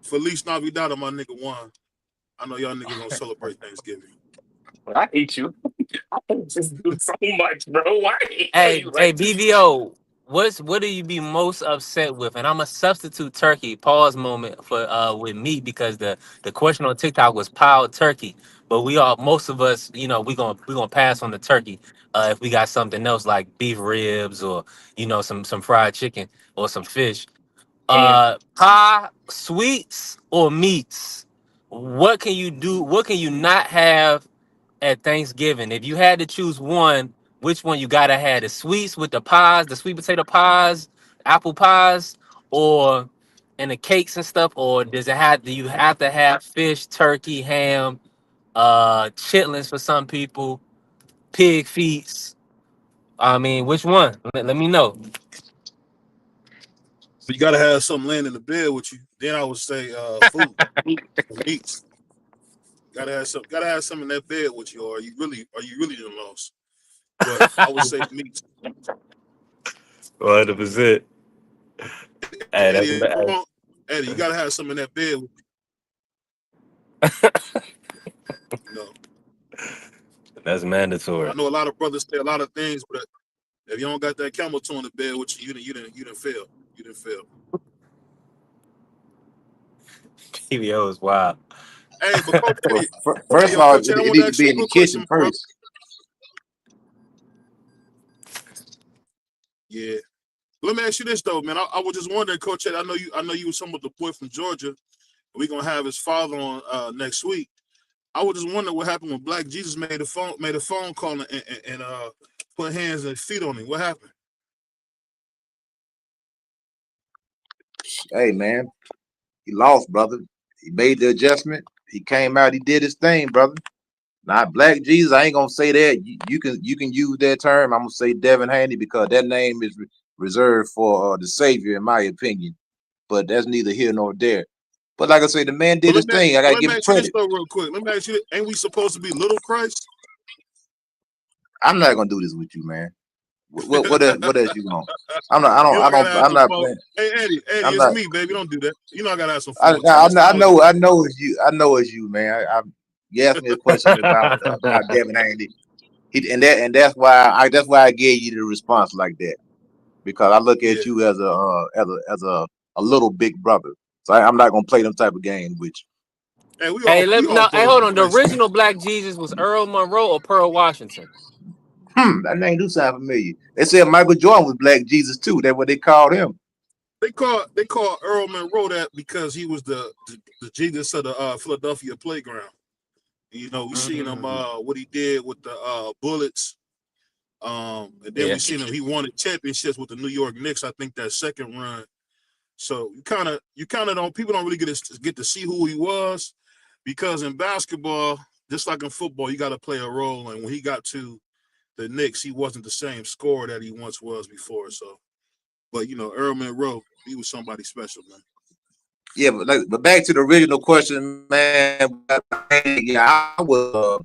Feliz Navidad on my nigga Juan. I know y'all niggas gonna celebrate Thanksgiving. I hate you. I just do so much, bro. Why are Hey, you hey, like this? BBO. What do you be most upset with? And I'm a substitute turkey pause moment for with me because the question on TikTok was piled turkey. But we all most of us, we gonna pass on the turkey if we got something else like beef ribs or some fried chicken or some fish. Mm. Pie, sweets or meats? What can you do? What can you not have at Thanksgiving? If you had to choose one, which one you gotta have? The sweets with the pies, the sweet potato pies, apple pies, or and the cakes and stuff, or do you have to have fish, turkey, ham, chitlins for some people, pig feet? I mean, which one? Let me know. So you gotta have something laying in the bed with you. Then I would say food, meats. Gotta have some in that bed with you, or are you really done lost? But I would say meats. 100%. Hey, Eddie, that's if you want, Eddie, you gotta have some in that bed with you. that's I mandatory. know a lot of brothers say a lot of things, but if you don't got that camel toe in the bed with you, you didn't fail. You didn't fail. TVO is wild. Hey, but Coach Well, Eddie, first of all, Coach Eddie, I it want to need to ask you be a in the real kitchen question, bro. first. Yeah. Let me ask you this though, man. I was just wondering, Coach Eddie. I know you were some of the boy from Georgia. We're gonna have his father on next week. I was just wondering what happened when Black Jesus made a phone call and put hands and feet on him. What happened? Hey man, he lost, brother. He made the adjustment. He came out. He did his thing, brother. Not Black Jesus. I ain't gonna say that. You can use that term. I'm gonna say Devin Haney because that name is reserved for the Savior, in my opinion. But that's neither here nor there. But like I say, the man did his thing. I gotta Let give me him ask you this credit. though, real quick. Let me ask you, ain't we supposed to be little Christ? I'm not gonna do this with you, man. What else you want? I'm not. You know I gotta have I'm some not fun. playing. Hey Eddie, I'm it's not. me, baby. Don't do that. You know I gotta have some fun with you, Mr. I Moses. know it's you. I know it's you, man. You asked me a question about Devin Haney. That's why I gave you the response like that, because I look Yeah. at you as a little big brother. So I'm not gonna play them type of games with Hey, Hey, we all hey, brothers hold in on. The Christ, man. original Black Jesus was Earl Monroe or Pearl Washington? you. That name do sound familiar. They said Michael Jordan was Black Jesus too. That's what they called him. They call Earl Monroe that because he was the Jesus of the Philadelphia playground. You know, we seen him what he did with the Bullets. And then Yeah. we seen him. He won championships with the New York Knicks. I think that second run. So you kind of don't. People don't really get to see who he was, because in basketball, just like in football, you got to play a role. And when he got to the Knicks, he wasn't the same scorer that he once was before. So, but Earl Monroe, he was somebody special, man. Yeah, but back to the original question, man. Yeah, I was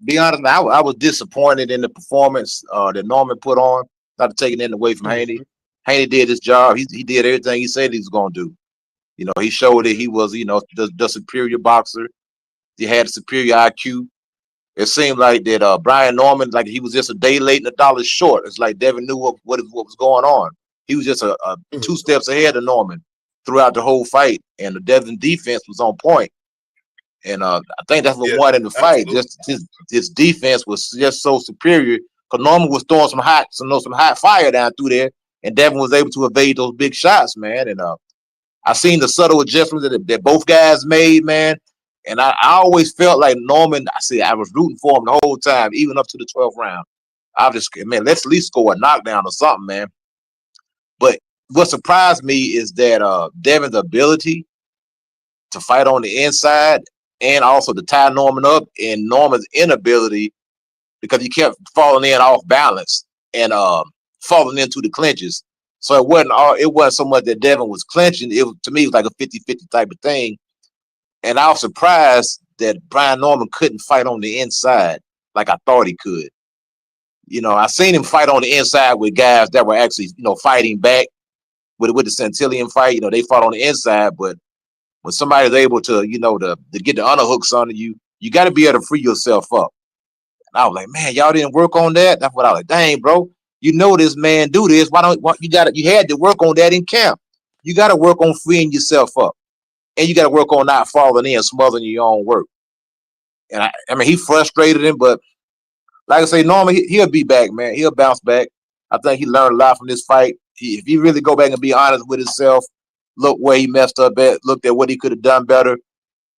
be honest, I was disappointed in the performance that Norman put on. Not taking it away from Haney. Haney did his job. He did everything he said he was gonna do. He showed that he was, the superior boxer. He had a superior IQ. It seemed like that Brian Norman, like he was just a day late and a dollar short. It's like Devin knew what was going on. He was just a 2 steps ahead of Norman throughout the whole fight, and the Devin defense was on point. And I think that's what Yeah, won in the fight. absolutely. Just his defense was just so superior. Because Norman was throwing some hot fire down through there, and Devin was able to evade those big shots, man. And I seen the subtle adjustments that both guys made, man. And I always felt like Norman. I was rooting for him the whole time, even up to the 12th round. Man, let's at least score a knockdown or something, man. But what surprised me is that Devin's ability to fight on the inside and also to tie Norman up, and Norman's inability, because he kept falling in off balance and falling into the clinches. So it wasn't so much that Devin was clinching. To me, it was like a 50-50 type of thing. And I was surprised that Brian Norman couldn't fight on the inside like I thought he could. I seen him fight on the inside with guys that were actually, fighting back with the Centillion fight. They fought on the inside, but when somebody's able to, to get the underhooks under you, you got to be able to free yourself up. And I was like, man, y'all didn't work on that. That's what I was like, dang, bro. This man do this. You had to work on that in camp. You got to work on freeing yourself up. And you got to work on not falling in, smothering your own work. And I mean, he frustrated him, but like I say, Norman, he'll be back, man. He'll bounce back. I think he learned a lot from this fight. If he really go back and be honest with himself, look where he messed up at, looked at what he could have done better,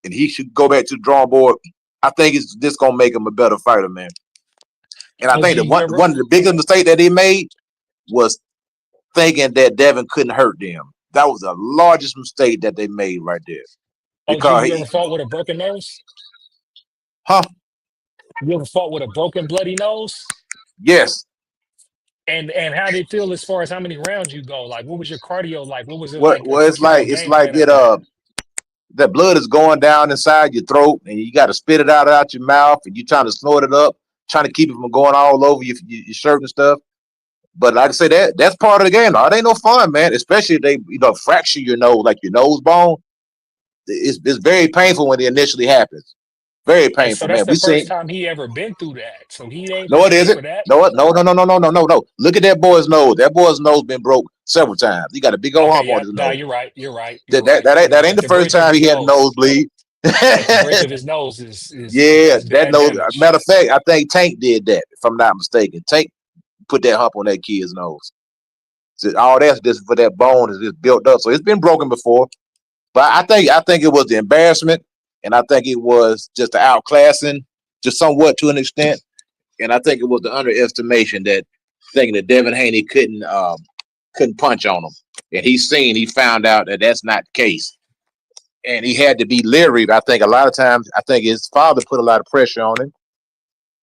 and he should go back to the drawing board. I think it's just gonna make him a better fighter, man. And I think OG, that you one ever of the biggest mistakes that he made was thinking that Devin couldn't hurt them. That was the largest mistake that they made right there. OG, Because you ever fought with a broken nose? huh? You ever fought with a broken bloody nose? Yes. And how did it feel as far as how many rounds you go? Like, what was your cardio like? What was it What like well, to keep your it's game like plan after that? that blood is going down inside your throat, and you got to spit it out your mouth, and you're trying to snort it up, trying to keep it from going all over your shirt and stuff. But like I say, that's part of the game. It ain't no fun, man. Especially if they fracture your nose, like your nose bone. It's very painful when it initially happens. Very And so painful, that's man. the We first seen. time he ever been through that. So he ain't No, it prepared isn't. for that. No. Look at that boy's nose. That boy's nose been broke several times. He got a big old Okay, hump on yeah, his nah, nose. you're right. You're right. You're That right. that, that, ain't, You're that right. ain't At the the first bridge of time his he had a nose. nosebleed. At the bridge of his nose is Yeah, that's that bad nose. damage. Matter of fact, I think Tank did that, if I'm not mistaken. Tank put that hump on that kid's nose. So all that's just for that bone is just built up. So it's been broken before. But I think it was the embarrassment. and I think it was just the outclassing, just somewhat to an extent. And I think it was the underestimation that thinking that Devin Haney couldn't punch on him, and he found out that that's not the case, and he had to be leery. I think a lot of times, I think his father put a lot of pressure on him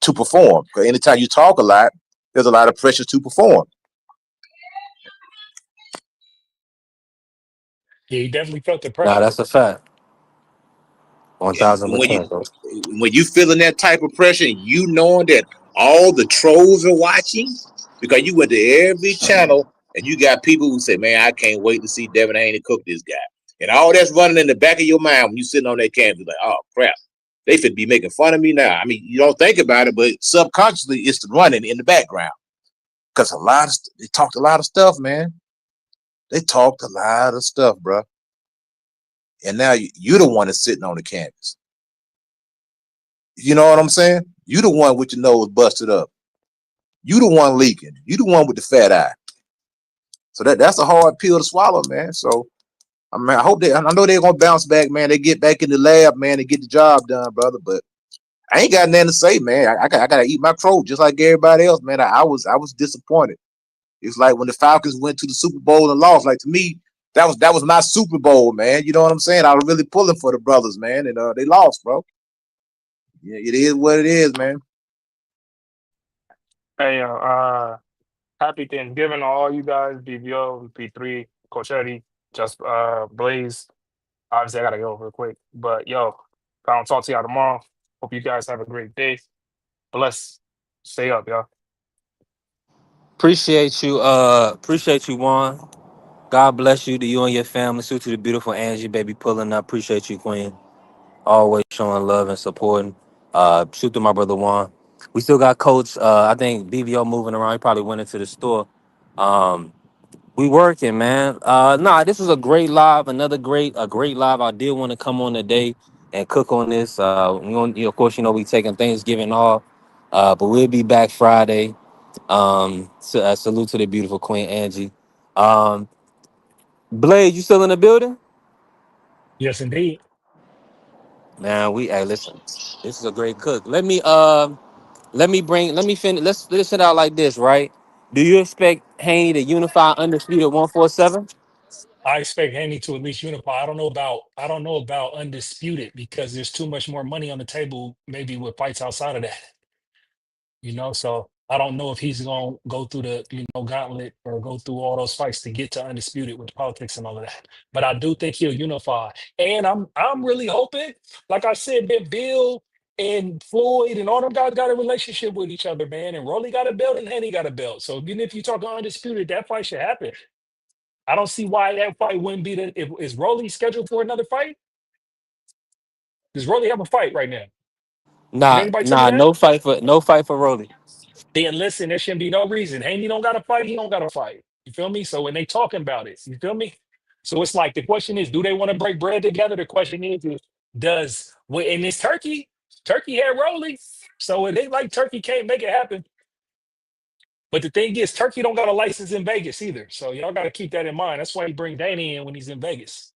to perform. Because anytime you talk a lot, there's a lot of pressure to perform. Yeah, he definitely felt the Nah, pressure. that's a fact. And 1000%, bro. when you feeling that type of pressure, and you knowing that all the trolls are watching, because you went to every channel and you got people who say, "Man, I can't wait to see Devin Haney cook this guy," and all that's running in the back of your mind when you sitting on that campus, like, "Oh crap, they should be making fun of me now." I mean, you don't think about it, but subconsciously, it's running in the background because they talked a lot of stuff, man. They talked a lot of stuff, bro. And now you're the one that's sitting on the campus. You know what I'm saying? You the one with your nose busted up. You the one leaking. You the one with the fat eye. So that's a hard pill to swallow, man. So I mean, I know they're gonna bounce back, man. They get back in the lab, man, and get the job done, brother. But I ain't got nothing to say, man. I gotta eat my crow just like everybody else, man. I was disappointed. It's like when the Falcons went to the Super Bowl and lost. Like to me, that was my Super Bowl, man. You know what I'm saying? I was really pulling for the brothers, man, and they lost, bro. Yeah, it is what it is, man. Hey, happy Thanksgiving to all you guys, BBO, P3, Coach Eddie, just Blaze. Obviously, I gotta go real quick, but yo, if I don't talk to y'all tomorrow, hope you guys have a great day. Bless. Stay up, y'all. Appreciate you, Juan. God bless you to you and your family. Salute to the beautiful Angie, baby, pulling up. Appreciate you, Queen. Always showing love and supporting. Shoot to my brother Juan. We still got Coach. I think BVO moving around. He probably went into the store. Um, we working, man. Nah, this was a great live. A great live. I did want to come on today and cook on this. Of course, we taking Thanksgiving off. But we'll be back Friday. Salute to the beautiful Queen Angie. Um, Blade, you still in the building? Yes, indeed. Man, hey, listen. This is a great cook. Let me finish. Let's it out like this, right? Do you expect Haney to unify undisputed 147? I expect Haney to at least unify. I don't know about undisputed because there's too much more money on the table, maybe with fights outside of that. So I don't know if he's gonna go through the gauntlet or go through all those fights to get to undisputed with politics and all of that. But I do think he'll unify. And I'm really hoping, like I said, that Bill and Floyd and all them guys got a relationship with each other, man. And Rolly got a belt and Haney got a belt. So even if you talk undisputed, that fight should happen. I don't see why that fight wouldn't be is Rolly scheduled for another fight? Does Rolly have a fight right now? Did anybody tell me that? No fight for Rolly. Then listen, there shouldn't be no reason. Haney don't got to fight. He don't got to fight. You feel me? So when they talking about it, you feel me? So it's like the question is, do they want to break bread together? The question is and it's Turkey. Turkey had Rolly. So it ain't like Turkey can't make it happen. But the thing is, Turkey don't got a license in Vegas either. So y'all got to keep that in mind. That's why he bring Danny in when he's in Vegas.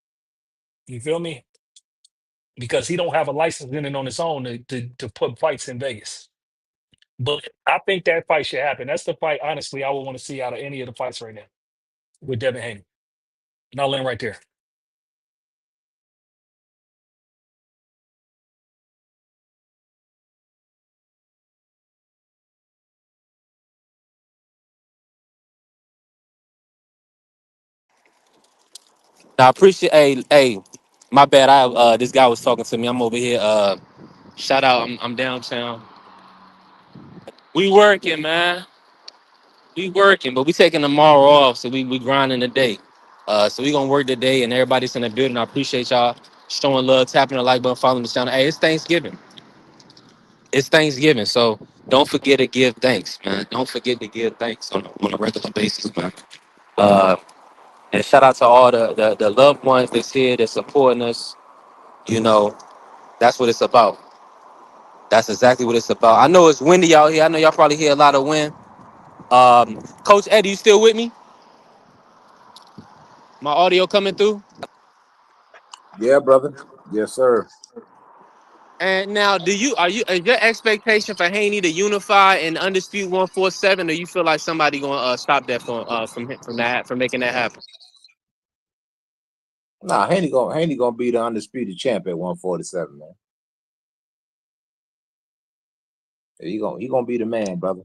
You feel me? Because he don't have a license in and on his own to put fights in Vegas. But I think that fight should happen. That's the fight, honestly, I would want to see out of any of the fights right now with Devin Haney. And I'll land right there. Now I appreciate. Hey, my bad. This guy was talking to me. I'm over here. Shout out. I'm downtown. We working, man. We working, but we taking tomorrow off, so we grinding today. So we gonna work today, and everybody's in the building. I appreciate y'all showing love, tapping the like button, following the channel. Hey, it's Thanksgiving. It's Thanksgiving, so don't forget to give thanks, man. Don't forget to give thanks on a regular basis, man. Uh, and shout out to all the loved ones that's here that's supporting us. You know, that's what it's about. That's exactly what it's about. I know it's windy out here. I know y'all probably hear a lot of wind. Coach Eddie, you still with me? My audio coming through? Yeah, brother. Yes, sir. And now, is your expectation for Haney to unify and undisputed 147, or you feel like somebody gonna stop that from making that happen? Nah, Haney gonna be the undisputed champ at 147, man. He gonna be the man, brother.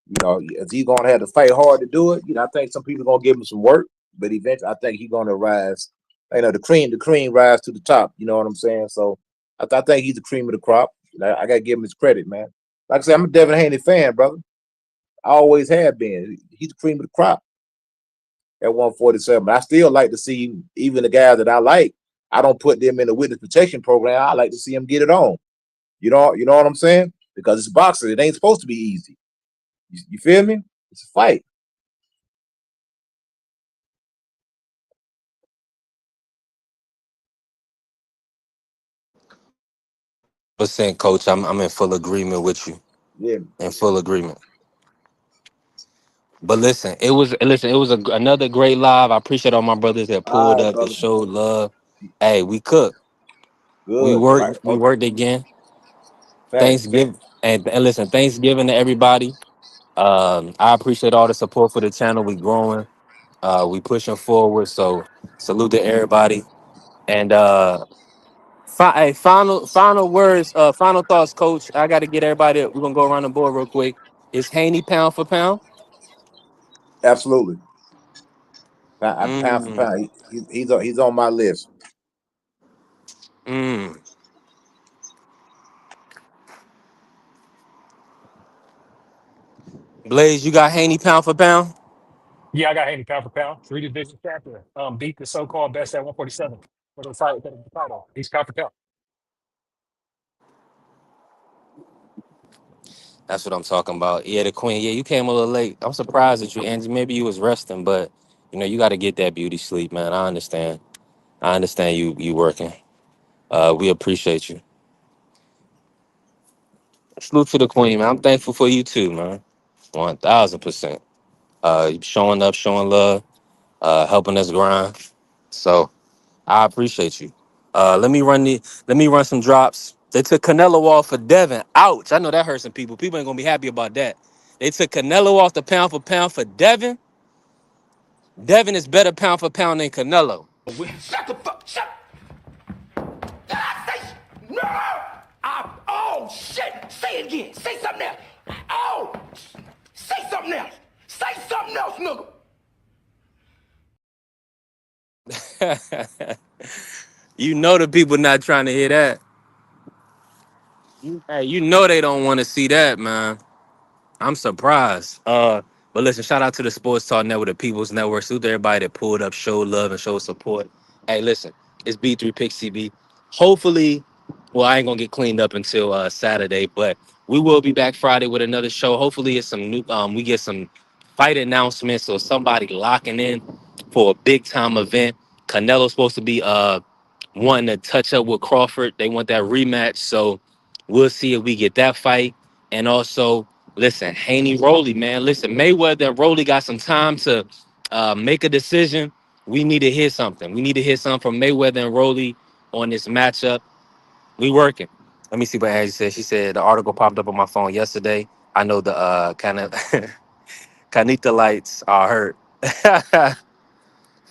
You know, he's gonna have to fight hard to do it. You know, I think some people gonna give him some work, but eventually, I think he's gonna rise. You know, the cream rise to the top. You know what I'm saying? So I think he's the cream of the crop. I gotta give him his credit, man. Like I said, I'm a Devin Haney fan, brother. I always have been. He's the cream of the crop at 147. I still like to see even the guys that I like. I don't put them in the witness protection program. I like to see them get it on. You know what I'm saying? Because it's boxing. It ain't supposed to be easy. You feel me? It's a fight. Percent, coach. I'm in full agreement with you. Yeah. In full agreement. But listen, it was another great live. I appreciate all my brothers that All pulled right, up, that brother. showed love. Hey, we cooked. We Good. Right. worked. We worked again. Facts. Thanksgiving and listen, Thanksgiving to everybody. I appreciate all the support for the channel. We growing. We pushing forward. So salute to everybody. And final words, final thoughts, coach. I got to get everybody. We're gonna go around the board real quick. Is Haney pound for pound? Absolutely. Pound for Mm, pound. He's on my list. mm. Blaze, you got Haney pound for pound? Yeah, I got Haney pound for pound. 3 division champion. Beat the so-called best at 147 for the title. He's pound for pound. That's what I'm talking about. Yeah, the queen. Yeah, you came a little late. I'm surprised at you, Angie. Maybe you was resting, but you got to get that beauty sleep, man. I understand. I understand you working. We appreciate you. Salute to the queen, man. I'm thankful for you too, man. 1000%. Showing up, showing love, helping us grind. So I appreciate you. Let me run some drops. They took Canelo off for Devin. Ouch. I know that hurt some people. People ain't gonna be happy about that. They took Canelo off the pound for pound for Devin. Devin is better pound for pound than Canelo. Shut the fuck. Shut. Did I say? No. Oh shit. Say it again. Say something else. Oh. Say something else. Say something else, nigga. You know the people not trying to hear that. Hey, you know they don't want to see that, man. I'm surprised. But listen, shout out to the Sports Talk Network, the People's Network. Salute to everybody that pulled up, showed love, and showed support. Hey, listen, it's B3 Pick CB. Hopefully, well, I ain't gonna get cleaned up until Saturday, but we will be back Friday with another show. Hopefully, it's some new. We get some fight announcements or somebody locking in for a big time event. Canelo's supposed to be wanting to touch up with Crawford. They want that rematch, so we'll see if we get that fight. And also, listen, Haney Rolly, man. Listen, Mayweather and Rolly got some time to make a decision. We need to hear something. We need to hear something from Mayweather and Rolly on this matchup. We working. Let me see what Angie said. She said the article popped up on my phone yesterday. I know the kind of Canita lights are hurt.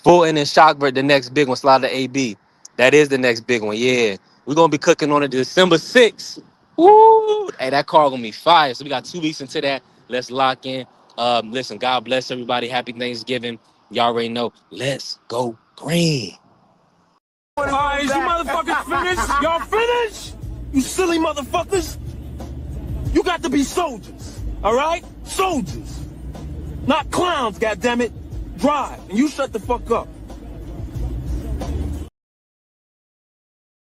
Fulton and Shockbird, the next big one. Slide to AB. That is the next big one. Yeah. We're going to be cooking on it December 6th. Woo! Hey, that car going to be fire. So we got 2 weeks into that. Let's lock in. Listen, God bless everybody. Happy Thanksgiving. Y'all already know. Let's go green. All right, is you motherfuckers finished? Y'all finished? You silly motherfuckers. You got to be soldiers, all right? Soldiers. Not clowns, goddammit. Drive, and you shut the fuck up.